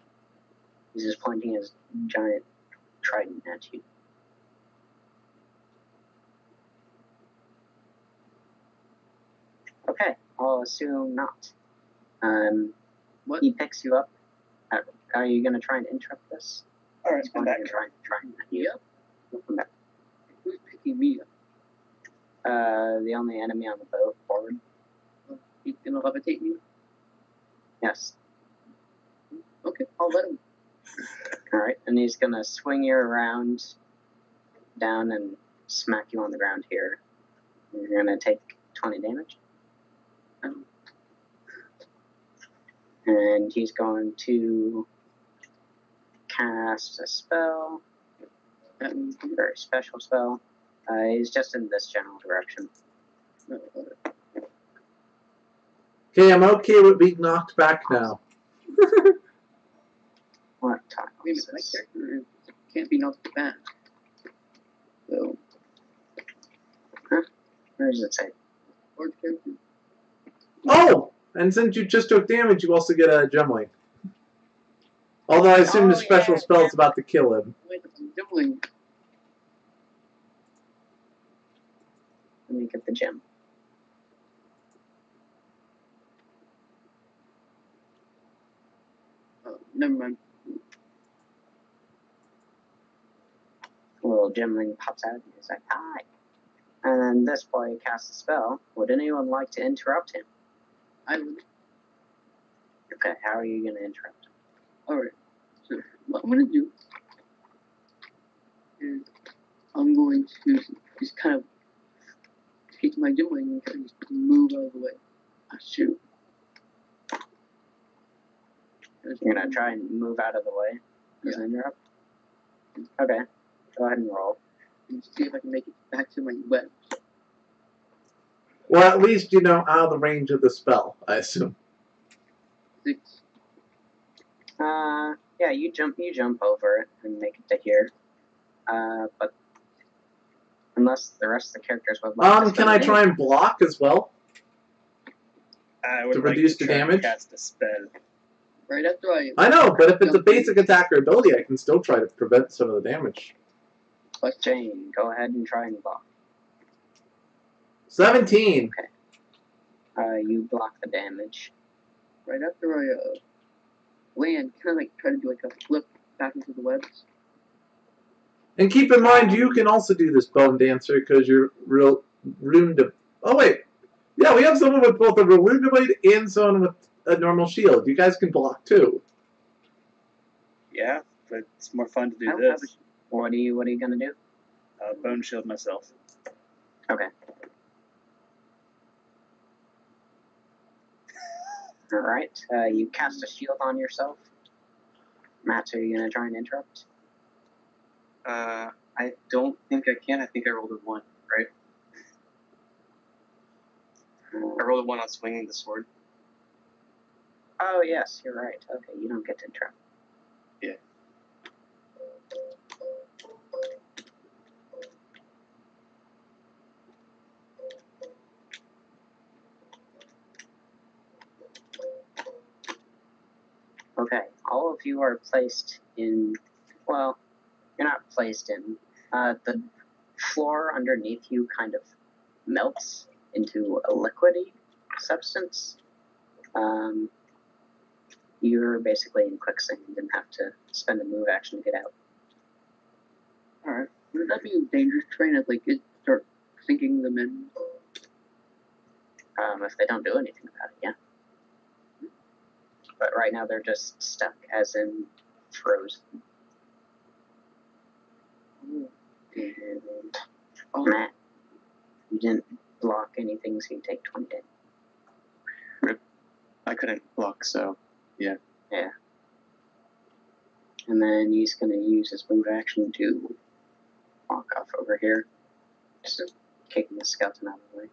He's just pointing his giant trident at you. Okay, I'll assume not. What? He picks you up. Are you going to try and interrupt this? All right, He's I'm going back. to try and you up. Welcome back. Who's picking me up? The only enemy on the boat forward. He's gonna levitate me? Yes. Okay, I'll let him. Alright, and he's gonna swing you around down and smack you on the ground here. You're gonna take 20 damage. And he's going to cast a spell, or a special spell. He's just in this general direction. Okay, I'm okay with being knocked back now. What time Wait a is minute, my this? character can't be knocked back. So, Where does it say? or character. Oh! And since you just took damage, you also get a gemling. Although I assume the Oh, special yeah. spell is about to kill him. Wait, I'm doubling. Let me get the gem. Oh, never mind. A little gemling pops out and he's like, hi. And then this boy casts a spell. Would anyone like to interrupt him? I would. Okay, how are you going to interrupt him? Alright. So, what I'm gonna do is I'm going to just kind of take my dimwing and kind of just move out of the way. Ah, shoot. You're going to try and move out of the way as an interrupt? Okay, go ahead and roll. And see if I can make it back to my web. Well, at least you know out of the range of the spell, I assume. 6. Yeah, you jump over it and make it to here. But unless the rest of the characters would like to Can I try and block as well? I would To like reduce to the try and damage? cast a spell. Right after I know, but if it's a basic attack or ability, I can still try to prevent some of the damage. But Jane, go ahead and try and block. 17. You block the damage. Right after I land, kind of like try to do like a flip back into the webs. And keep in mind, you can also do this bone dancer because you're ruined. Oh wait, yeah, we have someone with both a Rune Blade and someone with a normal shield. You guys can block too. Yeah, but it's more fun to I do don't have this. What are you gonna do? Bone shield myself. Okay. All right. You cast a shield on yourself. Matt, are you gonna try and interrupt? I don't think I can. I think I rolled a 1, right? I rolled a 1 on swinging the sword. Oh yes, you're right. Okay, you don't get to interrupt. Yeah. Okay, all of you are placed in. Well, you're not placed in. The floor underneath you kind of melts into a liquidy substance. You're basically in quicksand and have to spend a move action to get out. Alright. Would that be a dangerous terrain if like it start sinking them in? If they don't do anything about it, yeah. But right now they're just stuck, as in frozen. And Matt, you didn't block anything, so you take 20 damage. I couldn't block, so yeah. Yeah. And then he's going to use his move action to walk off over here. Just kicking the skeleton out of the way.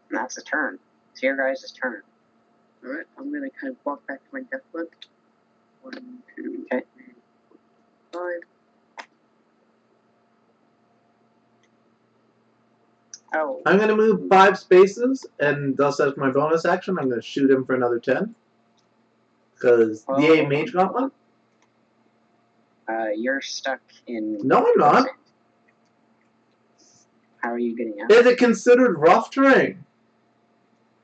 And that's a turn. It's your guys' turn. Alright, I'm gonna kind of walk back to my death foot. 1, 2, Okay. 3, 4, 5. Oh, I'm going to move 5 spaces, and thus as my bonus action, I'm going to shoot him for another 10. Because well, the mage got one? you're stuck in... No, I'm not. quicksand. How are you getting out? Is it considered rough terrain?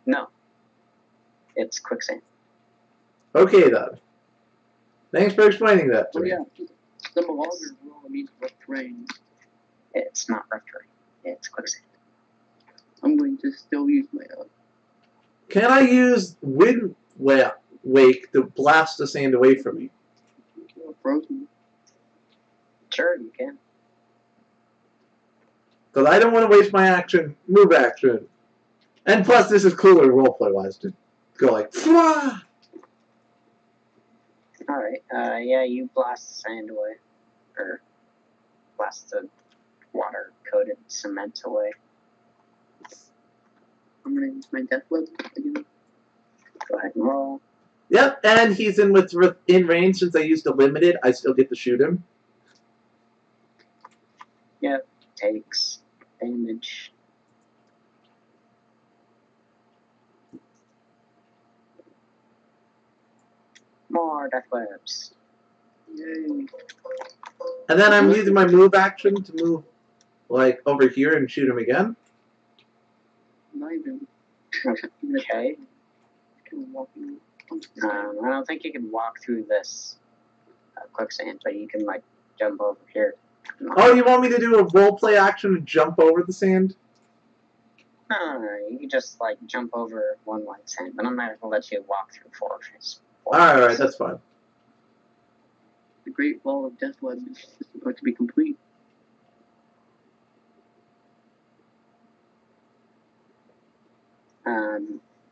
No. It's quicksand. Okay, then. Thanks for explaining that to Oh me. yeah. The longer roll means rough terrain. It's not rough terrain. It's quicksand. I'm going to still use my Can I use wind wake to blast the sand away from me? frozen. Sure, you can. Because I don't want to waste my move action. And plus, this is cooler roleplay wise to go like, Fwah! Alright, yeah, you blast the sand away. Or blast the water-coated cement away. I'm going to use my death web again. Go ahead and roll. Yep, and he's in range since I used a limited. I still get to shoot him. Yep, takes damage. More death webs. Yay. And then I'm using my move action to move like over here and shoot him again. Not even. Okay. Kind of walking. I don't think you can walk through this quicksand, but you can like jump over here. Oh, you want me to do a roleplay action and jump over the sand? No, you can just like jump over one white sand, but I'm not gonna let you walk through four of his. Alright, that's fine. The Great Wall of Death Web is about to be complete.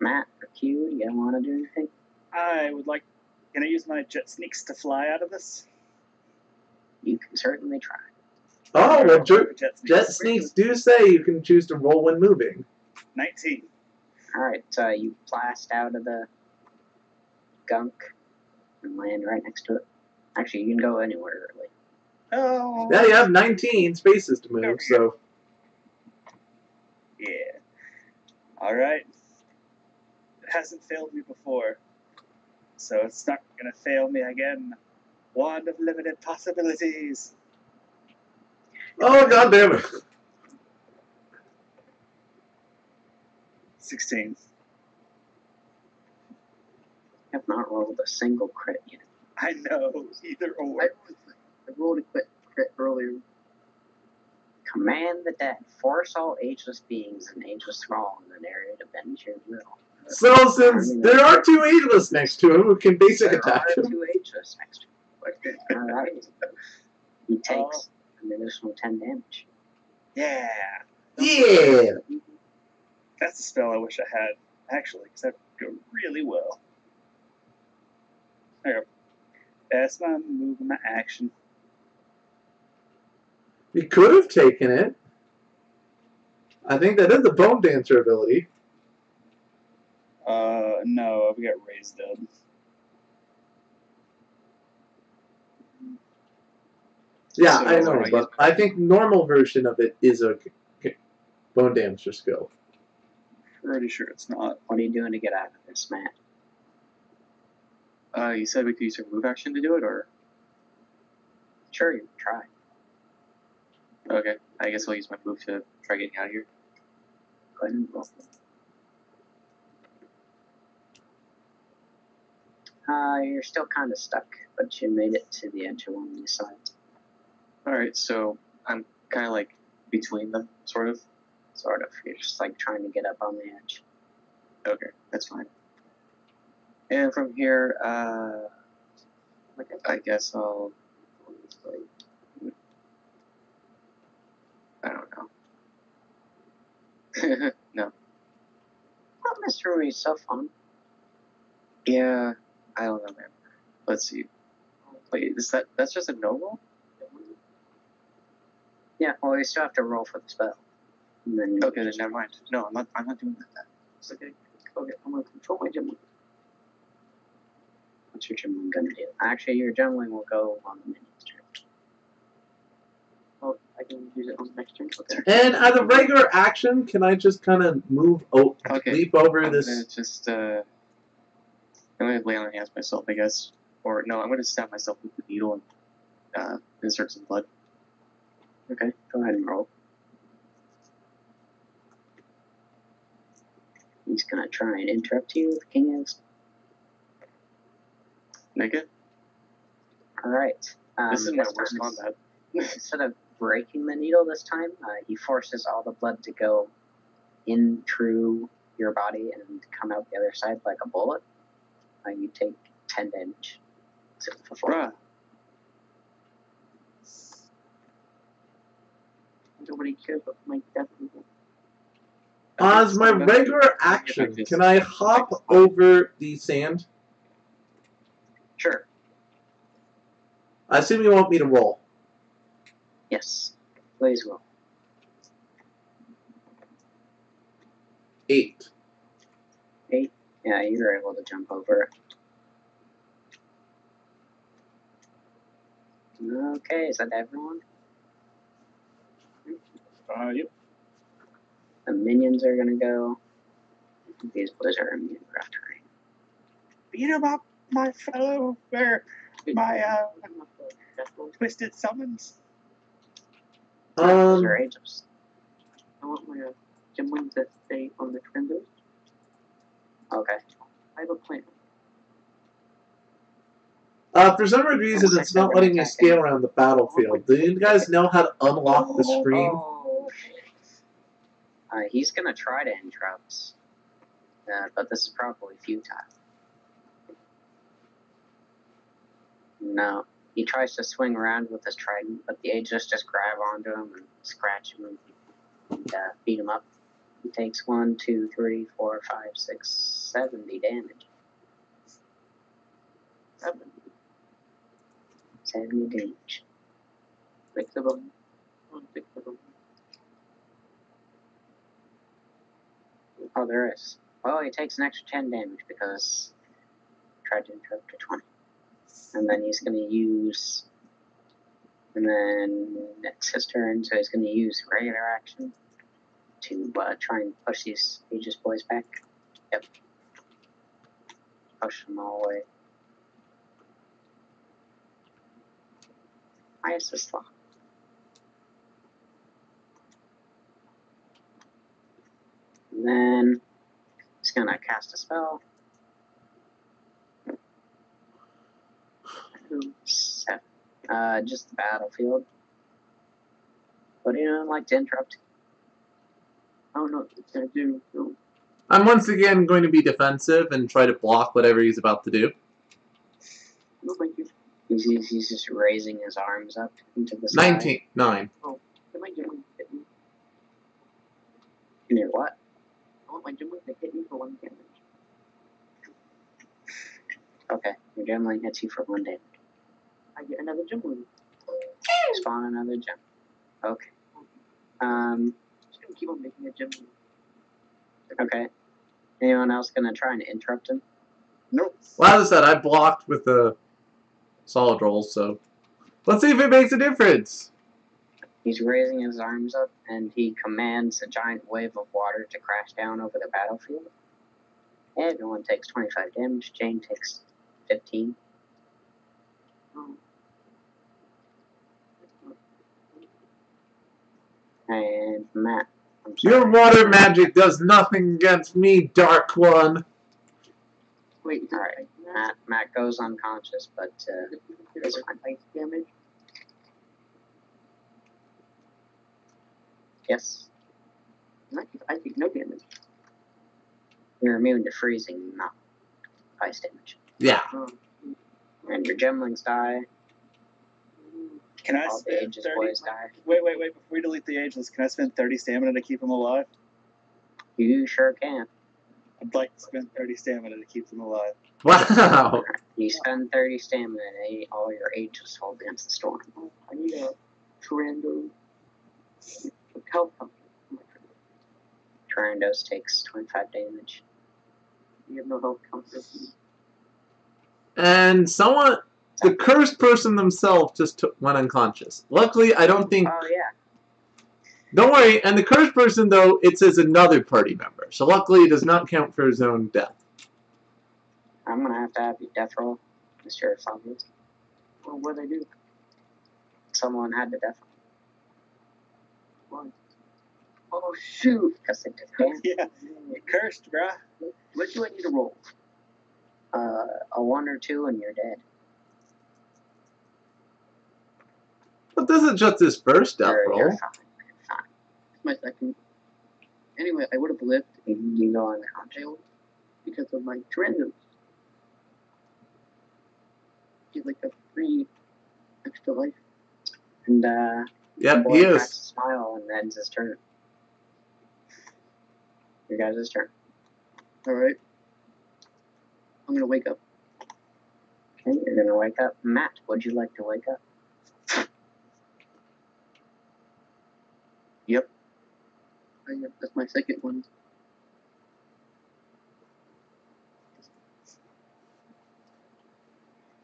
Matt or Q, do you want to do anything? I would like. Can I use my jet sneaks to fly out of this? You can certainly try. Oh, well, Jet sneaks do say you can choose to roll when moving. 19. Alright, you blast out of the gunk and land right next to it. Actually, you can go anywhere, really. Oh. Yeah, you have 19 spaces to move, so. Yeah. Alright. It hasn't failed me before. So it's not going to fail me again. Wand of limited possibilities. Oh, god damn it. 16. I have not rolled a single crit yet. I know. Either or. I rolled a crit earlier. Command the dead. Force all ageless beings and ageless thrall in an area to bend your will. So, since there are two ageless next to him who can basic There attack are him. two ageless next to him. Alright. He takes an additional 10 damage. Yeah. Yeah! That's a spell I wish I had, actually, because that would go really well. There you go. That's my move and my action. You could have taken it. I think that is the Bone Dancer ability. No, I've got raised up. Yeah, So, I know, I but I think normal version of it is a Bone Dancer skill. Pretty sure it's not. What are you doing to get out of this, Matt? You said we could use our move action to do it, or? Sure, you can try. Okay, I guess I'll use my move to try getting out of here. Go ahead and roll. You're still kind of stuck, but you made it to the edge of one of these sides. Alright, so I'm kind of like between them, sort of. Sort of. You're just like trying to get up on the edge. Okay, that's fine. And from here, I guess I'll. I don't know. No. Well, Mr. Ruiz, so fun. Yeah, I don't know, man. Let's see. Wait, that's just a no-roll? Yeah, well, you still have to roll for the spell. And then Okay, then never mind. No, I'm not doing that. It's okay. Okay, I'm gonna control my gem. What's your gem gonna do? Actually, your gemling will go on the minion's turn. Oh, I can use it on the next turn. Okay. And as a regular action, can I just kind of leap over I'm this? gonna just, I'm gonna lay on hands myself, I guess. Or, no, I'm gonna stab myself with the needle and, insert some blood. Okay, go ahead and roll. He's gonna try and interrupt you, King is. Make it? Alright. This is my this worst time combat. instead of breaking the needle this time, he forces all the blood to go in through your body and come out the other side like a bullet. You take 10 damage. Bruh. Nobody cares about my death. As my regular action, can I hop over the sand? Sure. I assume you want me to roll. Yes. Please roll. 8. 8. Yeah, you're able to jump over. Okay, is that everyone? Yep. The minions are gonna go. These boys are immune to rough terrain. Beat him up, my fellow, my twisted summons. Those are ages. I want my gem to stay on the trendos. Okay. I have a plan. For some reason, it's not letting me scale around the battlefield. Do you guys know how to unlock the screen? Oh, he's gonna try to interrupt, but this is probably futile. No, he tries to swing around with his trident, but the Aegis just grab onto him and scratch him and beat him up. He takes 1, 2, 3, 4, 5, 6, 70 damage. 70 damage. 6 of them. 6 of them. Oh, there is. Well, he takes an extra 10 damage because I tried to interrupt to 20. And then he's going to use... And then it's his turn, so he's going to use regular action to try and push these Aegis boys back. Yep. Push them all away. Why is this locked? And then he's going to cast a spell. 7. Just the battlefield. But he doesn't like to interrupt. I don't know what it's gonna do. So. I'm once again going to be defensive and try to block whatever he's about to do. No, thank you. He's just raising his arms up into the sky. 19. 9. Oh, can my gem to hit me? Near what? I want my gem to hit me for 1 damage. Okay, your gemling hits you for 1 damage. I get another gem. Spawn another gem. Okay. Just gonna keep on making a gem. Okay. Anyone else gonna try and interrupt him? Nope. Well, as I said, I blocked with the solid rolls, so let's see if it makes a difference. He's raising his arms up, and he commands a giant wave of water to crash down over the battlefield. Everyone takes 25 damage. Jane takes 15. Oh. And Matt. I'm sorry. Your water magic does nothing against me, Dark One. Wait, Alright, Matt goes unconscious, but it's fine. Ice damage. yes, I take no damage. you're immune to freezing, not ice damage. Yeah. Oh. And your gemlings die. Can I All the spend Aegis 30? boys die. Wait. Before we delete the ageless, can I spend 30 stamina to keep them alive? You sure can. I'd like to spend 30 stamina to keep them alive. Wow. You spend 30 stamina and all your Aegis hold against the storm. Oh, I need a Trando health pumpkin. Tyrandos takes 25 damage. You have no health compass. And someone, the cursed person themselves just went unconscious. Luckily, I don't think... Oh, yeah. Don't worry, and the cursed person, though, it says another party member. So luckily, it does not count for his own death. I'm gonna have you death roll, Mr. Fabulous. Well, what I do? Someone had to death What? Oh shoot! because they took damage. Yeah, you're cursed, bruh. What do I need to roll? A 1 or 2 and you're dead. But this is just his first death You're roll. fine. You're fine. It's my second. Anyway, I would have lived You go on the couch. because of my Tyrannos. Get like a free extra life. And Yep, boy he cracks a is. smile and ends his turn. Your guys' turn. Alright. I'm gonna wake up. Okay, you're gonna wake up. Matt, would you like to wake up? Yep. That's my second one.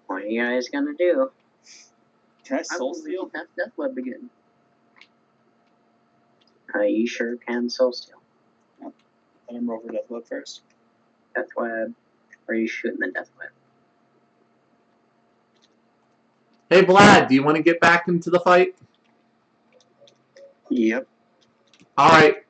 What are you guys gonna do? Can I I'm soul gonna steal? cast Death Web again. You sure can soul steal. Let him roll for Death Web first. Death web. Or are you shooting the death web? Hey, Vlad, do you want to get back into the fight? Yep. Alright.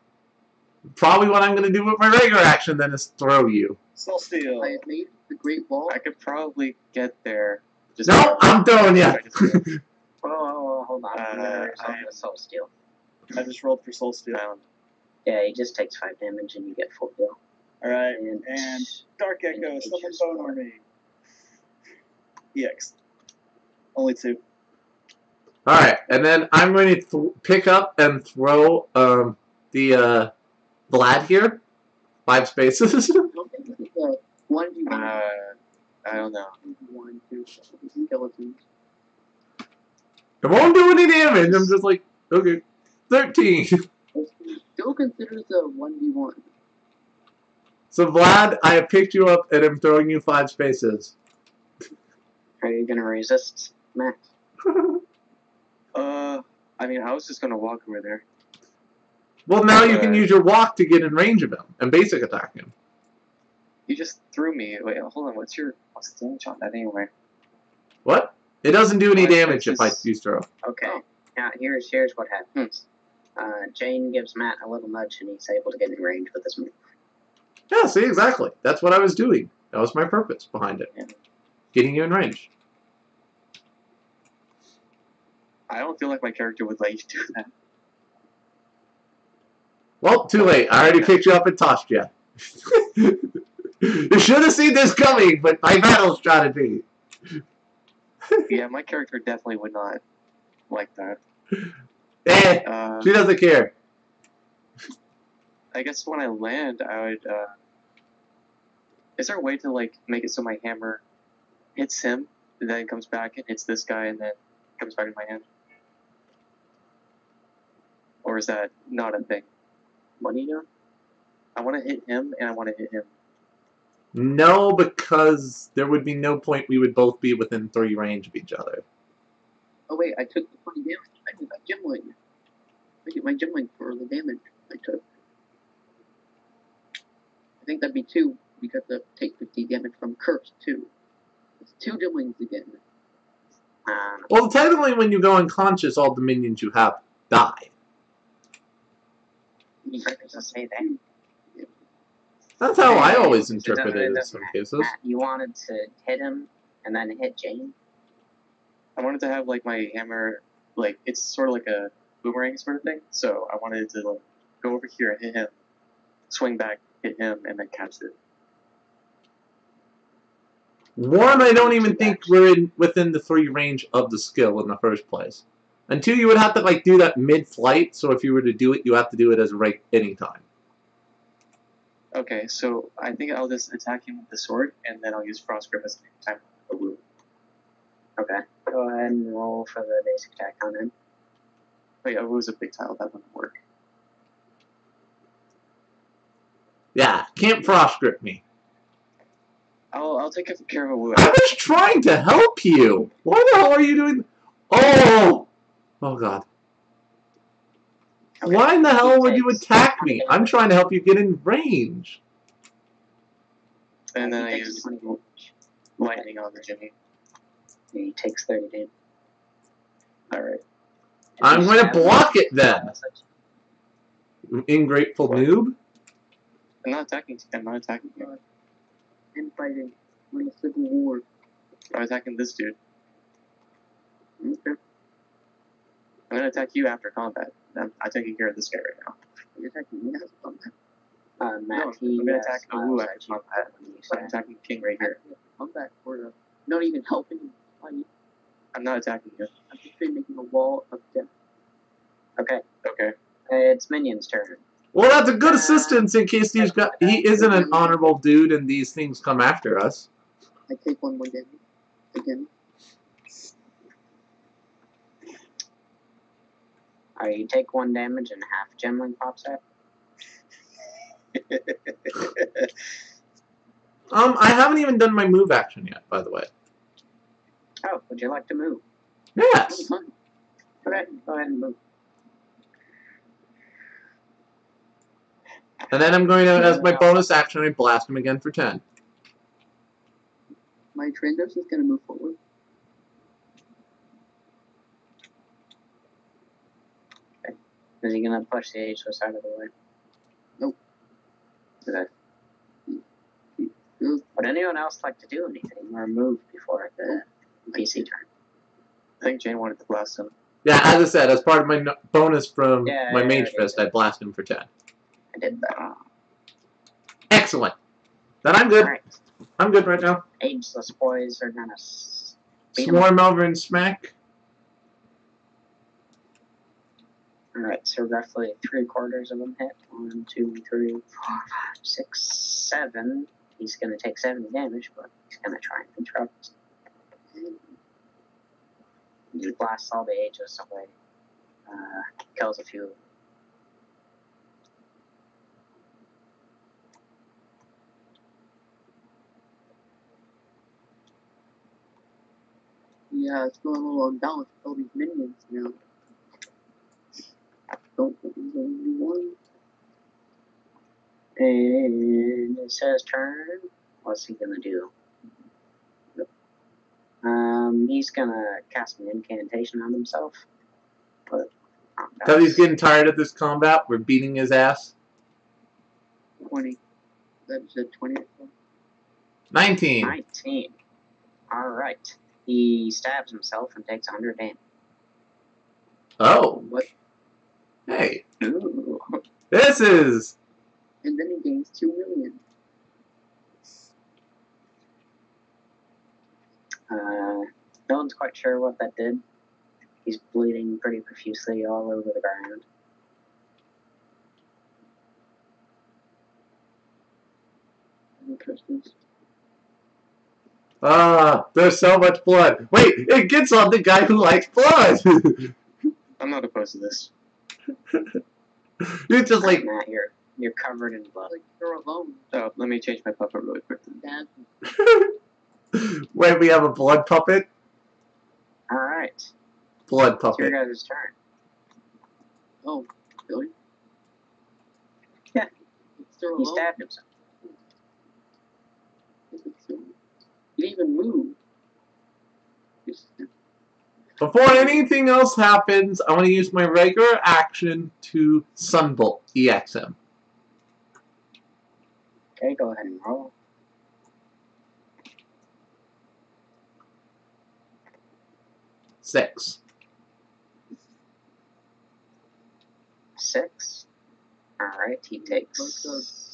Probably what I'm going to do with my regular action then is throw you. Soul steal. I have made the Great Wall. I could probably get there. Just No, I'm throwing you. Whoa, hold on. I'm gonna resolve I- the soul steal. I just rolled for soul steal. Found. Yeah, he just takes 5 damage and you get full heal. All right. And Dark Echo, and summon H's Bone four. Army. EX. Only 2. Alright, and then I'm going to pick up and throw the Vlad here. 5 spaces. I don't think this is a 1v1. I don't know. 1, 2, skeletons. I won't do any damage. I'm just like, okay. 13. Still considers a 1v1. So, Vlad, I have picked you up and I'm throwing you 5 spaces. Are you gonna resist, Matt? I mean, I was just gonna walk over there. Well, now you can use your walk to get in range of him and basic attack him. You just threw me. Wait, hold on. What's the damage on that anyway? What? It doesn't do any Five damage if I spaces. use throw. Okay. Oh. Now here's what happens. Jane gives Matt a little nudge and he's able to get in range with his move. Yeah, see, exactly. That's what I was doing. That was my purpose behind it. Yeah. Getting you in range. I don't feel like my character would let you do that. Well, too late. I already picked you up and tossed you. You should have seen this coming, but my battle strategy. Yeah, my character definitely would not like that. She doesn't care. I guess when I land, I would. Is there a way to like make it so my hammer hits him, and then comes back and hits this guy, and then comes back in my hand? Or is that not a thing? What are you doing? I want to hit him, and I want to hit him. No, because there would be no point we would both be within 3 range of each other. Oh wait, I took the 20 damage. I did that gemling. I get my gemling for the damage I took. I think that'd be 2 because I take 50 damage from Curse too. It's 2 gemlings again. Well, technically, when you go unconscious, all the minions you have die. Doesn't say that. That's how I always It interpret it in doesn't some matter. cases. Matt, you wanted to hit him and then hit Jane? I wanted to have like my hammer, like it's sort of like a boomerang sort of thing. So I wanted to like go over here and hit him, swing back, hit him, and then catch it. One, I don't even think we're within the 3 range of the skill in the first place. And 2, you would have to like do that mid-flight. So if you were to do it, you have to do it as right any time. Okay, so I think I'll just attack him with the sword, and then I'll use Frost Grip as a time a wound. Okay. Go ahead and roll for the basic attack on him. Wait, a wound's a big tile. That wouldn't work. Yeah, can't frost grip me. I'll take care of a wound. I was trying to help you. Why the hell are you doing? Oh, oh God. Okay. Why in the hell would you Takes attack me? 20 I'm trying to help you get in range. And then I He takes use 20 damage. lightning on the Jimmy. He takes 30 damage. Alright. I'm going to block it then. Ingrateful What? noob. I'm not attacking him. And fighting. Like a civil war. I'm attacking this dude. Okay. I'm gonna attack you after combat. I'm taking care of this guy right now. You're attacking me as a combat. Matt, No, he I'm gonna attack smiles Awu after at you combat. when you I'm say, attacking King right here. Combat for not even helping him fight. I'm not attacking you. I'm just making a wall of death. okay, Okay. it's Minion's turn. Well, that's a good assistance in case he isn't an honorable dude and these things come after us. I take 1 more damage. Again. You take 1 damage and half gemling pops out. I haven't even done my move action yet, by the way. Oh, would you like to move? Yes. Okay, go ahead and move. And then I'm going to, as my bonus action, I blast him again for 10. My Trendos is going to move forward. Is he gonna push the ageless out of the way? Nope. Okay. Would anyone else like to do anything or move before the PC turn? I think Jane wanted to blast him. Yeah, as I said, as part of my bonus from my Mage I Fist, I blast him for 10. I did that. Excellent. Then I'm good. Alright. I'm good right now. Ageless boys are gonna beat 'em Swarm over and smack. Alright, so roughly 3/4 of them hit. 1, 2, 3, 4, 5, 6, 7. He's gonna take 70 damage, but he's gonna try and interrupt. He blasts all the ages away. Kills a few. Yeah, it's going a little unbalanced with all these minions now. Don't think there's only one. And it's his turn. What's he gonna do? He's gonna cast an incantation on himself. But Because he's getting tired of this combat, we're beating his ass. 20. That said 20 or so. 19. 19. Alright. He stabs himself and takes 100 damage. Oh. What? Hey. Ooh. This is... And then he gains 2 million. No one's quite sure what that did. He's bleeding pretty profusely all over the ground. Interesting. Ah, there's so much blood. Wait, it gets on the guy who likes blood. I'm not opposed to this. You're just like... Matt, you're covered in blood. Like, you're alone. Oh, let me change my puppet really quick. Dad. Wait, we have a blood puppet? Alright. Blood It's your puppet. guys' turn. Oh, really? Yeah. It's still He alone. stabbed himself. He didn't even move. Before anything else happens, I want to use my regular action to Sunbolt EX him. Okay, go ahead and roll. Six. 6. Alright, he takes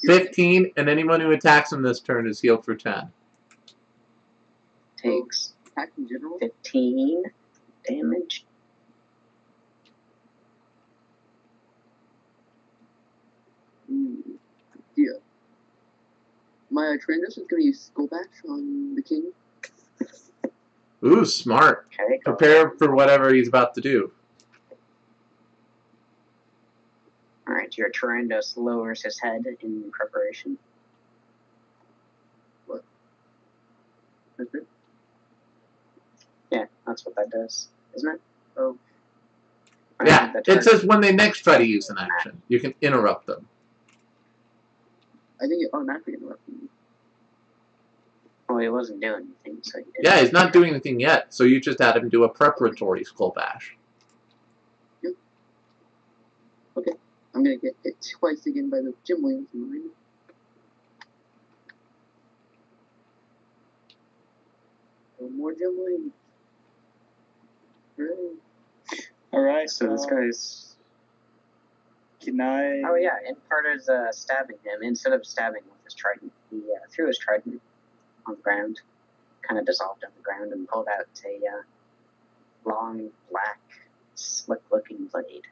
15, and anyone who attacks him this turn is healed for 10. takes Attack in general? 15 damage. Yeah. My Trendos is going to use Skull Bash on the king. Ooh, smart. Okay, go Prepare ahead. for whatever he's about to do. Alright, your Tyrandos lowers his head in preparation. What? That's it? Yeah, that's what that does, isn't it? Oh. Yeah, The it target- says when they next try to use an action, you can interrupt them. I think it automatically interrupted me. Well, he wasn't doing anything, so he didn't. Yeah, he's not doing anything yet, so you just had him do a preparatory Skull Bash. I'm going to get hit twice again by the gym wings in mine. No more gym wings. Hooray. Alright, So this guy's. Can I... Oh yeah, in part of stabbing him, instead of stabbing with his trident, he threw his trident on the ground, kind of dissolved on the ground, and pulled out a long, black, slick-looking blade.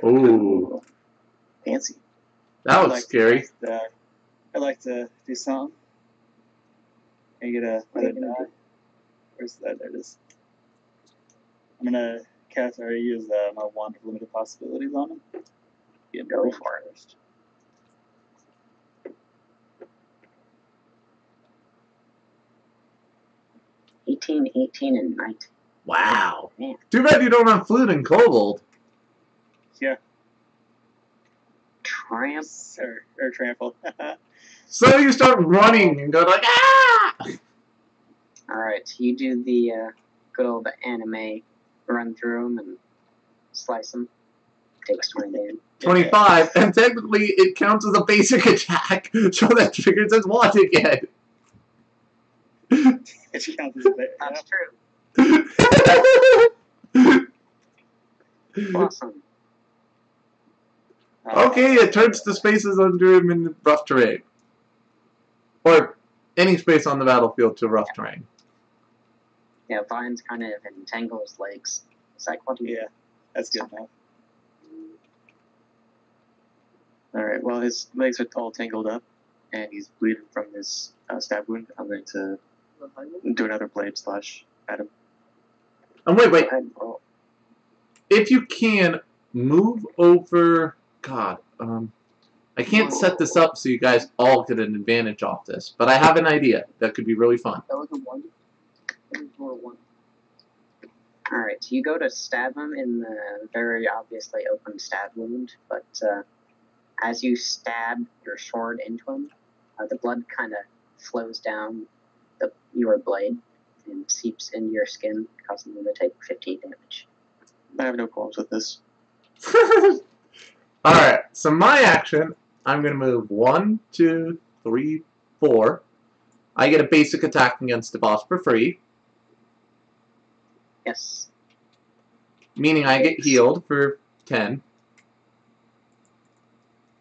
Ooh, Fancy. that was scary. I'd like to do something. Can you get another die? Where's that? There it is. I'm gonna cast or use my wand of limited possibilities on him. Go for it. First. $18, 18, and 19. Wow. Man. Too bad you don't have flute and kobold. Yeah. Tramp. Or trample. So you start running and go like, ah! Alright, you do the good old anime run through him and slice him. Takes 20 damage. 25, and technically it counts as a basic attack, so that triggers his watch again. It counts as a bit. That's true. Awesome. Okay, it turns the spaces under him in rough terrain. Or any space on the battlefield to rough terrain. Yeah, vines kind of entangle his legs. It's like, what do you Yeah, that's good enough. Alright, well, his legs are all tangled up, and he's bleeding from his stab wound. I'm going to do another blade slash at him. And wait. Go ahead and roll. If you can, move over... God, I can't set this up so you guys all get an advantage off this, but I have an idea that could be really fun. That was a 1. That was more 1. Alright, so you go to stab him in the very obviously open stab wound, but as you stab your sword into him, the blood kind of flows down your blade and seeps into your skin, causing you to take 15 damage. I have no qualms with this. Alright, so my action, I'm going to move 1, 2, 3, 4. I get a basic attack against the boss for free, Yes. meaning I get healed for 10.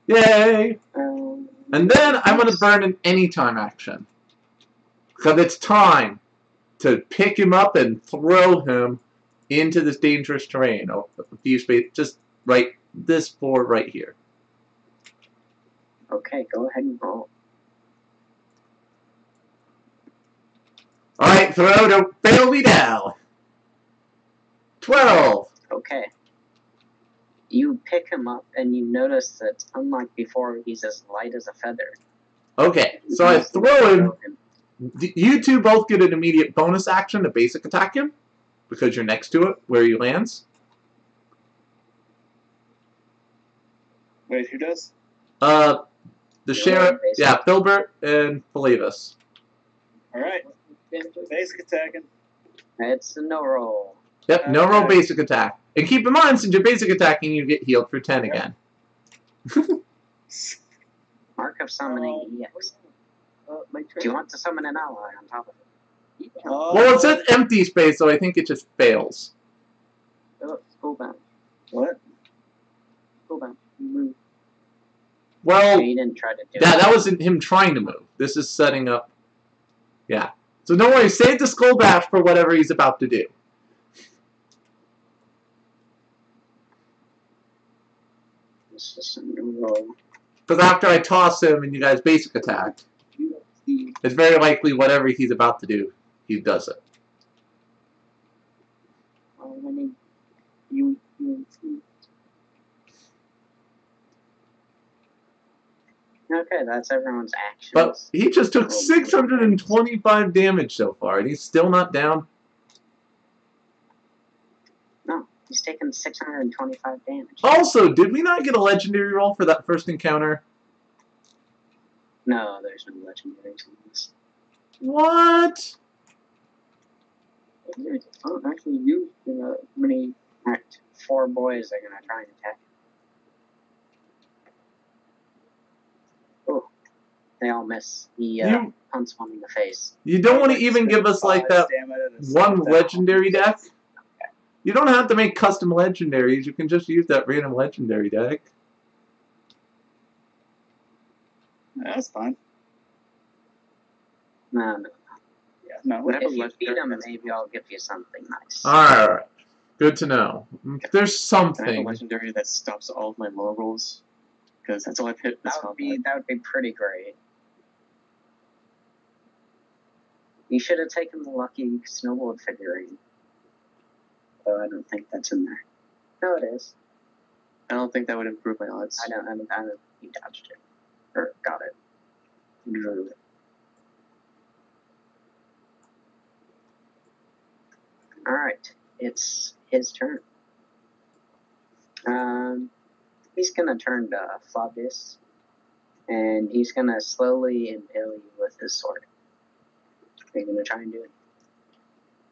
Yay! And then I'm going to burn an anytime action. Because it's time to pick him up and throw him into this dangerous terrain. Oh, a few space, just right, this board right here. Okay, go ahead and roll. Alright, throw to bail me down. 12. Okay. You pick him up and you notice that, unlike before, he's as light as a feather. Okay, so I throw him. You two both get an immediate bonus action to basic attack him, because you're next to it, where he lands. Wait, who does? The sheriff, yeah, Filbert and Philevis. Alright. Basic attacking. It's a no roll. Yep, no roll basic attack. And keep in mind, since you're basic attacking, you get healed for 10 again. Mark of summoning EX. My Do you want to summon an ally on top of it? Well, it says empty space, so I think it just fails. Go back. What? Go back. Move. Well, You didn't try to do yeah, it. that wasn't him trying to move. This is setting up. Yeah. So don't worry, save the skull bash for whatever he's about to do. It's just a no roll. Because after I toss him and you guys basic attack, You don't see. it's very likely whatever he's about to do, he does it. My name. You see. Okay, that's everyone's actions. But he just took 625 damage so far, and he's still not down. No, he's taken 625 damage. Also, did we not get a legendary roll for that first encounter? No, there's no legendary tools. What? Oh, actually, you many. Alright, 4 boys are gonna try and attack. Oh, they all miss. He punts one in the face. You don't want to even give us like that one legendary death? You don't have to make custom legendaries. You can just use that random legendary deck. That's fine. No. Yeah, no. I have a If you beat legendary him, that's- maybe I'll give you something nice. Alright. Good to know. There's Can I have a something. legendary that stops all of my low rolls? Because that's all I've hit this combat. That would be pretty great. You should have taken the lucky snowboard figurine. Though I don't think that's in there. No, it is. I don't think that would improve my odds. I don't. You dodged it. Or got it. Drew it. Alright. It's his turn. He's gonna turn to Flavius. And he's gonna slowly impale you with his sword. Are you gonna try and do it?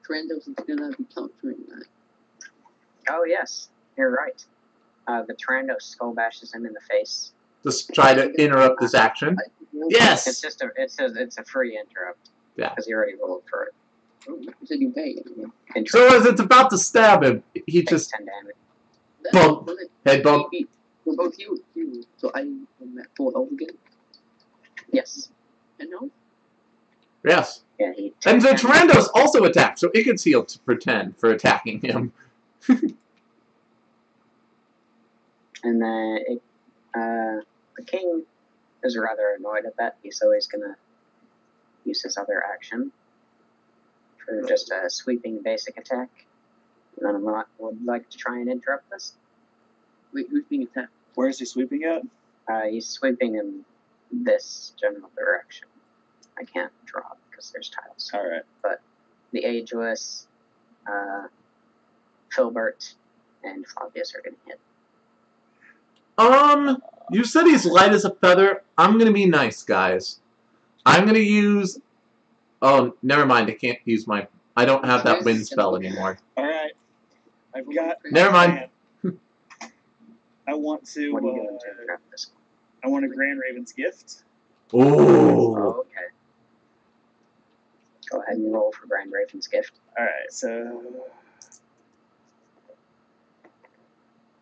Trandos is gonna be countering that. Oh yes, you're right. The Tyrannos skull bashes him in the face. Just try to interrupt this action. Yes! It's just it's a free interrupt. Yeah. Because you already rolled for it. Oh, you said you pay. Interrupt So as it's about to stab him, he takes just 10 damage. Bump. Head bump. We're both healed. So I'm at full health again. Yes. And no? Yes. Yeah, he And takes the 10 damage. Tyrannos also attack, so it gets healed for 10 for attacking him. And then the king is rather annoyed at that, so he's gonna use his other action for just a sweeping basic attack. And then I would like to try and interrupt this. Wait, who's being attacked? Where is he sweeping at? He's sweeping in this general direction. I can't draw because there's tiles. All right. But the Ageless, Filbert, and Flavius are gonna hit. You said he's light as a feather. I'm gonna be nice, guys. I'm gonna use... Oh, never mind. I can't use my... I don't have that wind spell anymore. All right. I've got. Never mind. I want to. What are you going to interrupt this one? I want a Grand Raven's Gift. Ooh. Oh, okay. Go ahead and roll for Grand Raven's Gift. All right. So.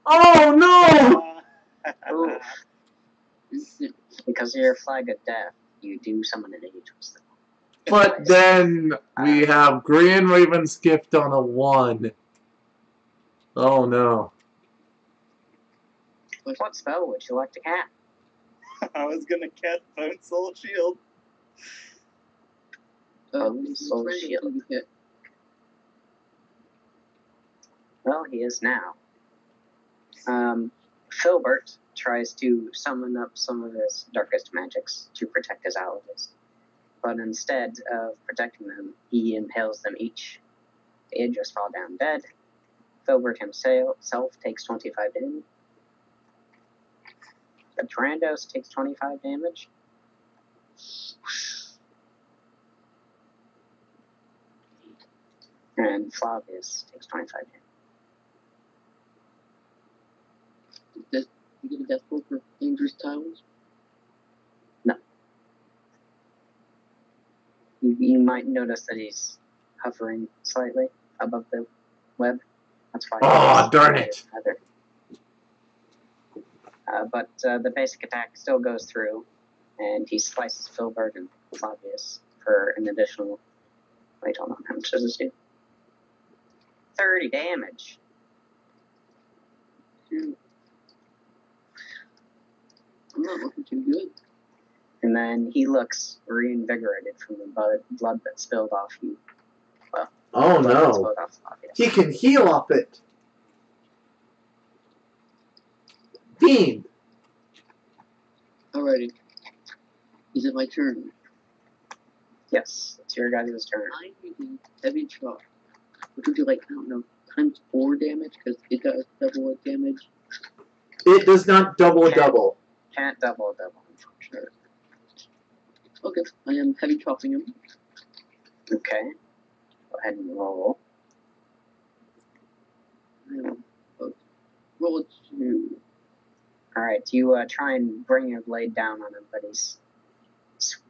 Oh, no! Oof. Because of your flag of death, you do summon an Ageless. But then we have Grand Raven's Gift on a 1. Oh, no. What spell would you like to cast? I was gonna cast Bone Soul Shield. Soul Trandos Shield. will be hit. Well, he is now. Filbert tries to summon up some of his darkest magics to protect his allies. But instead of protecting them, he impales them each. They just fall down dead. Filbert himself takes 25 damage. The Tyrandos takes 25 damage. And Flavius takes 25 damage. You get a death roll for dangerous tiles? You might notice that he's hovering slightly above the web. That's why. Oh, darn it. But the basic attack still goes through, and he slices Filbert and Flavius for an additional. Wait, hold on. How much does this do? 30 damage. I'm not looking too good. And then he looks reinvigorated from the blood that spilled off you. Well, Oh, blood that no. spilled off Flavius. He can heal off it. Beam. Alrighty. Is it my turn? Yes, it's your guys' turn. I'm using heavy chalk, which would be like, I don't know, times 4 damage, because it does double its damage. It does not double a double. Can't double. Sure. Okay, I am heavy chalking him. Okay. Go ahead and roll. Roll a 2. Alright, you try and bring your blade down on him, but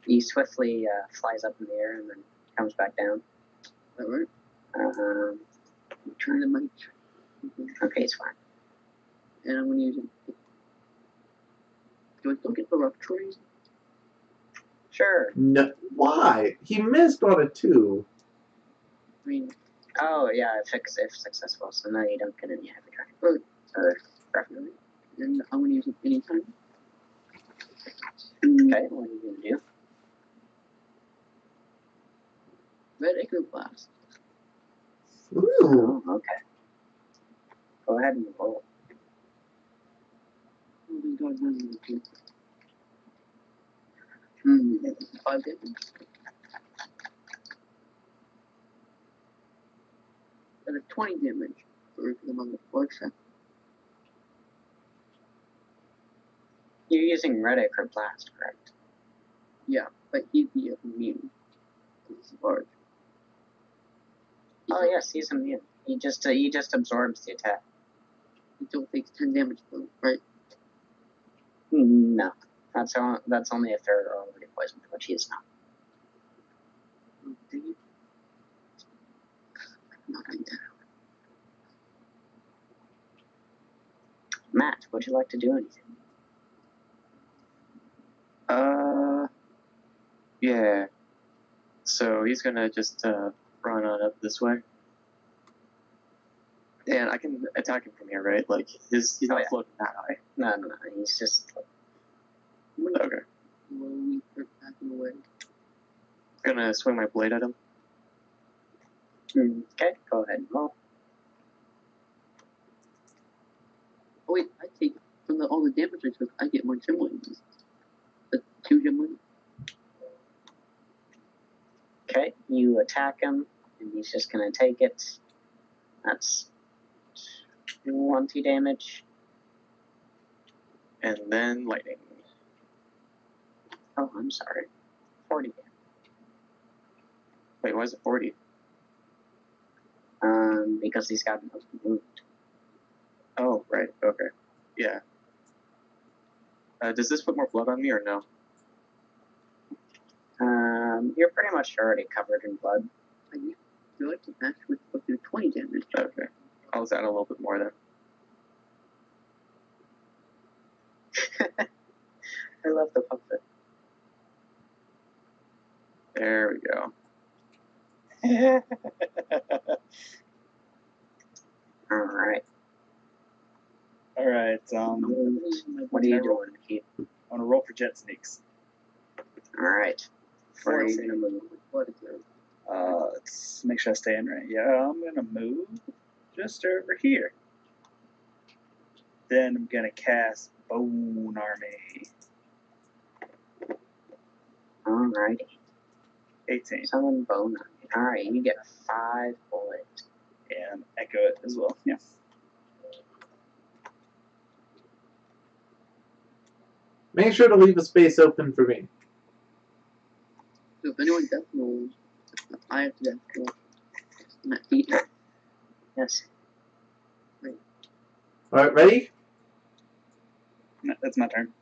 he swiftly flies up in the air and then comes back down. Alright. Turn the mic. Okay, it's fine. And I'm going to use it. Do I still get the rough tree? Sure. No, why? He missed on a 2. I mean, Oh, yeah, if successful, so now you don't get any heavy traffic. Right. So, definitely. and I'm going to use it anytime. Okay, what are you going to do? Red Acre Blast. Ooh. Oh, okay. Go ahead and roll. Oh my god, no, no, no. 5 damage. That is 20 damage for the motherfucker. You're using Red Acre Blast, correct? Yeah, but he's the immune. It's large. Oh, yes, he's immune. He just absorbs the attack. He still takes 10 damage though, right? No. That's only if they're already poisoned, which he is not. Oh, dang it. I'm not going to. Matt, would you like to do anything? Yeah. So he's gonna just run on up this way. And I can attack him from here, right? Like, he's not floating that high. No, he's just... Okay. Slowly start backing away. Gonna swing my blade at him. Okay, go ahead and roll. Oh wait, I take from all the damage I took, I get more gem wings. The 2 gem wings. Okay, you attack him, and he's just gonna take it. That's 20 damage. And then lightning. Oh, I'm sorry. 40 damage. Wait, why is it 40? Because he's got an open wound. Oh, right. Okay. Yeah. Does this put more blood on me or no? You're pretty much already covered in blood. I feel like the match would go through 20 damage. Okay. I'll just add a little bit more then. I love the puppet. There we go. Alright. Alright, What are you doing, Keith? I'm gonna roll for jet sneaks. Alright. Where are you 14. gonna move? What is there? Let's make sure I stay in right. Yeah, I'm gonna move just over here. Then I'm gonna cast Bone Army. Alrighty. 18. Summon Bone. Alright, you get 5 bullets. And echo it as well. Yeah. Make sure to leave a space open for me. So if anyone death rolls, I have to death roll. Matt beat it. Yes. Alright, ready? No, that's my turn.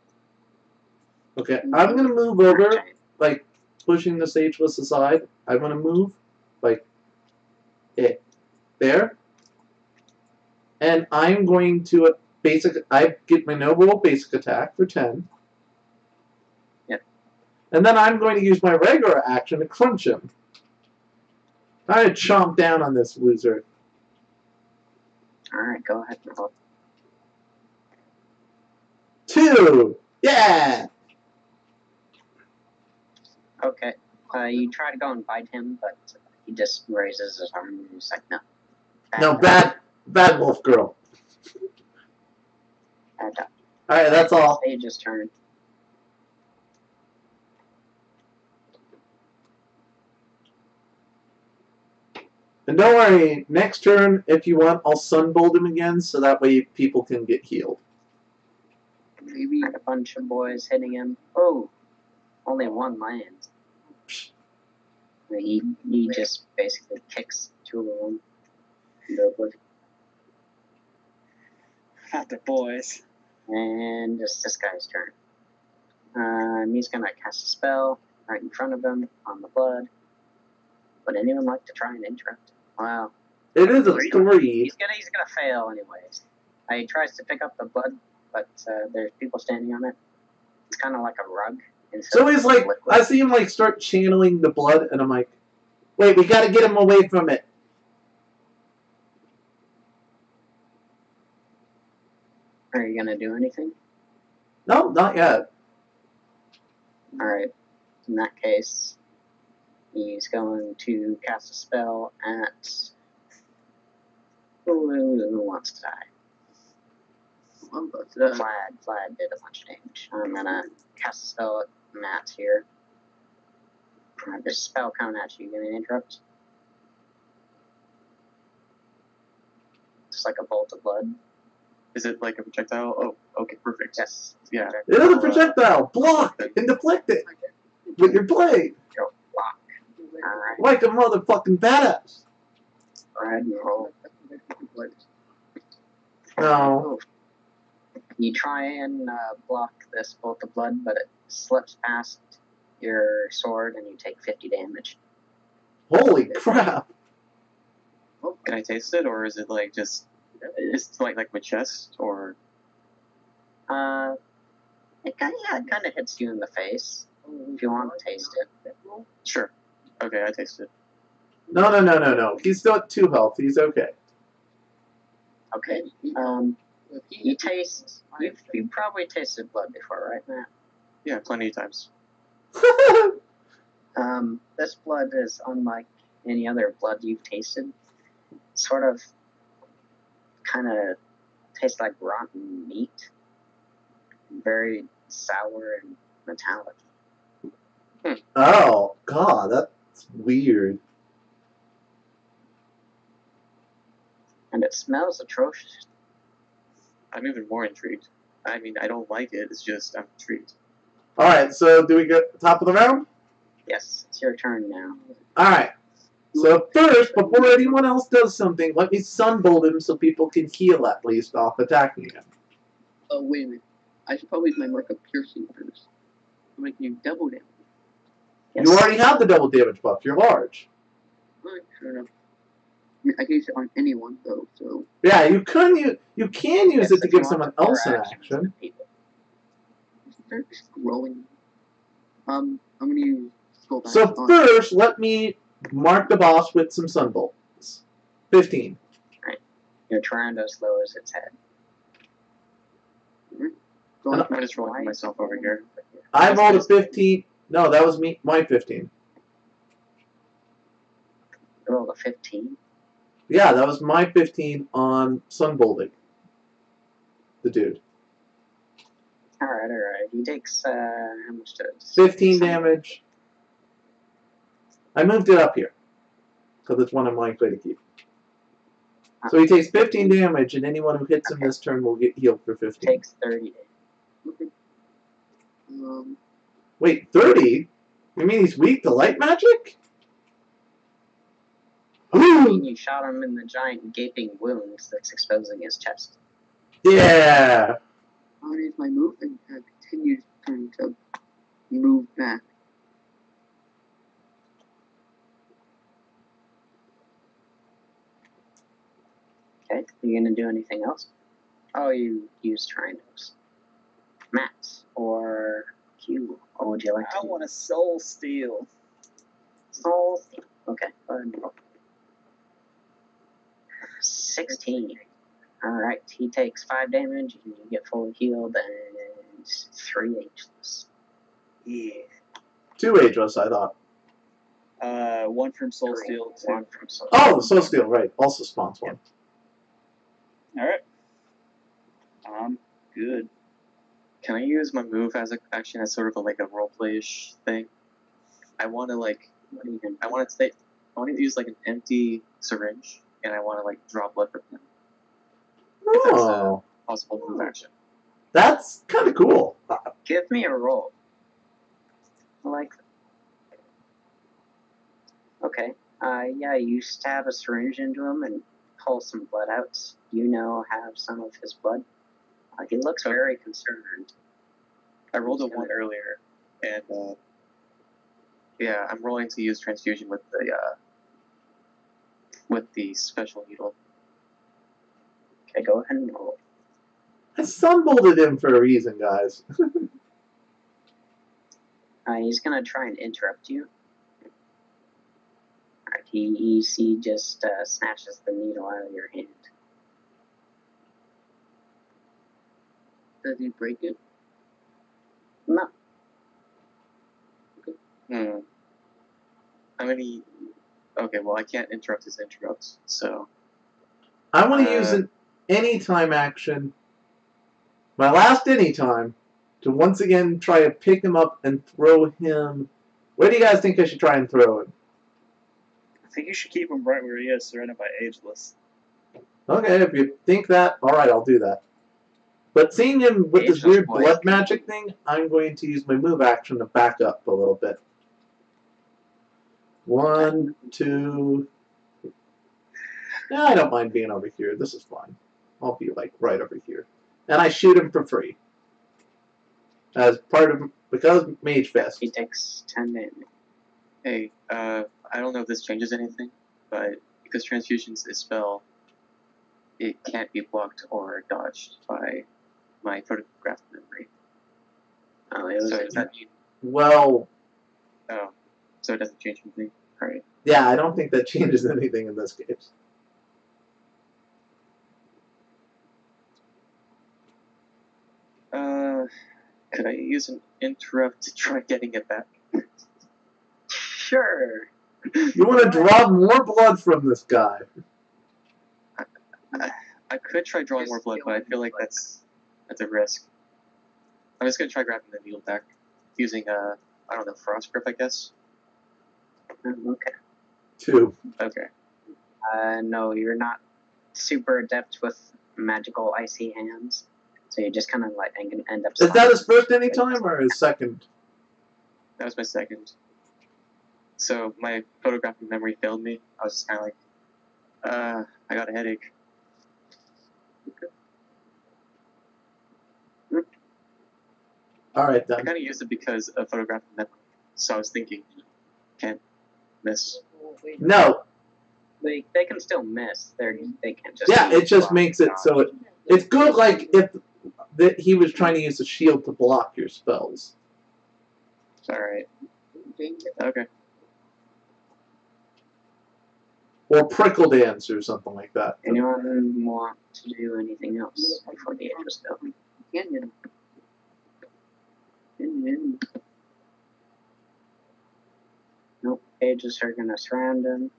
Okay, I'm gonna move over, like, pushing the Sageless aside. I'm gonna move, like, there. And I'm going to I get my noble basic attack for 10. Yep. And then I'm going to use my regular action to crunch him. I'm going to chomp down on this loser. Alright, go ahead and roll. 2! Yeah! Okay. You try to go and bite him, but he just raises his arm and he's like, no. No, bad wolf girl. Alright, that's all. Sage's turn. And don't worry, next turn, if you want, I'll sunbolt him again, so that way people can get healed. Maybe. Got a bunch of boys hitting him. Oh, only one lands. He just basically kicks 2 of them. Not the boys. And it's this guy's turn. He's gonna cast a spell right in front of him on the blood. Would anyone like to try and interrupt? Wow. It is a 3. He's gonna fail anyways. He tries to pick up the blood, but there's people standing on it. It's kind of like a rug. So he's like, I see him like start channeling the blood, and I'm like, wait, we gotta get him away from it. Are you gonna do anything? No, not yet. Alright. In that case, he's going to cast a spell at who wants to die. Vlad did a bunch of damage. I'm gonna cast a spell at Matt here. There's a spell coming at you. You gonna interrupt? It's like a bolt of blood. Is it like a projectile? Oh, okay, perfect. Yes. Yeah. It is a projectile. Block and deflect it with your blade. Go block. Alright. Like a motherfucking badass. Go ahead and roll. No. You try and block this bolt of blood, but it slips past your sword and you take 50 damage. Holy crap. Can I taste it, or is it like just... Is it like my chest, or... It kind of hits you in the face. If you want to taste it. Sure. Okay, I taste it. No. He's still at 2 health. He's okay. Okay. You taste... You've probably tasted blood before, right, Matt? Yeah, plenty of times. This blood is unlike any other blood you've tasted. Sort of, kind of tastes like rotten meat. Very sour and metallic. Oh, God, that's weird. And it smells atrocious. I'm even more intrigued. I mean, I don't like it, it's just I'm intrigued. Alright, so do we get top of the round? Yes, it's your turn now. Alright. So first, before anyone else does something, let me sunbolt him so people can heal at least off attacking him. Oh, wait a minute. I should probably use my mark of piercing first. I'm making you double damage. Yes. You already have the double damage buff. You're large. Alright, fair enough. I mean, I can use it on anyone, though, so... Yeah, you can use Yes, it to if you give want someone to else an interact action. with people. Start scrolling. I'm gonna use scroll back So on. first, let me mark the boss with some sunbolts. 15. Your Tyrannos lowers its head. Go on. I'm just rolling for myself over here. I rolled a 15. No, that was me. My 15. You rolled a 15. Yeah, that was my 15 on sunbolting. The dude. Alright. He takes, how much does... 15 damage. I moved it up here. Because it's one I'm likely to keep. So he takes 15 damage, and anyone who hits him this turn will get healed for 15. Takes 30 damage. Okay. Wait, 30? You mean he's weak to light magic? I mean, you shot him in the giant gaping wound that's exposing his chest. Yeah. I'm gonna use my move and continue turn to move back. Okay, are you gonna do anything else? Oh, you use Tyrannos. Matt, or Q, what would you like to I do? want a soul steal. Soul Steal. Okay, go ahead and roll. 16. Alright, he takes 5 damage, and you get fully healed, and 3 ageless. Yeah. 2 ageless, I thought. One from soul 3, steal. 1 from Soul Oh, the Soul Steel, right. Also spawns one. All right. Good. Can I use my move as a action as sort of like a roleplay-ish thing? I want to like, What are you gonna do? I want to use like an empty syringe, and I want to like draw blood from him. If that's a Oh, possible move action. that's kind of cool. Give me a roll. I like that. Okay. Yeah, you stab a syringe into him and pull some blood out. You now have some of his blood. He looks very concerned. I rolled a 1 earlier, and yeah, I'm rolling to use transfusion with the with the special needle. Okay, go ahead and roll. I sunbolted him for a reason, guys. He's gonna try and interrupt you. Alright, he just snatches the needle out of your hand. Does he break it? No. How many? Okay, well I can't interrupt his interrupts, so I want to use an anytime action, my last anytime, to once again try to pick him up and throw him. Where do you guys think I should try and throw him? I think you should keep him right where he is, surrounded by ageless. Okay, if you think that, alright, I'll do that. But seeing him with this Ageless weird boy. blood magic thing, I'm going to use my move action to back up a little bit. 1, 2. Yeah, I don't mind being over here. This is fine. I'll be like right over here. And I shoot him for free. As part of, because Mage Fest. He takes 10 damage. hey, I don't know if this changes anything, but because transfusion's a spell, it can't be blocked or dodged by my photograph memory. Oh, it was So does that mean? Well, Oh, so it doesn't change anything. All right. yeah, I don't think that changes anything in this case. Could I use an interrupt to try getting it back? Sure. You want to draw more blood from this guy. I could try drawing more blood, but I feel like that's a risk. I'm just gonna try grabbing the needle back using I don't know, frost grip, I guess. Okay. 2. Okay. No, you're not super adept with magical icy hands, so you just kind of like end up. Is that his first anytime or his second? That was my second. So my photographic memory failed me. I was just kind of like, I got a headache. Alright I then. kind of used it because of photographic memory. So I was thinking, can't miss. Oh, wait. No. They can still miss. They can't just. Yeah, be it just blocked makes it or so dodged. it's good like if he was trying to use a shield to block your spells. Alright. Change it. Okay. Or prickle dance or something like that. Anyone want to do anything else before the age was built? Canyon. Nope. Ages are gonna surround him.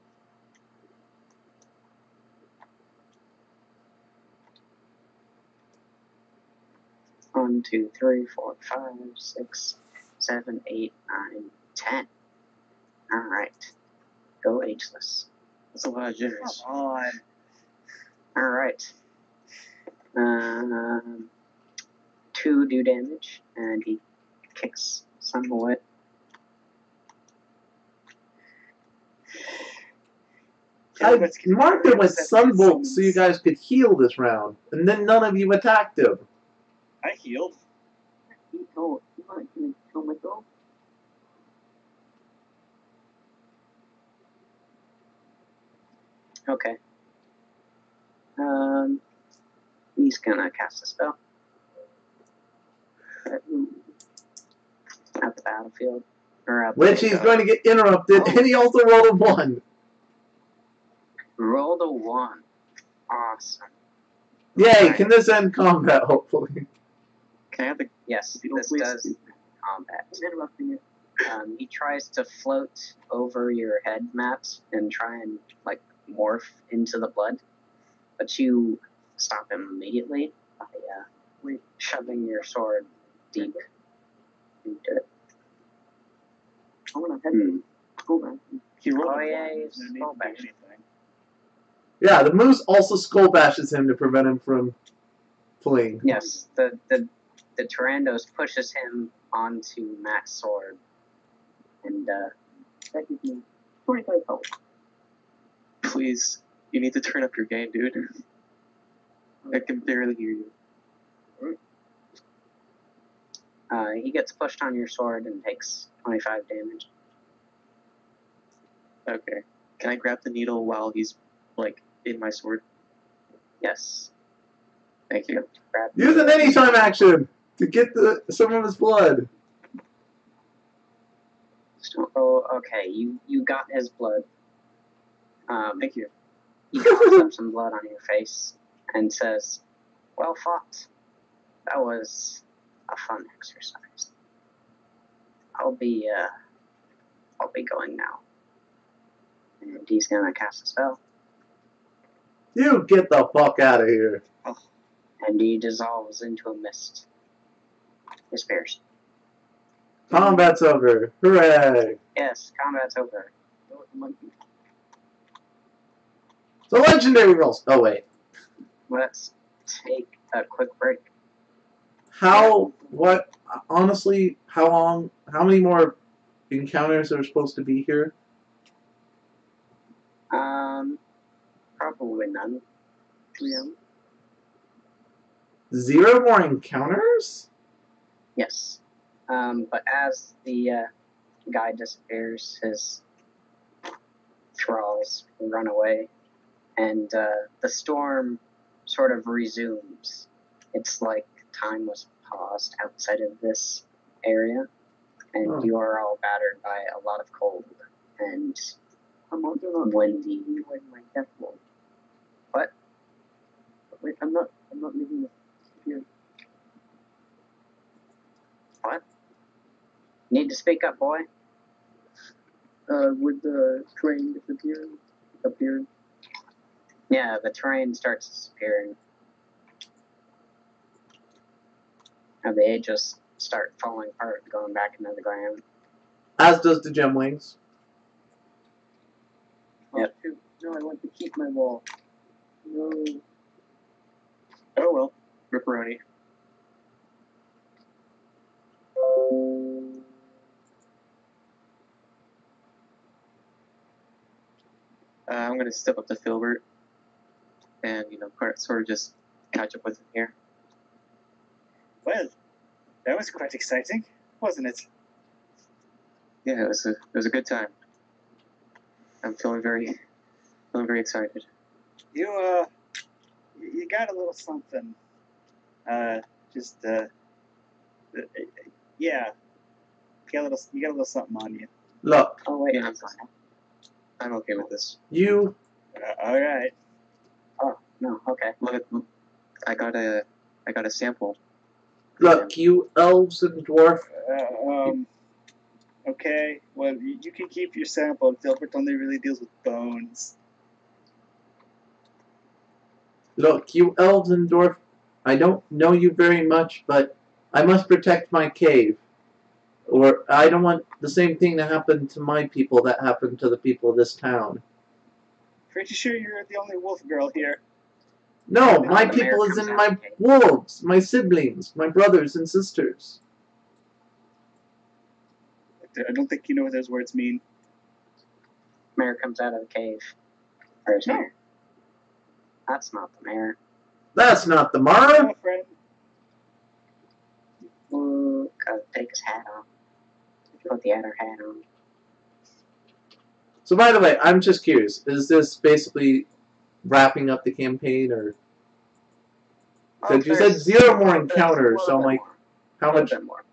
One, 2, 3, 4, 5, 6, 7, 8, 9, 10. Alright. Go ageless. That's a lot of jitters. Come on. Alright. 2 do damage, and he kicks some away. I marked it with Sunbolt so you guys could heal this round, and then none of you attacked him. I healed. He told. You want to kill myself? Okay. He's gonna cast a spell at the battlefield. Or at Which the, he's going to get interrupted, Oh. and he also rolled a 1. Rolled a 1. Awesome. Yay, can this end combat, hopefully? Can I have the Yes, Don't this waste does it. combat. I'm interrupting it. He tries to float over your head, Matt, and try and like morph into the blood, but you stop him immediately by shoving your sword deep into it. I'm gonna head to school back. he rolled Oh a yeah, one. he's No need skull to do bash. anything. Yeah, the moose also skull bashes him to prevent him from fleeing. Yes, the Tyrandos pushes him onto Matt's sword, and That gives me 25 health. Please, you need to turn up your gain, dude. I can barely hear you. he gets pushed on your sword and takes 25 damage. Okay. Can I grab the needle while he's like in my sword? Yes. Thank you. Grab Use an anytime action to get some of his blood. Oh, okay. You got his blood. Thank you. He coughs up some blood on your face and says, "Well fought. That was a fun exercise. I'll be going now." And he's gonna cast a spell. You get the fuck out of here. And he dissolves into a mist. Disappears. Combat's over. Hooray. Yes, combat's over. Oh, the monkey. So legendary rolls. Oh wait. Let's take a quick break. What, honestly, how many more encounters are supposed to be here? Probably none. GM. 0 more encounters? Yes. But as the guy disappears, his thralls run away, and the storm sort of resumes. It's like time was paused outside of this area, and Oh. you are all battered by a lot of cold and I'm also not windy. when my death roll. What? Wait, I'm not making this appear. What? Need to speak up, boy? Would the train appear? Yeah, the terrain starts disappearing. And they just start falling apart, going back into the ground. As does the gem wings. Oh, Yep. shoot. No, I want to keep my wall. No. Oh well, ripperoni. I'm gonna step up to Filbert, and sort of just catch up with him here. Well, that was quite exciting, wasn't it? Yeah, it was a good time. I'm feeling very excited. You got a little something. Yeah. You got a little something on you. Look, Oh, wait. Yeah, I'm okay with this. you. All right. Oh, no, okay. Look, I got a sample. Look, you elves and dwarf. Okay. Well, you can keep your sample. Filbert only really deals with bones. Look, you elves and dwarf. I don't know you very much, but I must protect my cave. Or I don't want the same thing to happen to my people that happened to the people of this town. Pretty sure you're the only wolf girl here. No, No, my the people mayor is comes in out my of the cave. wolves, my siblings, my brothers and sisters. I don't think you know what those words mean. Mayor comes out of the cave. Where's Mayor? That's not the mayor. That's not the Mara. My friend. Ooh, gotta take his hat off. Put the other hat on. So by the way, I'm just curious. Is this basically wrapping up the campaign, or because you said there's 0 more there's a encounters? little So I'm bit like, more. how A little much? bit more.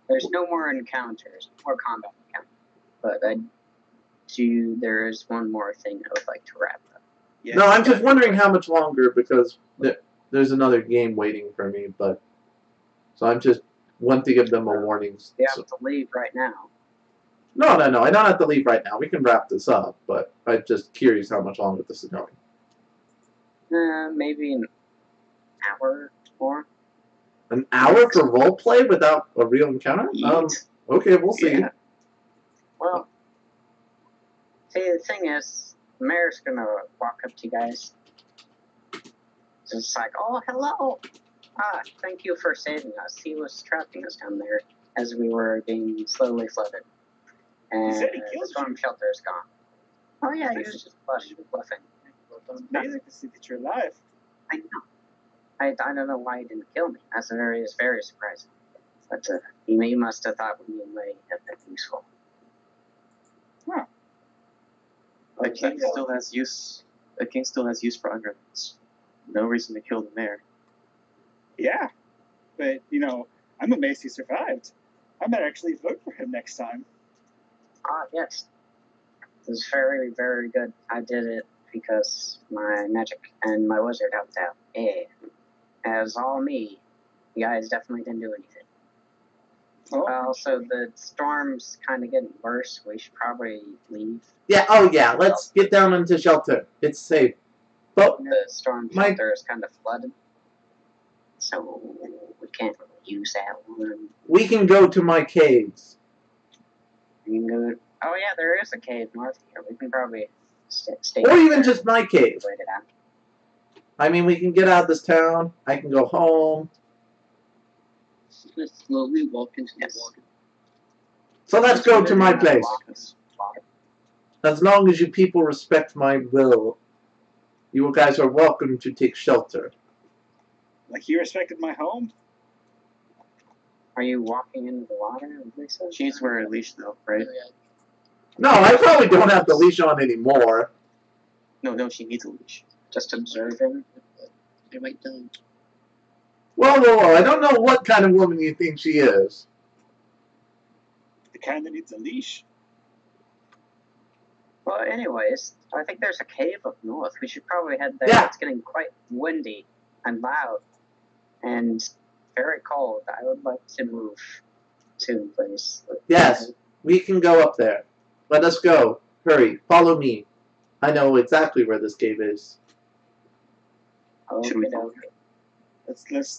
There's no more encounters, more combat encounters. But there is one more thing I would like to wrap up. Yes. No, I'm just wondering how much longer because there's another game waiting for me. But so I'm just want to give them a warning. You So, have to leave right now. no, I don't have to leave right now. We can wrap this up. But I'm just curious how much longer this is going. Maybe an hour more. An hour for roleplay without a real encounter? Okay, we'll see. Yeah. Well, see, the thing is, the mayor's gonna walk up to you guys. It's like, oh, hello. Thank you for saving us. He was trapping us down there as we were being slowly flooded. And said he the killed storm you. shelter is gone. Oh, yeah, he was just bluffing. It's amazing to see that you're alive. I know. I don't know why he didn't kill me. That's very surprising. But he must have thought we might have been useful. The king still has use the king still has use for underlings. No reason to kill them there. Yeah, but I'm amazed he survived. I might actually vote for him next time. Ah, yes. It was very, very good. I did it because my magic and my wizard helped out. Yeah. As all me, you guys definitely didn't do anything. Also, the storm's kind of getting worse. We should probably leave. Yeah, oh yeah, let's get down into shelter. It's safe. But The storm shelter is kind of flooded, so we can't really use that one. we can go to my caves. We can go. Oh yeah, there is a cave north here. We can probably stay. Or even there. just my cave. Wait it out. I mean, we can get out of this town. I can go home. Let's slowly walk into the Yes. water. So let's go to my place. Water. As long as you people respect my will, you guys are welcome to take shelter. Like you respected my home? Are you walking into the water, Lisa? She needs to wear a leash though, right? No, I probably don't have the leash on anymore. No, she needs a leash. Just observing. They might die. Whoa, I don't know what kind of woman you think she is. The kind that needs a leash? Well, anyways, I think there's a cave up north. We should probably head there. Yeah. It's getting quite windy and loud and very cold. I would like to move soon, please. Yes, we can go up there. Let us go. Hurry, follow me. I know exactly where this cave is. Should we Okay, follow okay.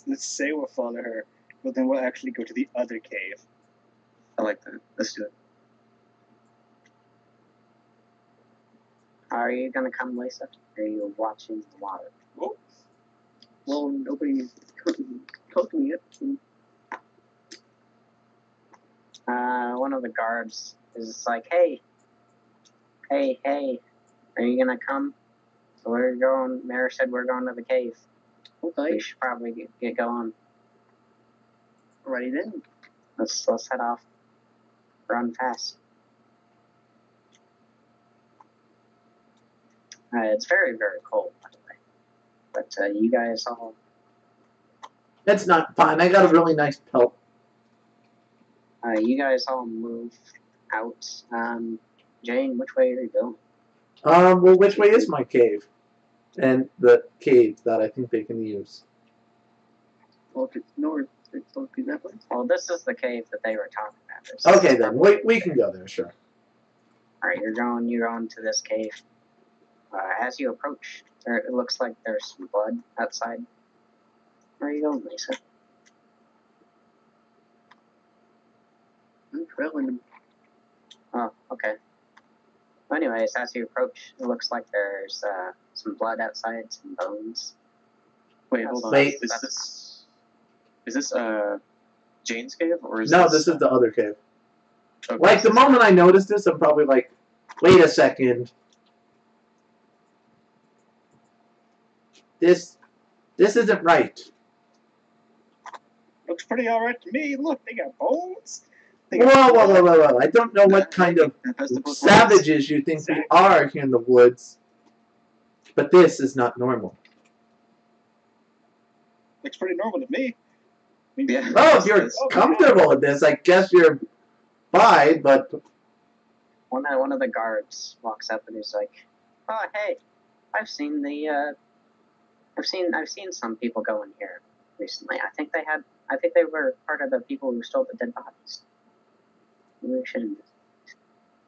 Let's say we'll follow her, but then we'll actually go to the other cave. I like that. Let's do it. Are you gonna come, Lisa? Or are you watching the water? Oh, Well, nobody's talking yet. One of the guards is like, hey, are you gonna come? So we're going, Mayor said we're going to the cave. Okay, We should probably get going. alrighty then. Let's head off. Run fast. It's very, very cold, by the way. But you guys all... That's not fine. I got a really nice pelt. You guys all move out. Jane, which way are you going? Well, which way is my cave? And the cave that I think they can use. Well, if it's north, it's supposed to be that way. Well, this is the cave that they were talking about. This is Okay, then. probably- We can go there, sure. Alright, you're going to this cave. As you approach, it looks like there's some blood outside. Where are you going, Lisa? I'm trailing them. Oh, okay. Anyways, as you approach, it looks like there's some blood outside, some bones. Wait, hold on. Wait. Is this Jane's cave or is No, this is the other cave. okay, Like, the moment I noticed this, I'm probably like, wait a second. This isn't right. looks pretty alright to me. Look, they got bones. They Whoa, got whoa, blood. whoa, whoa, whoa. I don't know what kind of That's the both savages you think we are here in the woods, but this is not normal. Looks pretty normal to me. I mean, Yeah. Oh, if you're comfortable with this, I guess you're fine, but One of the guards walks up and he's like, "Oh, hey, I've seen some people go in here recently. I think they were part of the people who stole the dead bodies.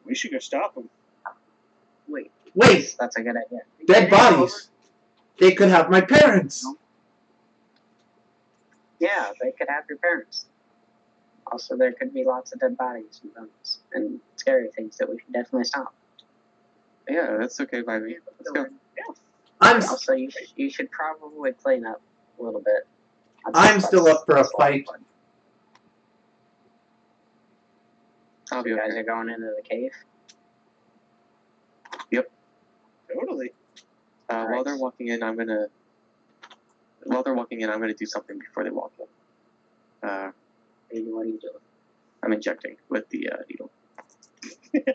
we should go stop them. Wait, wait, That's a good idea. dead bodies. They could have my parents. Yeah, they could have your parents. Also, there could be lots of dead bodies and bones and scary things that we should definitely stop. Yeah, that's okay by me. Let's go. I'm Also, you should probably clean up a little bit. I'm still up for a fight. I'll be You guys okay. are going into the cave. Totally. While they're walking in, I'm gonna do something before they walk in. What are you doing? I'm injecting with the needle. Okay.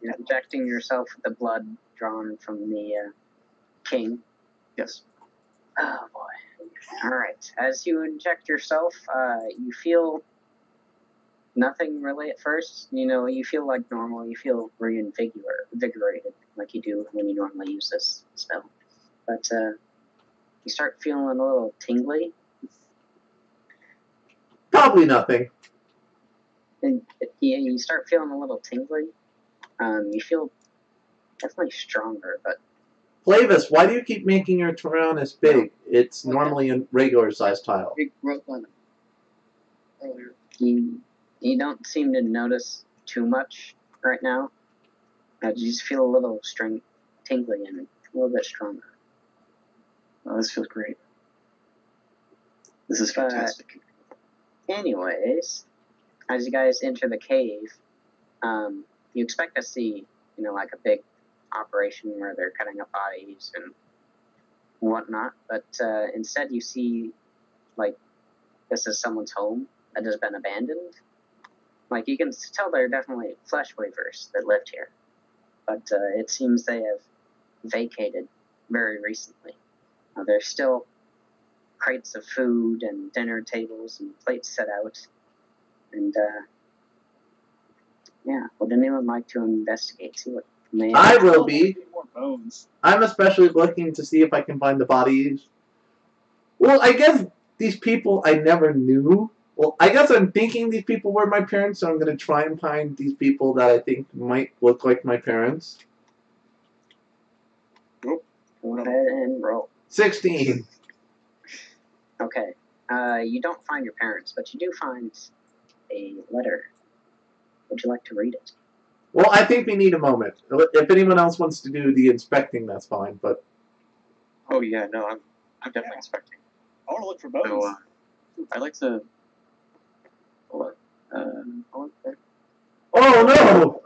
You're injecting yourself with the blood drawn from the King. Yes. Oh boy. Alright. As you inject yourself, you feel nothing really at first. You feel like normal. You feel reinvigorated like you do when you normally use this spell. But you start feeling a little tingly. Probably nothing. And you start feeling a little tingly. You feel definitely stronger, but Flavis, why do you keep making your Tyrannus big? It's normally a regular size tile. Big growth on it earlier. you don't seem to notice too much right now. You just feel a little tingly and a little bit stronger. Oh, this feels great. This is fantastic. Anyways, as you guys enter the cave, you expect to see, like a big operation where they're cutting up bodies and whatnot, but instead you see, like, this is someone's home that has been abandoned. Like, you can tell they're definitely flesh weavers that lived here, but it seems they have vacated very recently. There's still crates of food and dinner tables and plates set out, and yeah, would anyone like to investigate, see what may I will be. More bones. I'm especially looking to see if I can find the bodies. Well, I guess these people I never knew. Well, I guess I'm thinking these people were my parents, so I'm going to try and find these people that I think might look like my parents. Go ahead and roll. 16. Okay. You don't find your parents, but you do find a letter. Would you like to read it? Well, I think we need a moment. If anyone else wants to do the inspecting, that's fine, but... Oh yeah, no, I'm definitely expecting. I want to look for bones. So, I'd like to. Hold on. Oh,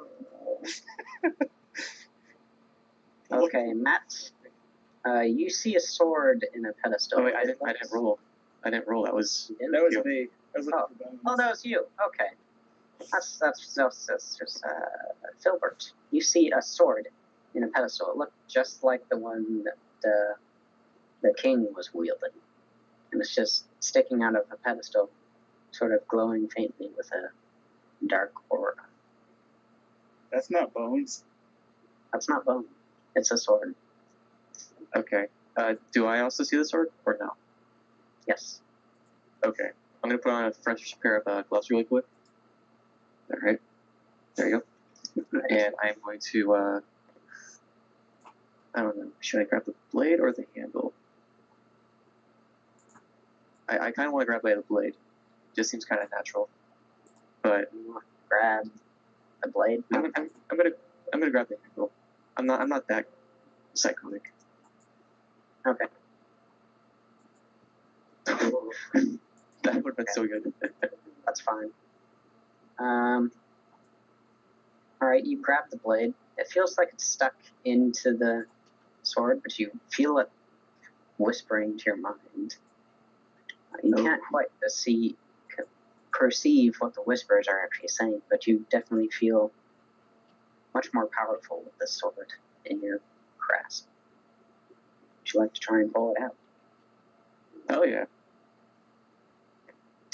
no! Okay, Matt. You see a sword in a pedestal. Oh wait, I didn't roll. I didn't roll. That was. That was me. I was looking for bones. Oh, that was you. Okay. That's just Filbert. You see a sword in a pedestal. It looked just like the one that the king was wielding. And it's just sticking out of a pedestal, sort of glowing faintly with a dark aura. That's not bones. That's not bone. It's a sword. Okay. Do I also see the sword or no? Yes. Okay. I'm gonna put on a fresh pair of gloves really quick. All right. There you go. And I'm going to. I don't know. Should I grab the blade or the handle? I kind of want to grab the blade. Just seems kind of natural. But Grab the blade. I'm gonna grab the handle. I'm not that psychotic. Okay. That would have been so good. That's fine. Alright, you grab the blade. It feels like it's stuck into the sword, but you feel it whispering to your mind. You can't quite perceive what the whispers are actually saying, but you definitely feel much more powerful with this sword in your grasp. Would you like to try and pull it out? Oh yeah.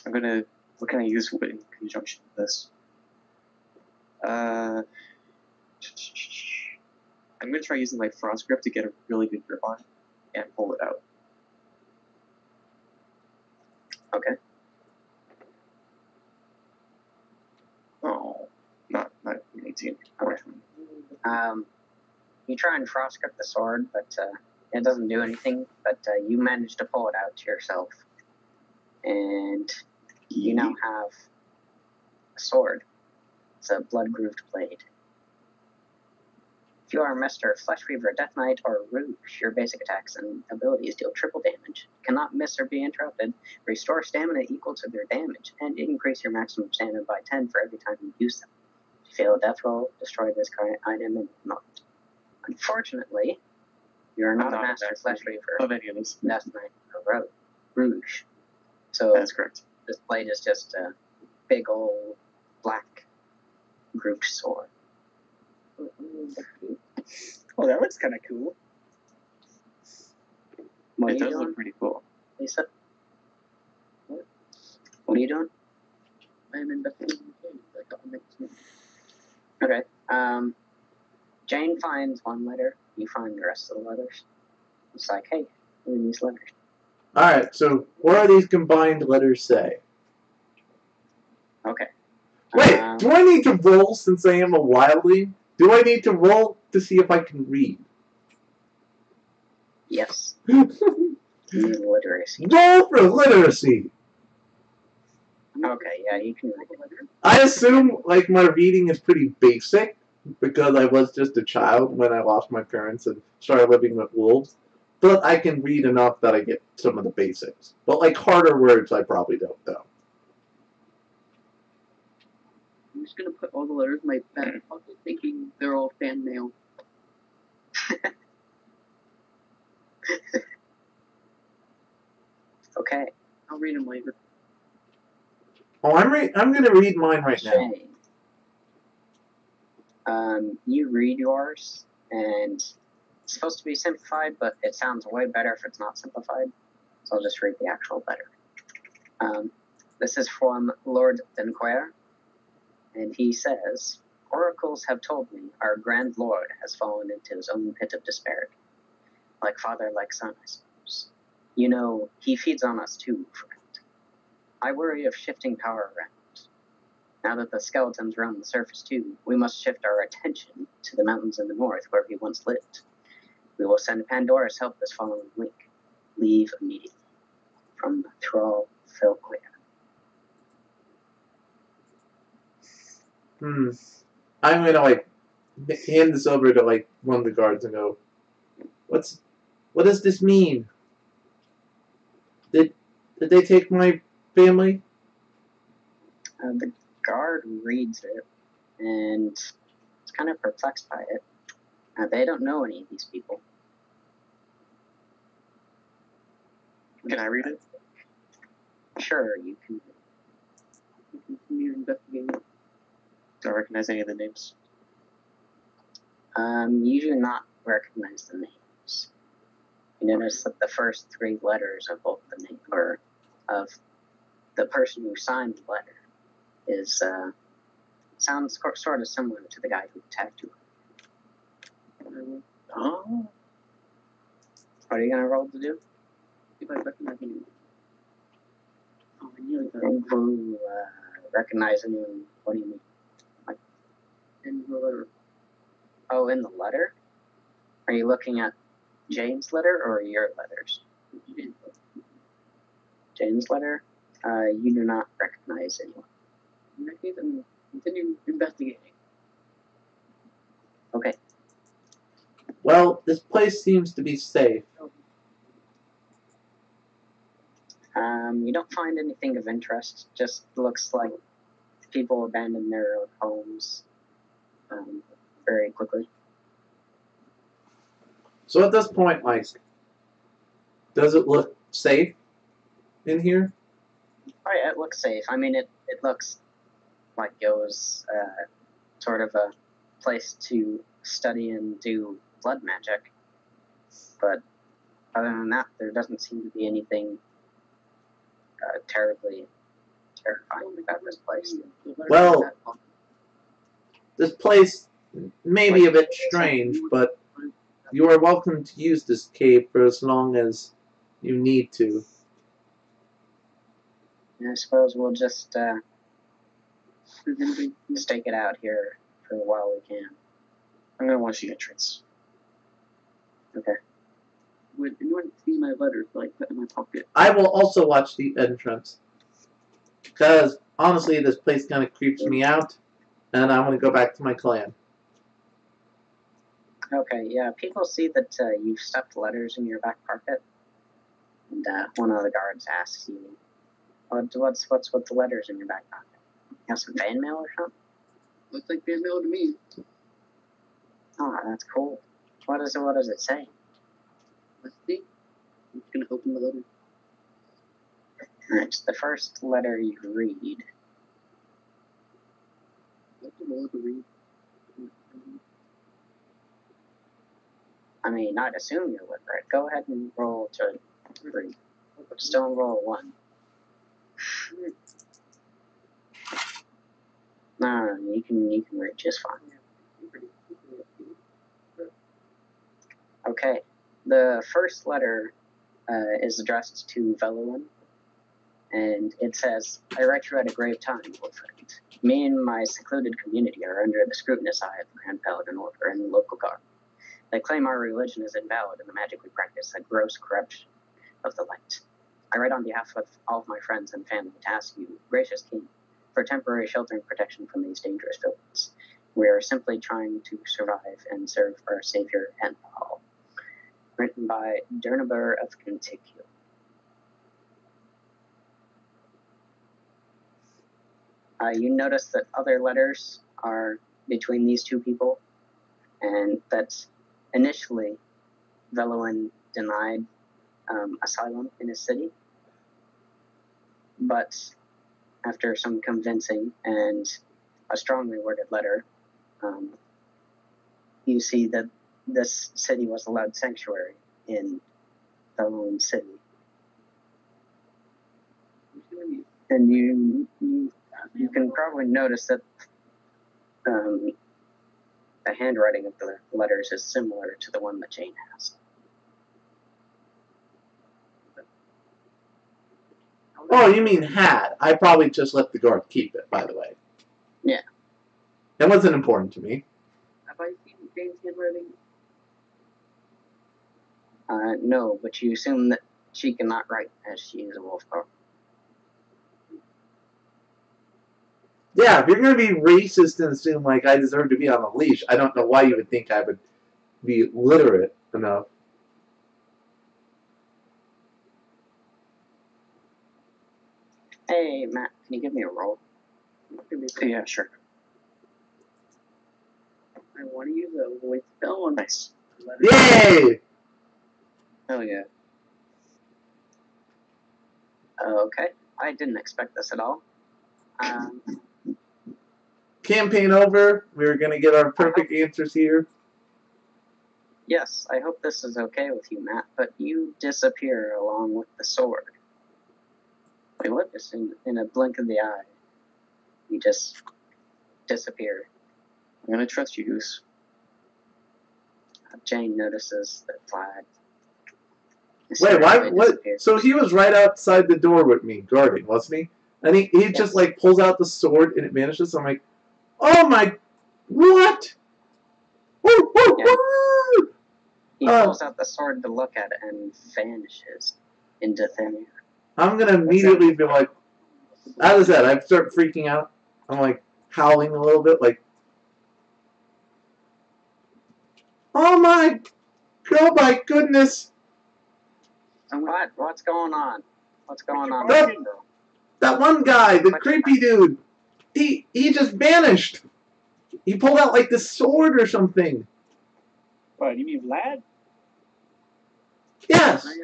What can I use in conjunction with this? I'm gonna try using my frost grip to get a really good grip on it and pull it out. Okay. Oh, not 18. Okay. You try and frost grip the sword, but it doesn't do anything. But you manage to pull it out to yourself, and you now have a sword. It's a blood-grooved blade. If you are Mr. Fleshweaver, Death Knight, or Rouge, your basic attacks and abilities deal triple damage, cannot miss or be interrupted, restore stamina equal to their damage, and increase your maximum stamina by 10 for every time you use them. If you fail a death roll, destroy this current item and not. Unfortunately, you are not a Master Fleshweaver Of any of those. Death Knight or Rouge. So That's correct. this blade is just a big old black grooved sword. Oh, that looks kind of cool. What are It you does doing, look pretty cool. Lisa? What are you doing? I'm investigating the cave. I thought I'd make this move. Okay. Jane finds one letter. You find the rest of the letters. It's like, hey, read these letters. Alright, so what do these combined letters say? Okay. Wait, do I need to roll since I am a wildling? Do I need to roll to see if I can read? Yes. You need literacy. Roll for literacy! Okay, yeah, you can read it. I assume, like, my reading is pretty basic, because I was just a child when I lost my parents and started living with wolves. But I can read enough that I get some of the basics. But, like, harder words I probably don't, though. I'm just gonna put all the letters in my back pocket, thinking they're all fan mail. Okay. I'll read them later. Oh, I'm gonna read mine right now. Jane. You read yours, and it's supposed to be simplified, but it sounds way better if it's not simplified. So I'll just read the actual letter. This is from Lord Denquer, and he says, "Oracles have told me our grand lord has fallen into his own pit of despair. Like father, like son, I suppose. You know, he feeds on us too, friend. I worry of shifting power around. Now that the skeletons roam the surface too, we must shift our attention to the mountains in the north where he once lived. We will send Pandora's help this following week. Leave immediately. From Thrall Filquir." I'm gonna, like, hand this over to, like, one of the guards and go, what does this mean? Did they take my family? The guard reads it, and is kind of perplexed by it. They don't know any of these people. Can I read it? Sure, you can. You continue investigating. Do I recognize any of the names? You do not recognize the names. You notice that the first three letters of both the name, or of the person who signed the letter, is sounds sort of similar to the guy who attacked you. Oh. What are you gonna roll to do? If I recognize anyone. Oh, I nearly got Think you recognize anyone? What do you mean? in the letter. Oh, in the letter? Are you looking at Jane's letter or your letters? Jane's letter? You do not recognize anyone. In that case, I'm continue investigating. Okay. Well, this place seems to be safe. You don't find anything of interest. Just looks like people abandon their homes very quickly. So at this point, like, does it look safe in here? Oh yeah, it looks safe. I mean, it looks like it was sort of a place to study and do blood magic. But other than that, there doesn't seem to be anything terribly terrifying about this place. Well, this place may be a bit strange, but you are welcome to use this cave for as long as you need to. I suppose we'll just stake it out here for a while we can. I'm gonna watch the entrance. Okay. Would anyone see my letters that I put in my pocket? I will also watch the entrance. Because, honestly, this place kind of creeps me out, and I want to go back to my clan. Okay, yeah, people see that you've stuffed letters in your back pocket, and one of the guards asks you, what's with the letters in your back pocket? You have some fan mail or something? Looks like fan mail to me. Oh, that's cool. What does it say? Let's see. I'm just gonna open the letter. Alright, the first letter you read. What's the letter read? I mean, I'd assume you're literate. Go ahead and roll to 3. Just don't roll 1. No, you can read just fine. Okay. The first letter is addressed to Veluin, and it says, I write you at a grave time, old friend. Me and my secluded community are under the scrutinous eye of the Grand Paladin Order and the local guard. They claim our religion is invalid and the magic we practice a gross corruption of the light. I write on behalf of all of my friends and family to ask you, gracious king, for temporary shelter and protection from these dangerous villains. We are simply trying to survive and serve our savior and all. Written by Dernaber of Kentucky. You notice that other letters are between these two people, and that initially Veluin denied asylum in his city, but after some convincing and a strongly worded letter, you see that this city was allowed sanctuary in Veluin City. And you can probably notice that the handwriting of the letters is similar to the one that Jane has. Oh, you mean had. I probably just let the guard keep it, by the way. Yeah. That wasn't important to me. Have I seen Jane's handwriting? No, but you assume that she cannot write as she is a wolf girl. Yeah, if you're going to be racist and assume like I deserve to be on a leash, I don't know why you would think I would be literate enough. Hey, Matt, can you give me a roll? Yeah, sure. I want to use a voice spell on Nice. letter. Yay! Hell yeah. Okay, I didn't expect this at all. Campaign over. We're going to get our perfect answers here. Yes, I hope this is okay with you, Matt, but you disappear along with the sword. Wait, what? Just in a blink of the eye, you just disappear. I'm gonna trust you, Goose. Jane notices the flag. Wait, why? They What? disappear. So he was right outside the door with me, guarding, wasn't he? And he just like pulls out the sword and it vanishes. I'm like, oh my, what? Woo, woo, Yeah. woo! He pulls out the sword to look at it and vanishes into thin air. I'm gonna immediately be like, as I said, I start freaking out. I'm like howling a little bit, like, oh my goodness! What's going on? What's going on? That, that one guy, the creepy dude, he just vanished. He pulled out like this sword or something. What, you mean Vlad? Yes. I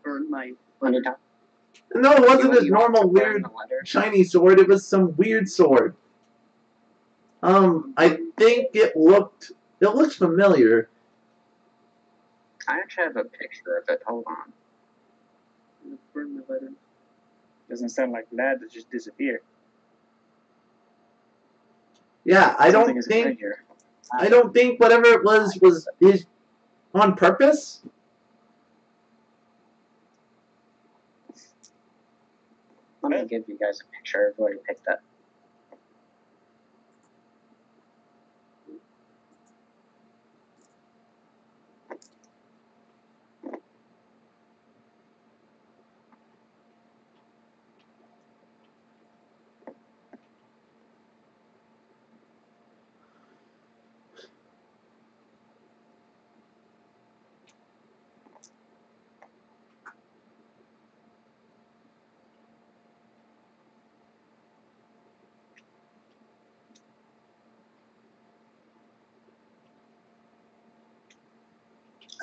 burned my letter. No, it wasn't You his want to normal burn weird the letter? shiny sword. It was some weird sword. I think it looked familiar. I actually have a picture of it. Hold on. Burn the letter. Doesn't sound like Vlad to just disappear. Yeah, I Something don't isn't right think here. whatever it was is on purpose. Let me give you guys a picture of where he picked up.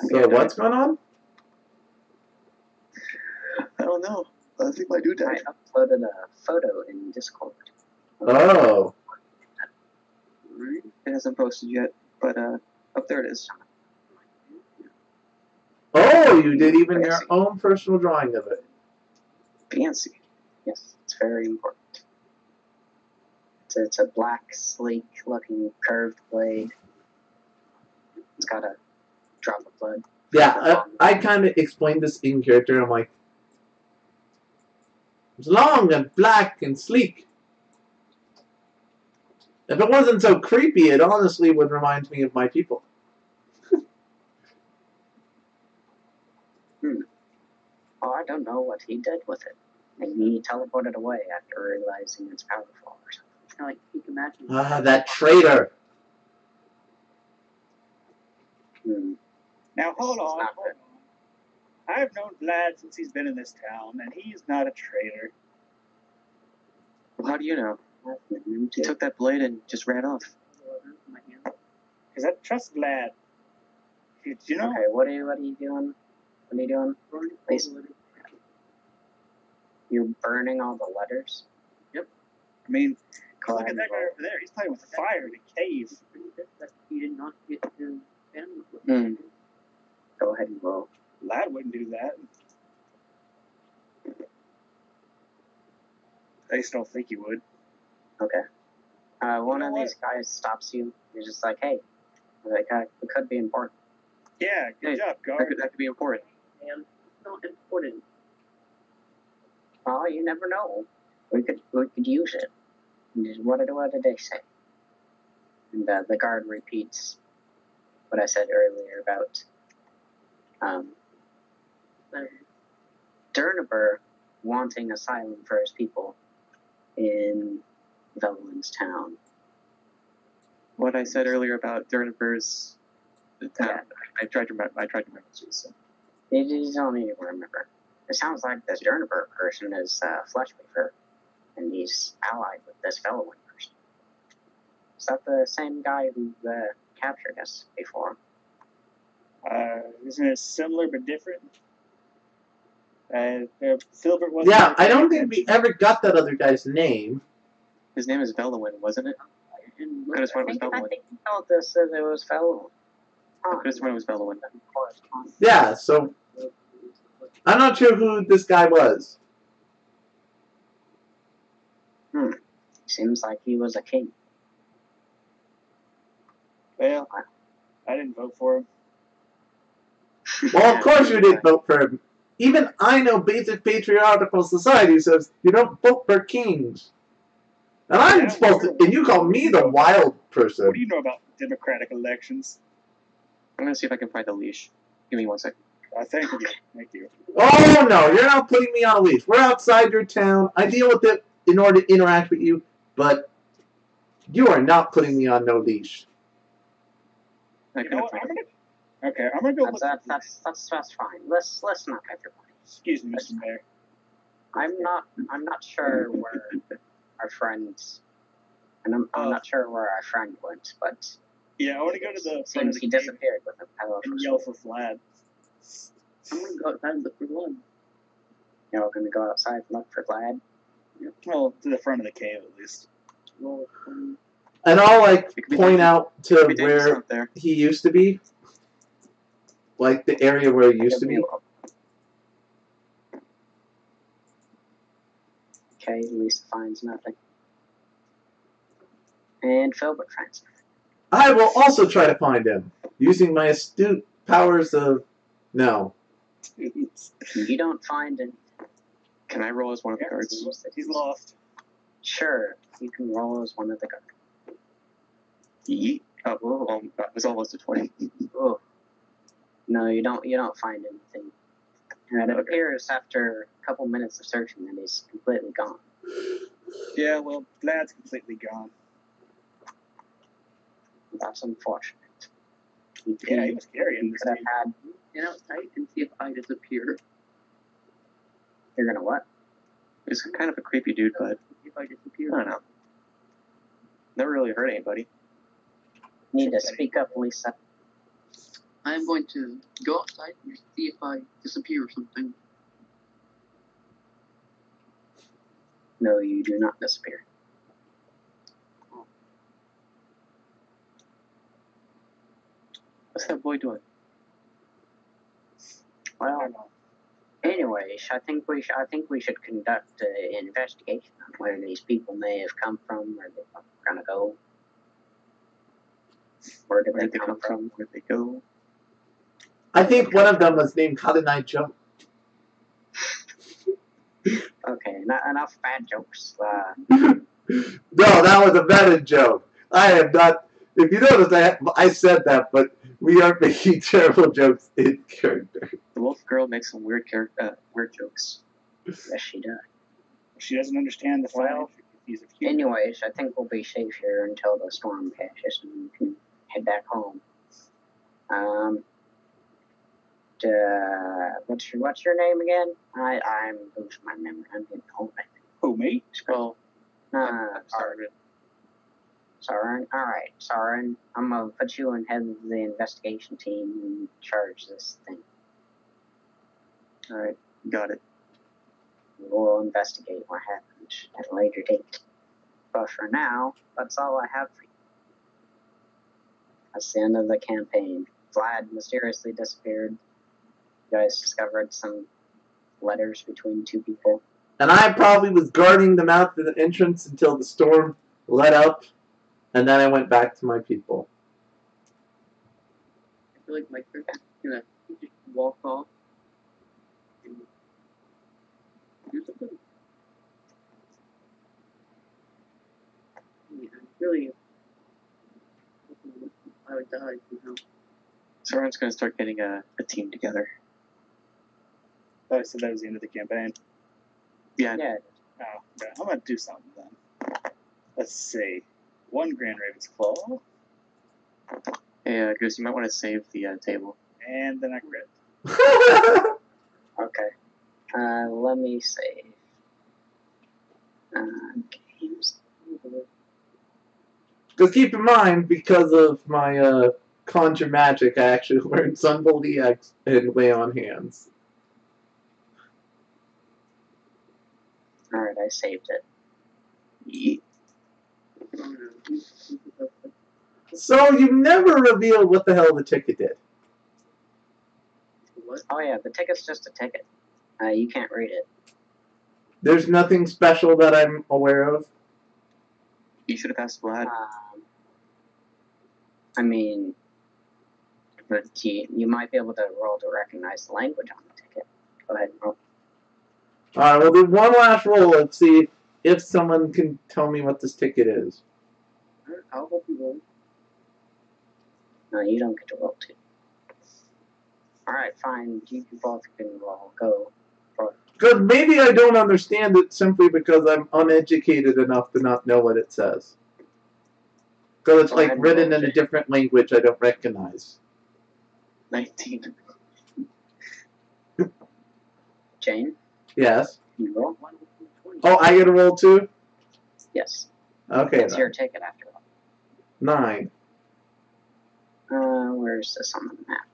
So what's going on? I don't know. I think my dude I died. uploaded a photo in Discord. Oh, It hasn't posted yet, but up there it is. Oh, you did even your Fancy. own personal drawing of it. Fancy. Yes, it's very important. It's a black, sleek-looking curved blade. It's got a drop of blood. Yeah, I kind of explained this in character. I'm like, it's long and black and sleek. If it wasn't so creepy, it honestly would remind me of my people. Oh, I don't know what he did with it. Maybe he teleported away after realizing it's powerful or something. Kind of like he can imagine. Ah, that traitor. Now hold This is on, not hold good. on. I've known Vlad since he's been in this town, and he's not a traitor. Well, how do you know? I've known him He too. took that blade and just ran off. My hand. Because I trust Vlad. You know? Okay, what are you doing? What are you doing? Please. You're burning all the letters? I mean, Go look ahead at and that guy roll. over there. He's playing with fire in a cave. That he did not get his family. Hmm. Go ahead and roll. Vlad wouldn't do that. I just don't think he would. Okay. One know of these guys stops you. He's just like, hey, it could be important. Yeah, good Hey, job, That guard. could be important. And it's not important. Well, you never know. We could use it. What did they say? And the guard repeats what I said earlier about Dernaber wanting asylum for his people in Velwyn's town. What I said earlier about Dernaber's town, Yeah. I tried to remember. So. You don't need to remember. It sounds like this Dernaber person is Fleshweaver, and he's allied with this Velwyn person. Is that the same guy who captured us before? Isn't it similar but different? Filbert was. Yeah, I don't think we ever got that other guy's name. His name is Velowin, wasn't it? And Could have sworn it was I Velowin. think you told us that it was Velwyn. I could have sworn it was Velowin. Yeah, so I'm not sure who this guy was. Seems like he was a king. Well, I didn't vote for him. Well, of course you did vote for him. Even I know basic patriarchal society says you don't vote for kings. And I'm Yeah, supposed to, and you call me the wild person. What do you know about democratic elections? I'm gonna see if I can find the leash. Give me 1 second. Thank you. Thank you. Oh no, you're not putting me on a leash. We're outside your town. I deal with it in order to interact with you, but you are not putting me on no leash. I You couldn't know what? find I'm it. gonna go look. That's fine. Let's knock everybody. Excuse me, Mr. Mayor. I'm not sure where our friends, and I'm not sure where our friend went, but Yeah, I want to go to the front of seems the he cave disappeared with a pillow and for yell school. for Vlad. I'm gonna go outside and look for blood. You're all gonna go outside and look for Vlad. Well, to the front of the cave at least. Well, And I'll like It could be point dangerous. out It to could be dangerous where out there. he used to be. Like the area where he used to be. Okay, Lisa finds nothing. And Filbert finds nothing. I will also try to find him. Using my astute powers of no. You don't find it. Can I roll as one of the Yeah, guards? He's lost. Sure, you can roll as one of the guards. Yeet. Oh, that was almost a 20. Oh. No, you don't find anything. And it appears after a couple minutes of searching that he's completely gone. Yeah, well, Vlad's completely gone. That's unfortunate. Yeah, he was carrying He this could have team. had. get outside and see if I disappear. You're gonna what? He's kind of a creepy dude, but If I disappear. I don't know. Never really hurt anybody. Need to speak up, Lisa. I'm going to go outside and see if I disappear or something. No, you do not disappear. What's that boy doing? Well, anyways, I think we should conduct an investigation on where these people may have come from, where they're gonna go. Where did they come from? Where they go? I think one of them was named Cotton Joe. Okay, enough bad jokes. No, that was a bad joke. I am not. If you notice, I said that, but we are making terrible jokes in character. The wolf girl makes some weird jokes. Yes, she does. She doesn't understand the Well, he's a human. anyways, I think we'll be safe here until the storm passes and we can head back home. What's your name again? I'm losing my memory. I'm getting old. Who, me? Well, I'm sorry. Soren. Alright, Soren. I'm gonna put you in head of the investigation team and charge this thing. Alright, got it. We'll investigate what happened at a later date. But for now, that's all I have for you. That's the end of the campaign. Vlad mysteriously disappeared. You guys discovered some letters between two people. And I probably was guarding them out to the entrance until the storm let up, and then I went back to my people. I feel like my character's gonna just walk off and do something. Yeah, I'm really hoping I would die somehow. Soren's gonna start getting a team together. I said that was the end of the campaign. Yeah. Yeah. Oh, okay. I'm gonna do something then. Let's see. 1 Grand Raven's Claw, Hey, Goose, you might want to save the table. and then I crit. Okay. Let me save. Games. Just keep in mind, because of my conjure magic, I actually learned Sunbolt EX and Lay on Hands. Alright, I saved it. Yeah. Oh no. So you never revealed what the hell the ticket did. What? Oh yeah, the ticket's just a ticket. You can't read it. There's nothing special that I'm aware of. You should have asked Vlad. I mean, but you might be able to roll to recognize the language on the ticket. Go ahead and roll. Alright, we'll do one last roll and see if someone can tell me what this ticket is. Alright, I'll help you roll. No, you don't get to roll too. Alright, fine. You both can roll. Go. Because maybe I don't understand it simply because I'm uneducated enough to not know what it says. Because it's like written in a different language I don't recognize. 19. Jane, Yes. you roll? 1 20. Oh, I get a roll too? Yes. Okay. It's your ticket after all. 9. Where's this on the map?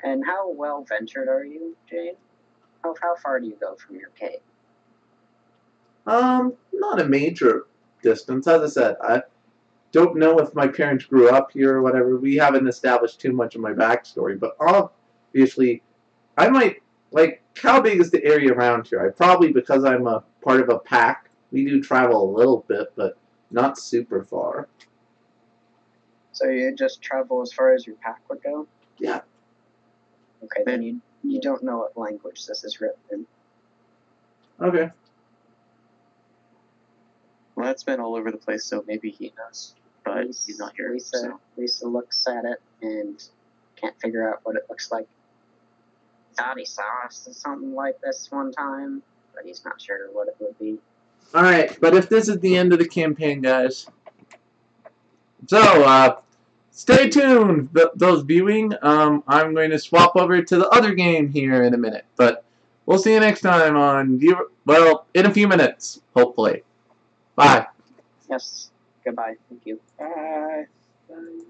And how well ventured are you, Jane? How far do you go from your cave? Not a major distance. As I said, I don't know if my parents grew up here or whatever. We haven't established too much of my backstory, but obviously, I might, like, how big is the area around here? I probably, because I'm a part of a pack, we do travel a little bit, but not super far. So you just travel as far as your pack would go? Yeah. Okay, then you don't know what language this is written in. Okay. Vlad's been all over the place, so maybe he knows. But he's not here. Lisa looks at it and can't figure out what it looks like. Thought he saw something like this one time, but he's not sure what it would be. Alright, but if this is the end of the campaign, guys. So, stay tuned, those viewing. I'm going to swap over to the other game here in a minute. But we'll see you next time on in a few minutes, hopefully. Bye. Yes. Goodbye. Thank you. Bye. Bye.